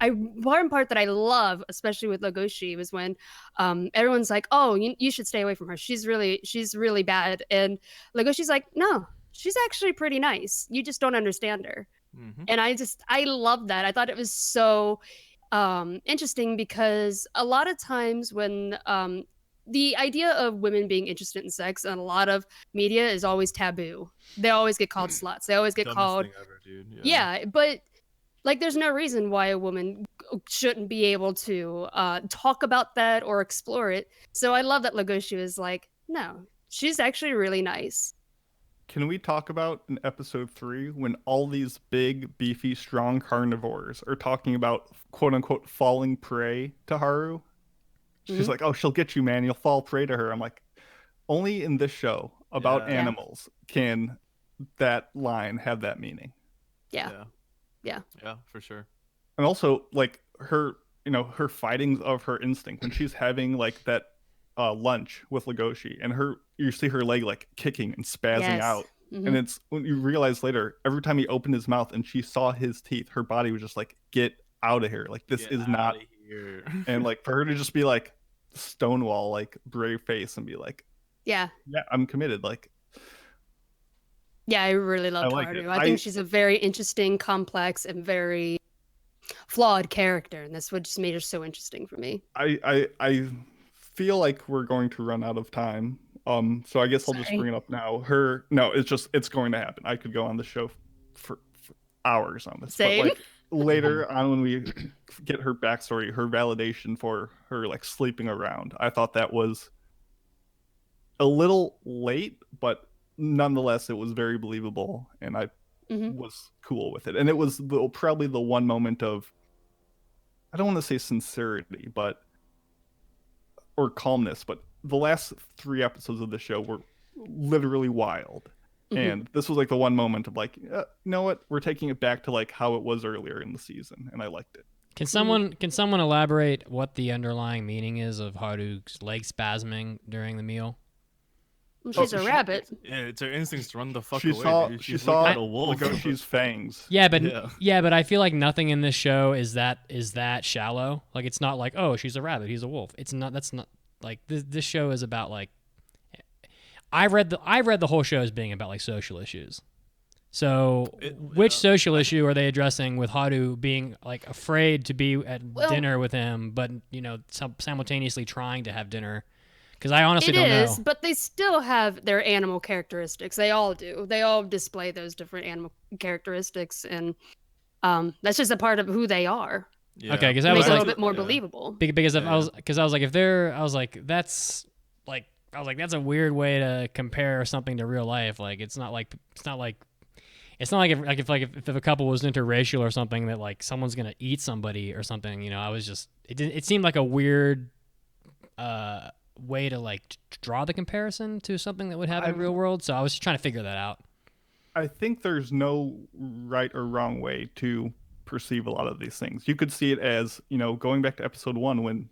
one part that I love, especially with Legoshi, was when everyone's like, oh, you should stay away from her. She's really bad, and Legoshi's like, no, she's actually pretty nice. You just don't understand her. Mm-hmm. And I love that. I thought it was so interesting because a lot of times when the idea of women being interested in sex in a lot of media is always taboo. They always get called sluts. They always get Dumbest called thing ever, dude. yeah, but like there's no reason why a woman shouldn't be able to talk about that or explore it. So I love that Legoshi was like, no, she's actually really nice. Can we talk about in episode 3 when all these big, beefy, strong carnivores are talking about quote unquote falling prey to Haru? She's like, oh, she'll get you, man. You'll fall prey to her. I'm like, only in this show about Yeah. animals can that line have that meaning. Yeah. Yeah, for sure. And also, like, her, her fightings of her instinct when she's having, like, that lunch with Legoshi, and you see her leg, like, kicking and spazzing Yes. out. Mhm. And it's when you realize later, every time he opened his mouth and she saw his teeth, her body was just like, get out of here. Like, this Get is not. outta here. And, like, for her to just be like, Stonewall, like, brave face and be like, Yeah. yeah, I'm committed. Like, Yeah, I really loved like Haru. it. I think she's a very interesting, complex, and very flawed character, and that's what just made her so interesting for me. I feel like we're going to run out of time. So I guess I'll just Sorry. bring it up now. It's going to happen. I could go on the show for hours on this. Same. But like later on when we get her backstory, her validation for her like sleeping around, I thought that was a little late, but nonetheless it was very believable, and I Mhm. was cool with it. And it was probably the one moment of, I don't want to say sincerity, or calmness, but the last 3 episodes of the show were literally wild. Mhm. And this was like the one moment of like, you know what? We're taking it back to like how it was earlier in the season, and I liked it. Can someone elaborate what the underlying meaning is of Haru's leg spasming during the meal? Well, she's a rabbit. Yeah, it's her instincts to run the fuck She away. saw dude. she She's saw looking at a wolf. Legoshi's fangs. Yeah, but Yeah. but I feel like nothing in this show is that shallow. Like it's not like, oh, she's a rabbit, he's a wolf. It's not. That's not like this show is about like. I read the whole show as being about like social issues. So which social issue are they addressing with Haru being like afraid to be at dinner with him, but simultaneously trying to have dinner? Because I honestly don't know. It is, but they still have their animal characteristics. They all do. They all display those different animal characteristics, and that's just a part of who they are. Yeah. Okay, because It I makes was it a like, little bit more believable. because Yeah. I was like, if they're, I was like, that's like, I was like, that's a weird way to compare something to real life. Like, it's not like if a couple was interracial or something, that like someone's gonna eat somebody or something. You know, I was just, it seemed like a weird way to like draw the comparison to something that would happen in the real world. So I was just trying to figure that out. I think there's no right or wrong way to perceive a lot of these things. You could see it as, going back to episode 1 when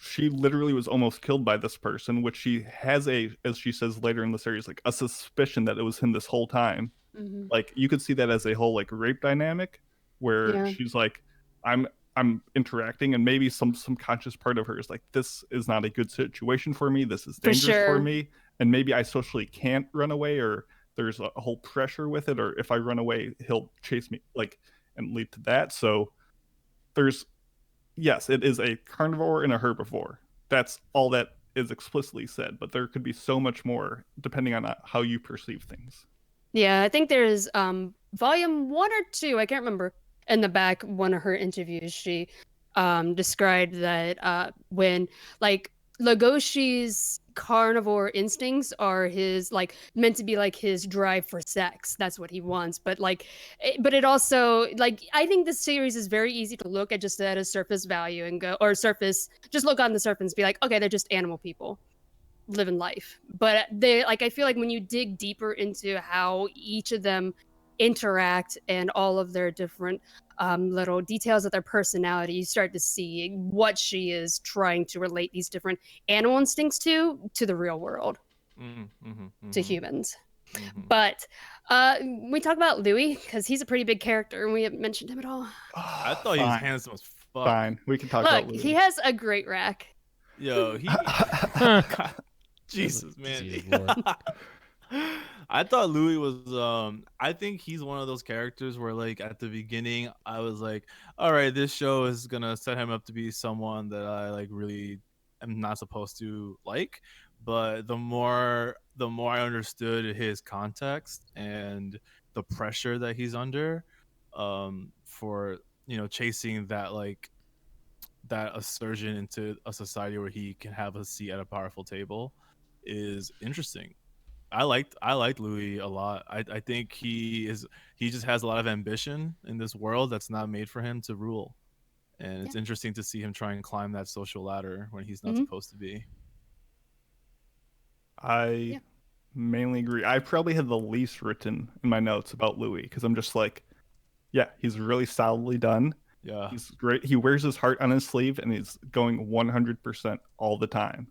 she literally was almost killed by this person, which she has as she says later in the series, like a suspicion that it was him this whole time. Mm-hmm. Like you could see that as a whole like rape dynamic where Yeah. she's like, I'm interacting, and maybe some conscious part of her is like, this is not a good situation for me. This is dangerous for sure. me. And maybe I socially can't run away, or there's a whole pressure with it, or if I run away, he'll chase me, like, and lead to that. So yes, it is a carnivore and a herbivore. That's all that is explicitly said, but there could be so much more depending on how you perceive things. Yeah, I think there's volume 1 or 2, I can't remember. In the back, one of her interviews, she described that when like Legoshi's carnivore instincts are his like meant to be like his drive for sex. That's what he wants. But but it also like I think this series is very easy to look at just at a surface value and go just look on the surface and be like, okay, they're just animal people living life. But they like I feel like when you dig deeper into how each of them interact and all of their different little details of their personality, you start to see what she is trying to relate these different animal instincts to the real world, to humans. But we talk about Louis because he's a pretty big character and we haven't mentioned him at all. I thought he was handsome as fuck. Fine, we can talk about Louis. He has a great rack. Yo, God, Jesus, man. I thought Louis was I think he's one of those characters where like at the beginning I was like, all right, this show is gonna set him up to be someone that I like really am not supposed to like. But the more I understood his context and the pressure that he's under for chasing that assertion into a society where he can have a seat at a powerful table is interesting. I liked Louis a lot. I think he just has a lot of ambition in this world that's not made for him to rule. And it's interesting to see him try and climb that social ladder when he's not supposed to be. I mainly agree. I probably had the least written in my notes about Louis because I'm just like, yeah, he's really solidly done. Yeah. He's great. He wears his heart on his sleeve and he's going 100% all the time.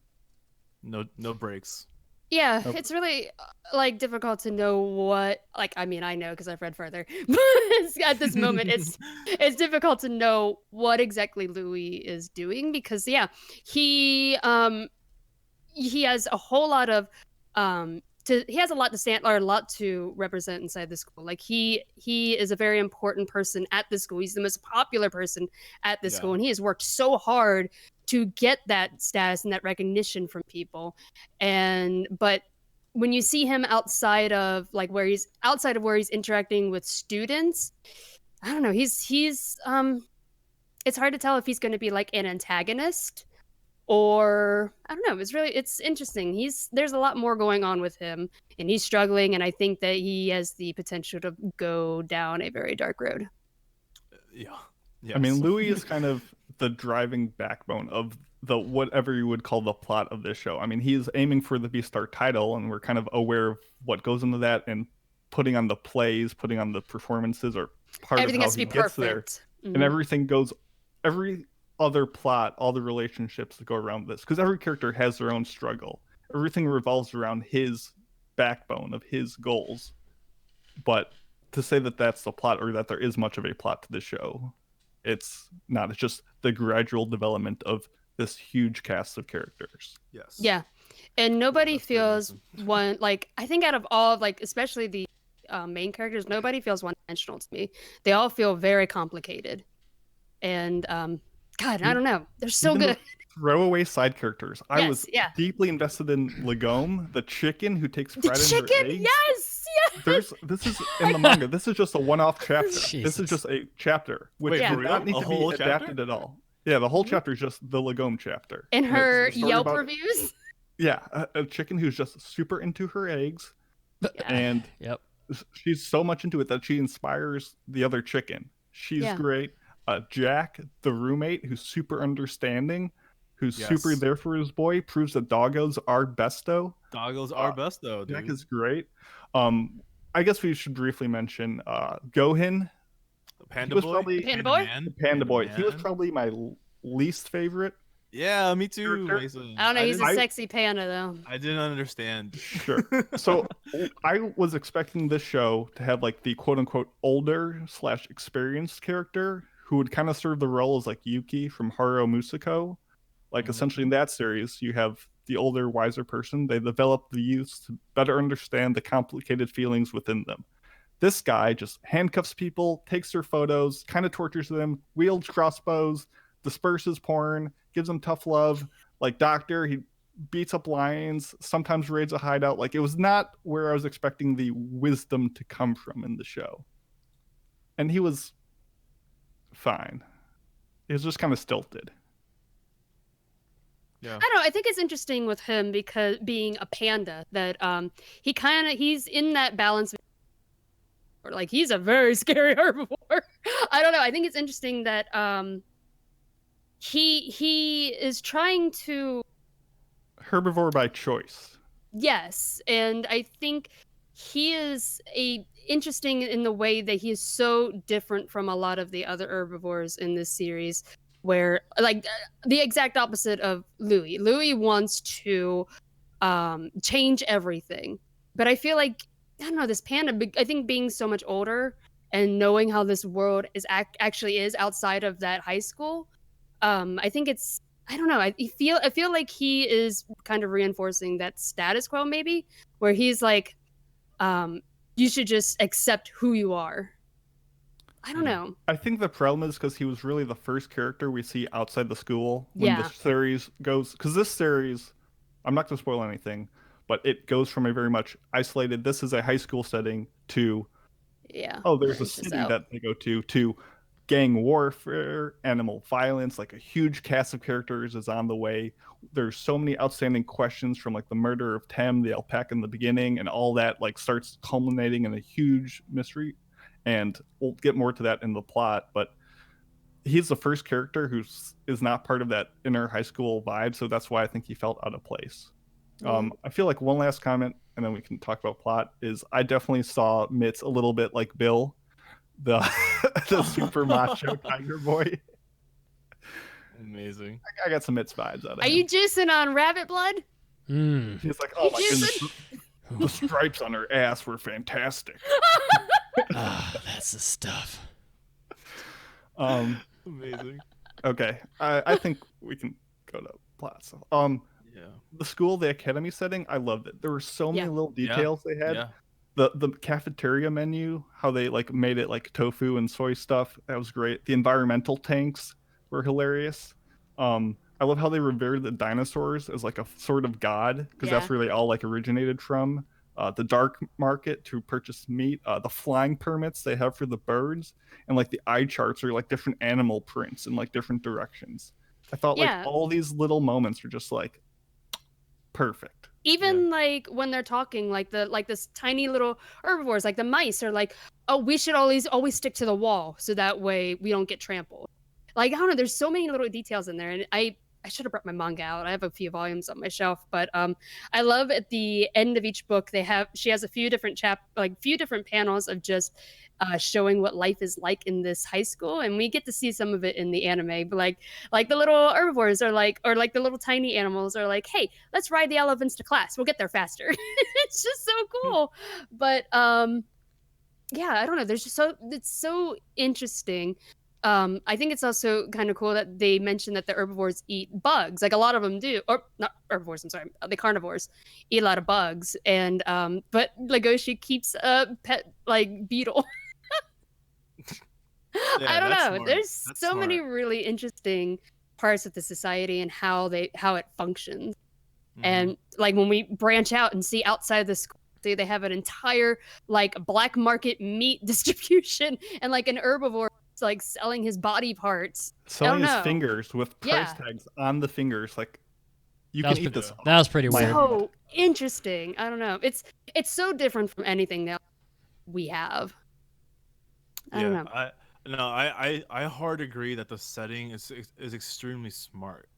No breaks. Yeah, it's really like difficult to know what I know because I've read further, but at this moment it's difficult to know what exactly Louis is doing because he has a whole lot of he has a lot to stand or a lot to represent inside the school. Like he is a very important person at the school. He's the most popular person at the school, and he has worked so hard to get that status and that recognition from people. But when you see him outside of where he's interacting with students, I don't know. He's it's hard to tell if he's going to be like an antagonist or I don't know. It's interesting. There's a lot more going on with him and he's struggling. And I think that he has the potential to go down a very dark road. Yeah. Yes. I mean, Louis is kind of the driving backbone of the whatever you would call the plot of this show. I mean, he's aiming for the Beastar title, and we're kind of aware of what goes into that and putting on the plays, putting on the performances, or part everything of how has to he be gets perfect. there. And everything goes, every other plot, all the relationships that go around this, because every character has their own struggle. Everything revolves around his backbone of his goals. But to say that that's the plot or that there is much of a plot to the show, it's not. It's just the gradual development of this huge cast of characters. Yes. Yeah. And nobody feels one, I think out of all, especially the main characters, nobody feels one-dimensional to me. They all feel very complicated. And, God, I don't know. They're so Even good. Throwaway side characters. I was deeply invested in Legome, the chicken who takes pride in her eggs. Yes. This is in the manga. This is just a one-off chapter. Jesus. This is just a chapter, which Wait, does not need a to whole be adapted chapter? at all. Yeah, the whole chapter is just the Legome chapter. And her it's a story Yelp about- reviews. Yeah, a chicken who's just super into her eggs, and she's so much into it that she inspires the other chicken. She's great. Jack, the roommate, who's super understanding, who's super there for his boy, proves that doggos are besto. Doggos are besto, dude. Jack is great. I guess we should briefly mention Gohan. Panda was boy? probably Panda boy? Panda boy. He was Man. probably my least favorite. Yeah, me too, Character? Mason. I don't know. He's a didn't- sexy panda, though. I didn't understand. Sure. So I was expecting this show to have the quote unquote older / experienced character who would kind of serve the role as Yuki from Haruo Musako. Essentially in that series, you have the older, wiser person. They develop the youths to better understand the complicated feelings within them. This guy just handcuffs people, takes their photos, kind of tortures them, wields crossbows, disperses porn, gives them tough love. Like Doctor, he beats up lions, sometimes raids a hideout. It was not where I was expecting the wisdom to come from in the show. And he was fine. He was just kind of stilted. Yeah. I don't know. I think it's interesting with him because being a panda that he's in that balance. Or like he's a very scary herbivore. I don't know. I think it's interesting that he is trying to Herbivore by choice. yes, and I think he is a interesting in the way that he is so different from a lot of the other herbivores in this series where like the exact opposite of Louis. Louis wants to change everything. But I feel like I don't know this panda. I think being so much older and knowing how this world is actually is outside of that high school, I think it's I don't know. I feel like he is kind of reinforcing that status quo maybe, where he's like, you should just accept who you are. I don't know. I think the problem is because he was really the first character we see outside the school when the Yeah. series goes. Because this series, I'm not going to spoil anything, but it goes from a very much isolated, this is a high school setting, to, Yeah. oh, there's a branches city out. that they go to gang warfare, animal violence, like a huge cast of characters is on the way. There's so many outstanding questions from like the murder of Tem, the alpaca in the beginning, and all that like starts culminating in a huge mystery. And we'll get more to that in the plot, but he's the first character who is not part of that inner high school vibe, so that's why I think he felt out of place. Yeah. I feel like one last comment, and then we can talk about plot. Is I definitely saw Mitz a little bit like Bill, the the super macho tiger boy. Amazing. I got some Mitz vibes out of Are him. you juicing on rabbit blood? Mm. He's like, oh my You goodness, the stripes on her ass were fantastic. Ah, that's the stuff. Amazing. Okay, I think we can go to plot. So, Yeah. the school, the academy setting, I loved it. There were so many Yeah. little details they had. Yeah. The cafeteria menu, how they like made it like tofu and soy stuff, that was great. The environmental tanks were hilarious. I love how they revered the dinosaurs as like a sort of god, because that's Yeah. where they all like originated from. The dark market to purchase meat, the flying permits they have for the birds, and like the eye charts are like different animal prints in like different directions. I thought like Yeah. all these little moments were just like perfect. Even like when they're talking, like this tiny little herbivores, like the mice are like, oh, we should always stick to the wall so that way we don't get trampled. Like I don't know, there's so many little details in there, and I should have brought my manga out. I have a few volumes on my shelf, but I love at the end of each book she has a few different few different panels of just showing what life is like in this high school, and we get to see some of it in the anime. But like the little herbivores are like, or like the little tiny animals are like, hey, let's ride the elephants to class. We'll get there faster. It's just so cool. But yeah, I don't know. It's so interesting. I think it's also kind of cool that they mentioned that the herbivores eat bugs. Like a lot of them do, or not herbivores. I'm sorry, the carnivores eat a lot of bugs. And but Legoshi keeps a pet like beetle. Yeah, I don't that's know. smart. There's That's so many smart. really interesting parts of the society and how it functions. Mhm. And like when we branch out and see outside the school, they have an entire like black market meat distribution and like an herbivore like selling his body parts. Selling his know. fingers with price Yeah. tags on the fingers, like you That can was eat this. That was pretty weird. So interesting. I don't know. It's so different from anything that we have. I don't know. I hard agree that the setting is extremely smart.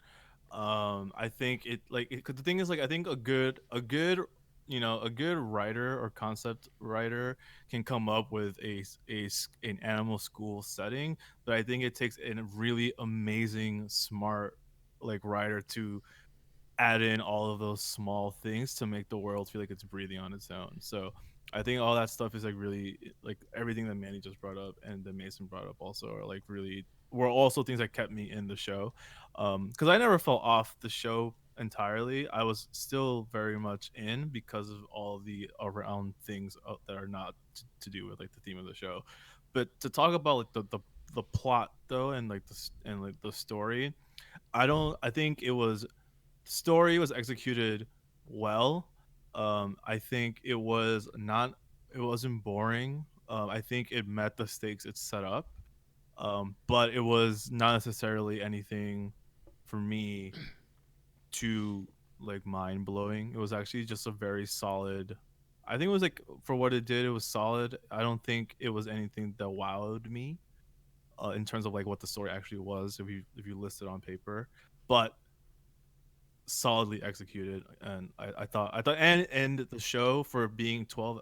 I think cause the thing is like I think a good a good writer or concept writer can come up with an animal school setting, but I think it takes a really amazing smart like writer to add in all of those small things to make the world feel like it's breathing on its own. So I think all that stuff is like really like everything that Manny just brought up and that Mason brought up also are like really were also things that kept me in the show. Because I never fell off the show entirely. I was still very much in because of all the around things that are not to do with like the theme of the show. But to talk about like the plot though and like the story, I think it was story was executed well. I think it wasn't boring. I think it met the stakes it set up. But it was not necessarily anything for me too like mind blowing. It was actually just a very solid. I think it was like for what it did, it was solid. I don't think it was anything that wowed me in terms of like what the story actually was if you list it on paper, but solidly executed. And I thought and the show for being 12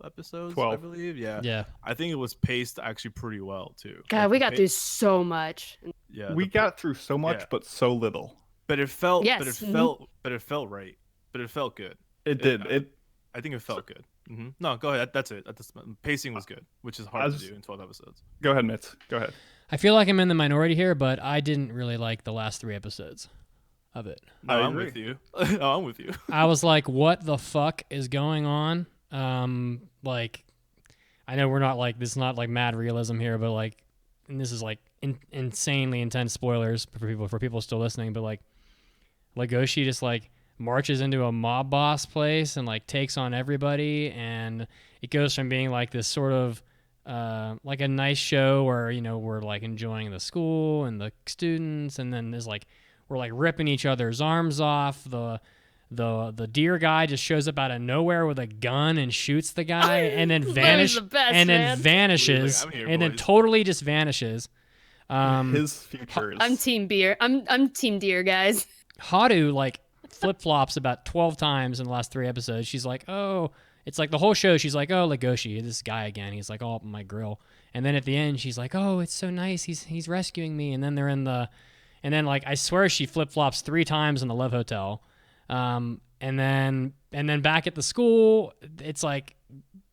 episodes, 12. I believe. Yeah. Yeah. I think it was paced actually pretty well too. God, Like, we the got through so much. Yeah. We got through so much, yeah. but so little. But it felt Yes. but it felt but it felt right. But it felt good. It did. I think it felt good. No, go ahead. That's it. Pacing was good, which is hard to do in 12 episodes. Go ahead, Mitz. Go ahead. I feel like I'm in the minority here, but I didn't really like the last 3 episodes of it. No, I I'm agree. with you. No, I'm with you. I was like, what the fuck is going on? Like, I know we're not like, this is not like mad realism here, but like, and this is like insanely intense spoilers for people still listening, but like, Legoshi just like marches into a mob boss place and like takes on everybody, and it goes from being like this sort of like a nice show where, you know, we're like enjoying the school and the students, and then there's like we're like ripping each other's arms off. The deer guy just shows up out of nowhere with a gun and shoots the guy, and then vanishes, I'm here, and then boys. totally just vanishes. His future is... I'm team beer. I'm team deer, guys. Haru like flip-flops about 12 times in the last 3 episodes. She's like, oh, it's like the whole show she's like, oh, Legoshi, this guy again, he's like all up in my grill. And then at the end she's like, oh, it's so nice, he's rescuing me. And then they're in the, and then like I swear she flip-flops 3 times in the Love Hotel. And then back at the school, it's like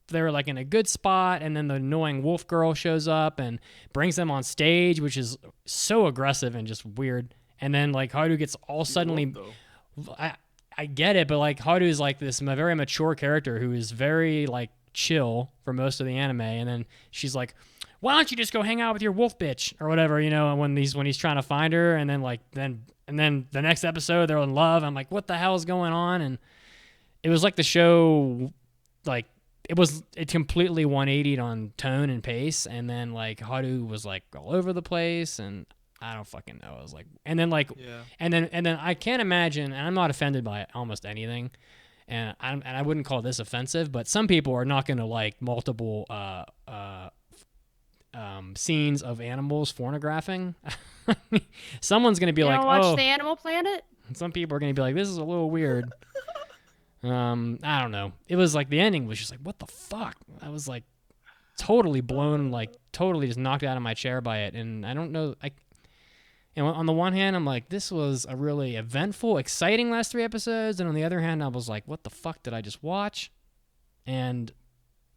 they're like in a good spot, and then the annoying wolf girl shows up and brings them on stage, which is so aggressive and just weird. And then like Haru gets all suddenly, I get it, but like Haru is like this very mature character who is very like chill for most of the anime, and then she's like, why don't you just go hang out with your wolf bitch or whatever, you know, when he's trying to find her, and then then the next episode they're in love. I'm like, what the hell is going on? And it was like the show, like it completely 180'd on tone and pace, and then like Haru was like all over the place, and I don't fucking know. I was like, and then like, and then I can't imagine, and I'm not offended by almost anything, and I wouldn't call this offensive, but some people are not going to like multiple scenes of animals pornographing. Someone's going to be You like, don't watch oh, the Animal Planet? some people are going to be like, this is a little weird. I don't know. It was like the ending was just like, what the fuck? I was like totally blown, like totally just knocked out of my chair by it, and I don't know. And on the one hand, I'm like, this was a really eventful, exciting last 3 episodes. And on the other hand, I was like, what the fuck did I just watch? And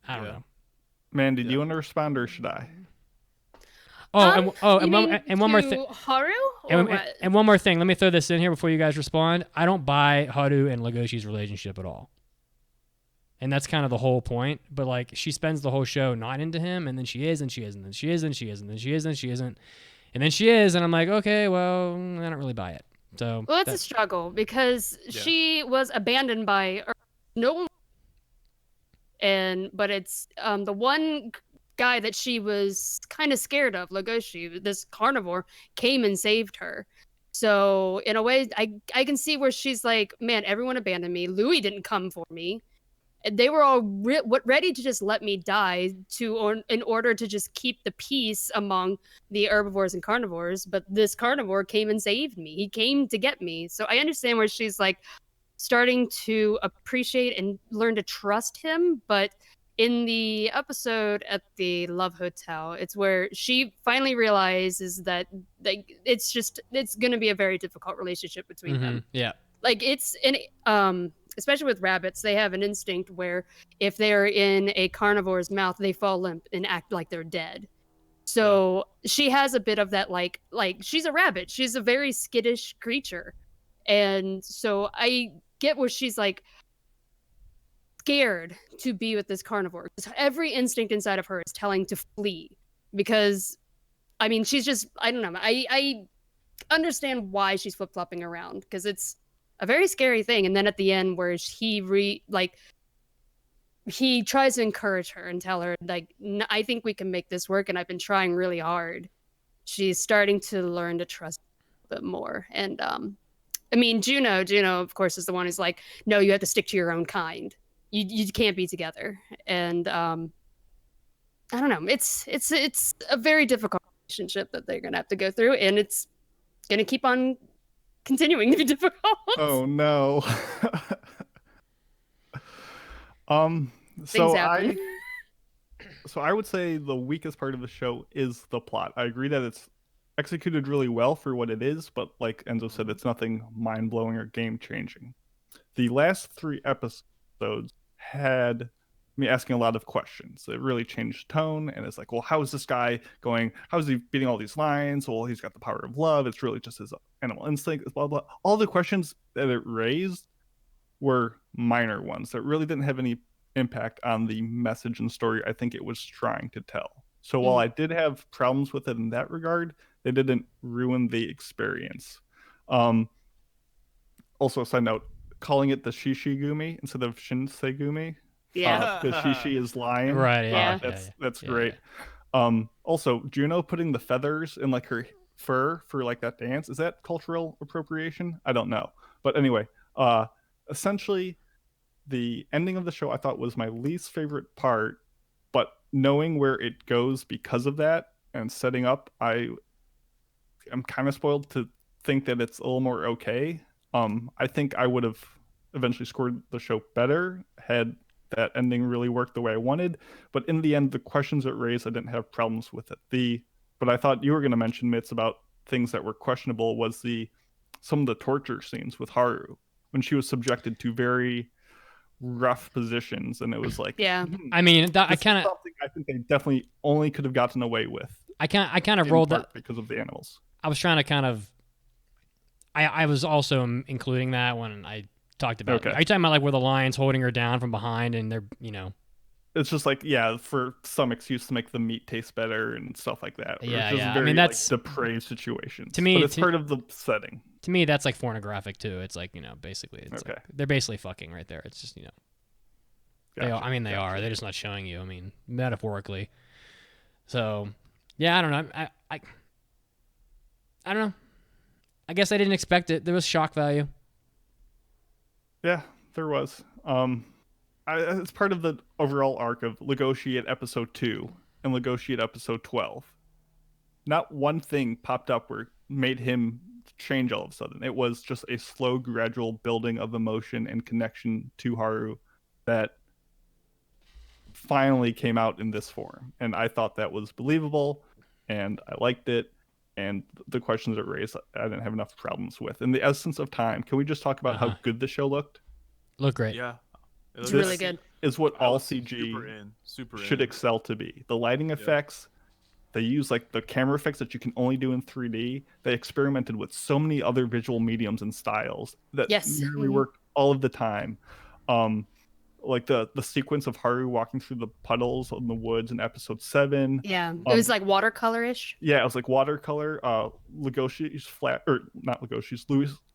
I don't know. Mandy, do you want to respond or should I? And one more thing. Haru? Or what? And one more thing. Let me throw this in here before you guys respond. I don't buy Haru and Legoshi's relationship at all. And that's kind of the whole point. But like, she spends the whole show not into him, and then she is, and she is, and then she is, and she is, and then she is, and she isn't. And then she is, and I'm like, okay, well, I don't really buy it. So Well, it's a struggle because she was abandoned by no one, but it's the one guy that she was kind of scared of, Legoshi, this carnivore, came and saved her. So in a way, I can see where she's like, man, everyone abandoned me. Louis didn't come for me. They were all ready to just let me die in order to just keep the peace among the herbivores and carnivores. But this carnivore came and saved me. He came to get me. So I understand where she's like starting to appreciate and learn to trust him. But in the episode at the Love Hotel, it's where she finally realizes that it's going to be a very difficult relationship between them. Yeah. Like it's especially with rabbits, they have an instinct where if they're in a carnivore's mouth, they fall limp and act like they're dead. So she has a bit of that, like she's a rabbit. She's a very skittish creature. And so I get where she's like scared to be with this carnivore. Every instinct inside of her is telling to flee because, I mean, she's just, I don't know. I understand why she's flip-flopping around because it's a very scary thing. And then at the end where he tries to encourage her and tell her like, I think we can make this work, and I've been trying really hard. She's starting to learn to trust a bit more, and I mean, Juno, of course, is the one who's like, no, you have to stick to your own kind. You can't be together. And I don't know. It's a very difficult relationship that they're gonna have to go through, and it's gonna keep on continuing to be difficult. Oh no. Things happen. So I would say the weakest part of the show is the plot. I agree that it's executed really well for what it is, but like Enzo said, it's nothing mind-blowing or game-changing. The last 3 episodes had me asking a lot of questions. It really changed tone, and it's like, well, how is this guy going? How is he beating all these lions? Well, he's got the power of love. It's really just his animal instinct, blah, blah. All the questions that it raised were minor ones that really didn't have any impact on the message and story I think it was trying to tell. So while I did have problems with it in that regard, they didn't ruin the experience. Also, side note, calling it the Shishigumi instead of Shinsegumi. Yeah. Because Shishi is lion. Right, yeah. That's Yeah, great. Also, Juno putting the feathers in like her fur for like that dance, is that cultural appropriation? I don't know. But anyway, essentially the ending of the show I thought was my least favorite part, but knowing where it goes because of that and setting up, I'm kind of spoiled to think that it's a little more okay. I think I would have eventually scored the show better had that ending really worked the way I wanted, but in the end, the questions it raised, I didn't have problems with it. But I thought you were going to mention, Mitz, about things that were questionable was some of the torture scenes with Haru when she was subjected to very rough positions, and it was like, I mean, I kind of, something I think they definitely only could have gotten away with. I kind of rolled that because of the animals. I was trying to kind of, I was also including that when I talked about. Okay. Are you talking about like where the lion's holding her down from behind and they're, It's just like, yeah, for some excuse to make the meat taste better and stuff like that. Yeah, just yeah. I very, mean, that's depraved situations. to me. But it's part of the setting. To me, that's like pornographic too. It's like basically, it's Okay. like, they're basically fucking right there. It's just they are. I mean, they are. They're just not showing you. I mean, metaphorically. So, yeah, I don't know. I don't know. I guess I didn't expect it. There was shock value. Yeah, there was. It's part of the overall arc of Legoshi at episode 2 and Legoshi at episode 12. Not one thing popped up where it made him change all of a sudden. It was just a slow, gradual building of emotion and connection to Haru that finally came out in this form. And I thought that was believable, and I liked it. And the questions it raised, I didn't have enough problems with. In the essence of time, can we just talk about how good the show looked? Looked great. Yeah. It's really good. Is what all CG should excel to be. The lighting effects, they use like the camera effects that you can only do in 3D. They experimented with so many other visual mediums and styles that nearly worked all of the time. Like the sequence of Haru walking through the puddles in the woods in episode 7. Yeah, it was like watercolor-ish. Yeah, it was like watercolor. Legoshi's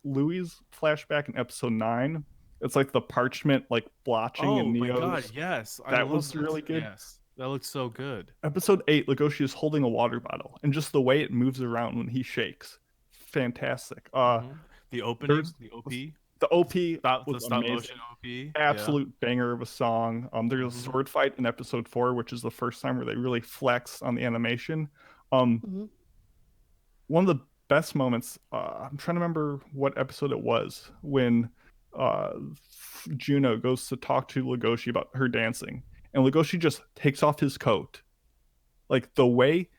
Louis' flashback in episode 9. It's like the parchment like blotching in Neo's. Oh my god, yes. That was really good. Yes. That looks so good. Episode 8, Legoshi is holding a water bottle, and just the way it moves around when he shakes. Fantastic. The opening, the OP. The OP was the stop amazing. motion OP. Absolute banger of a song. There's a sword fight in episode 4, which is the first time where they really flex on the animation. One of the best moments, I'm trying to remember what episode it was, when Juno goes to talk to Legoshi about her dancing, and Legoshi just takes off his coat. Like the way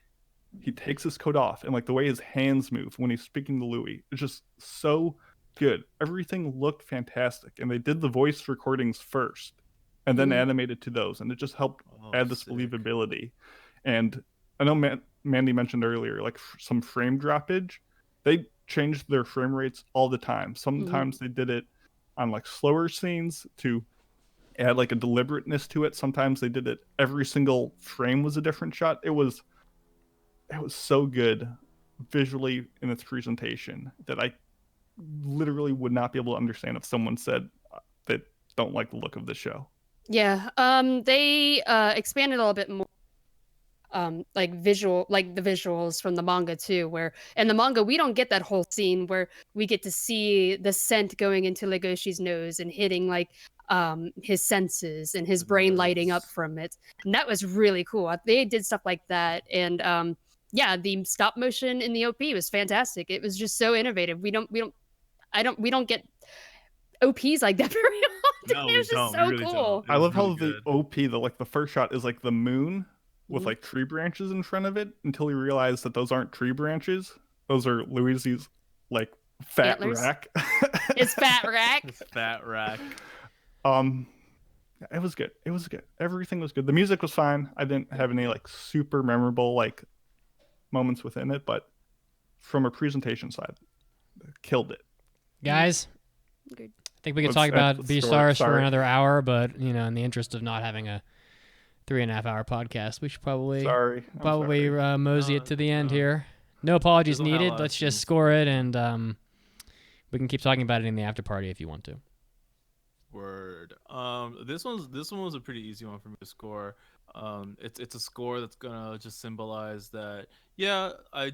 he takes his coat off and like the way his hands move when he's speaking to Louis, it's just so good. Everything looked fantastic, and they did the voice recordings first and then animated to those, and it just helped add this believability. And I know Mandy mentioned earlier like some frame droppage. They changed their frame rates all the time. Sometimes they did it on like slower scenes to add like a deliberateness to it. Sometimes they did it every single frame was a different shot. It was so good visually in its presentation that I literally would not be able to understand if someone said they don't like the look of the show. Yeah, they expanded a little bit more like the visuals from the manga too, where in the manga we don't get that whole scene where we get to see the scent going into Legoshi's nose and hitting like his senses and his brain lighting up from it. And that was really cool. They did stuff like that. And yeah, the stop motion in the OP was fantastic. It was just so innovative. We don't get OPs like that very often. No, It was just so really cool. don't. I love how really the OP, the first shot is like the moon with like tree branches in front of it until we realize that those aren't tree branches. Those are Luigi's like fat Antlers? rack. It's Fat Rack. It's Fat Rack. It was good. It was good. Everything was good. The music was fine. I didn't have any like super memorable like moments within it, but from a presentation side, killed it. Guys, Good. I think we could Let's talk end about the story. Beastars for Sorry. another hour, but in the interest of not having a 3.5 hour podcast, we should probably Sorry. I'm probably sorry. mosey it to the end here. No apologies There's a lot needed. of Let's just scenes. score it, and we can keep talking about it in the after party if you want to. Word. This one was a pretty easy one for me to score. It's a score that's gonna just symbolize that. Yeah, I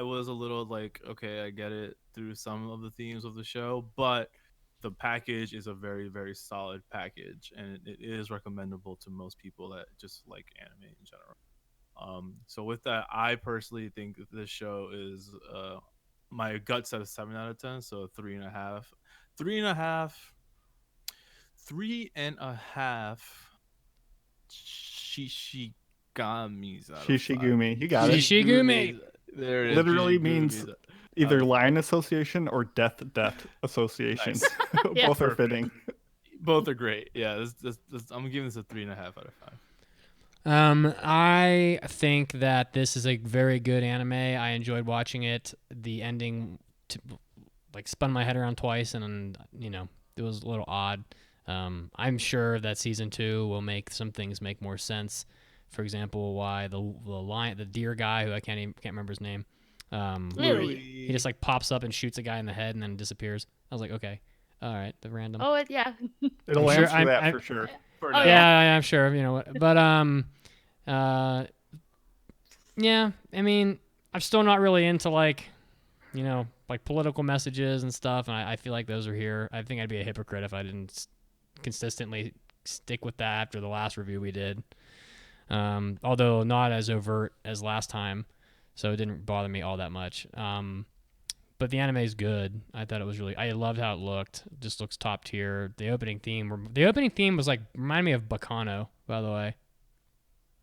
was a little like, okay, I get it through some of the themes of the show, but the package is a very, very solid package, and it is recommendable to most people that just like anime in general. So with that, I personally think that this show is my gut said a 7 out of 10, so 3.5. 3.5. 3.5 Shishigamis out of 5. Shishigumi. You got it. Shishigumi. There it is. Literally Shishigumis. means either line association or death association. Nice. Yeah. Both are Perfect. fitting. Both are great. Yeah, I'm giving this a 3.5 out of 5. I think that this is a very good anime. I enjoyed watching it. The ending, spun my head around twice, and it was a little odd. I'm sure that season 2 will make some things make more sense. For example, why the deer guy who I can't remember his name. Louis. He just like pops up and shoots a guy in the head and then disappears. I was like, okay, all right, the random. Oh, yeah. It'll I'm sure- answer I'm- that I'm- for sure. For Oh, now. Yeah, I'm sure. You know what? But yeah. I mean, I'm still not really into like political messages and stuff, and I feel like those are here. I think I'd be a hypocrite if I didn't consistently stick with that after the last review we did. Although not as overt as last time, so it didn't bother me all that much. But the anime is good. I thought it was I loved how it looked. It just looks top tier. The opening theme was like reminded me of Bacano, by the way.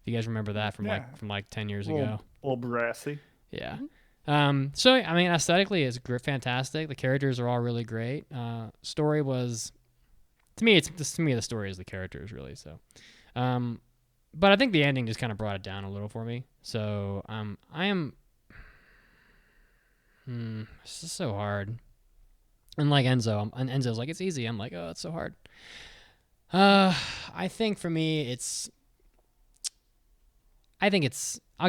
If you guys remember that from 10 years ago. Little brassy. Yeah. So I mean, aesthetically, it's fantastic. The characters are all really great. Story was, to me, the story is the characters really. So, but I think the ending just kind of brought it down a little for me. So, I am. This is so hard. And like Enzo, and Enzo's like, it's easy. I'm like, oh, it's so hard. I think for me, I'll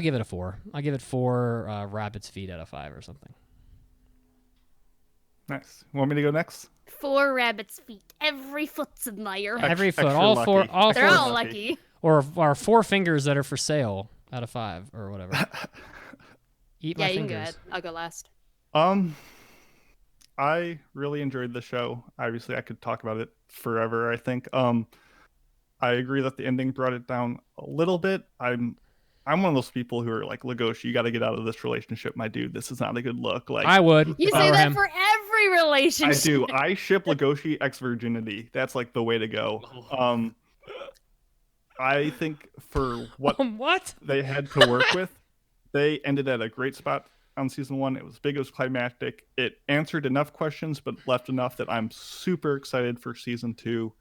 give it a 4. I'll give it 4 rabbit's feet out of 5 or something. Nice. Want me to go next? 4 rabbit's feet. Every foot's admire. Every foot, extra all lucky. four, all They're four, all lucky. or 4 fingers that are for sale out of 5 or whatever. Eat Yeah, my you can go fingers. ahead. I'll go last. I really enjoyed the show. Obviously, I could talk about it forever, I think. I agree that the ending brought it down a little bit. I'm one of those people who are like, Legoshi, you got to get out of this relationship, my dude. This is not a good look. Like, I would. You if I say were that him. for every relationship. I do. I ship Legoshi ex virginity. That's like the way to go. I think for what What? they had to work with, they ended at a great spot on season 1. It was big, it was climactic. It answered enough questions, but left enough that I'm super excited for season 2.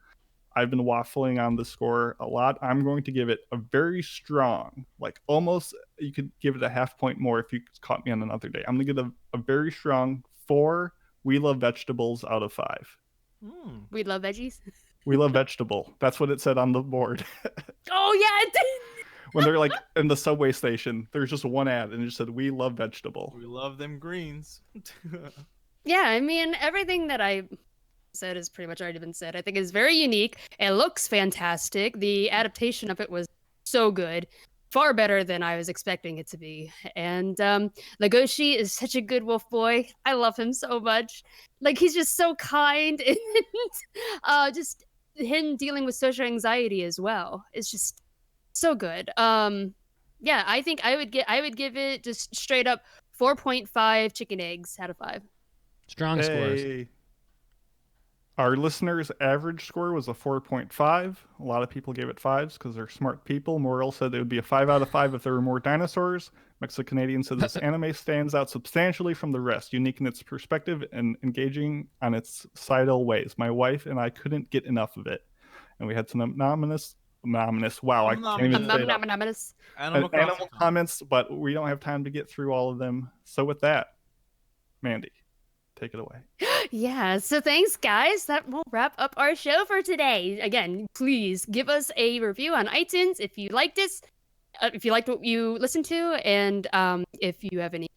I've been waffling on the score a lot. I'm going to give it a very strong, like almost, you could give it a half point more if you caught me on another day. I'm going to give it a very strong 4 We Love Vegetables out of 5. We love veggies. We love vegetable. That's what it said on the board. Oh, yeah, it did. When they're like in the subway station, there's just one ad and it just said, we love vegetable. We love them greens. Yeah, I mean, everything that I said has pretty much already been said. I think it's very unique. It looks fantastic. The adaptation of it was so good. far better than I was expecting it to be. And Legoshi is such a good wolf boy. I love him so much. Like, he's just so kind, and just him dealing with social anxiety as well. It's just so good. Yeah, I think I would give it just straight up 4.5 chicken eggs out of 5. Strong scores. Hey. Our listeners' average score was a 4.5. A lot of people gave it 5s because they're smart people. Morel said it would be a 5 out of 5 if there were more dinosaurs. Mexicanadian said this anime stands out substantially from the rest, unique in its perspective and engaging on its societal ways. My wife and I couldn't get enough of it. And we had some anonymous. Wow, I can't even say that. Animal comments, but we don't have time to get through all of them. So with that, Mandy, take it away. Yeah, so thanks, guys. That will wrap up our show for today. Again, please give us a review on iTunes if you liked this, if you liked what you listened to, and if you have any,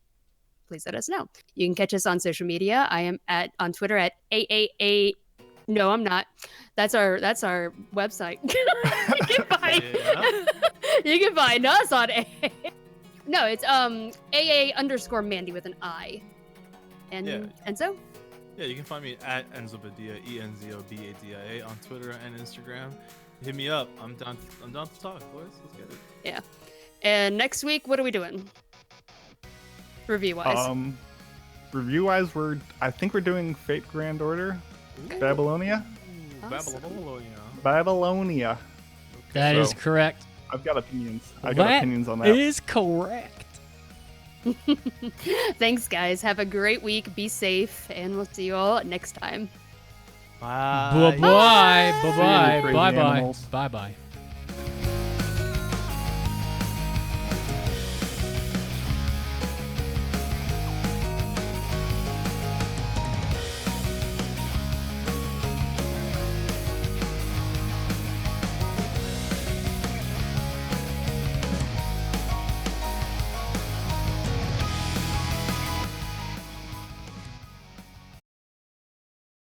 please let us know. You can catch us on social media. I am on Twitter at AAA. No, I'm not. That's our website. You can find us on No, it's AA_Mandy with an I. And Enzo? Yeah, you can find me at Enzo Badia, ENZOBADIA on Twitter and Instagram. Hit me up. I'm down to talk, boys. Let's get it. Yeah. And next week, what are we doing? Review-wise. Review-wise, I think we're doing Fate Grand Order. Okay. Babylonia. Awesome. Babylonia. That is correct. I've got opinions. That on that. is correct. Thanks, guys. Have a great week. Be safe, and we'll see you all next time. Bye. Bye-bye. Bye-bye. Crazy Bye-bye. animals. Bye-bye.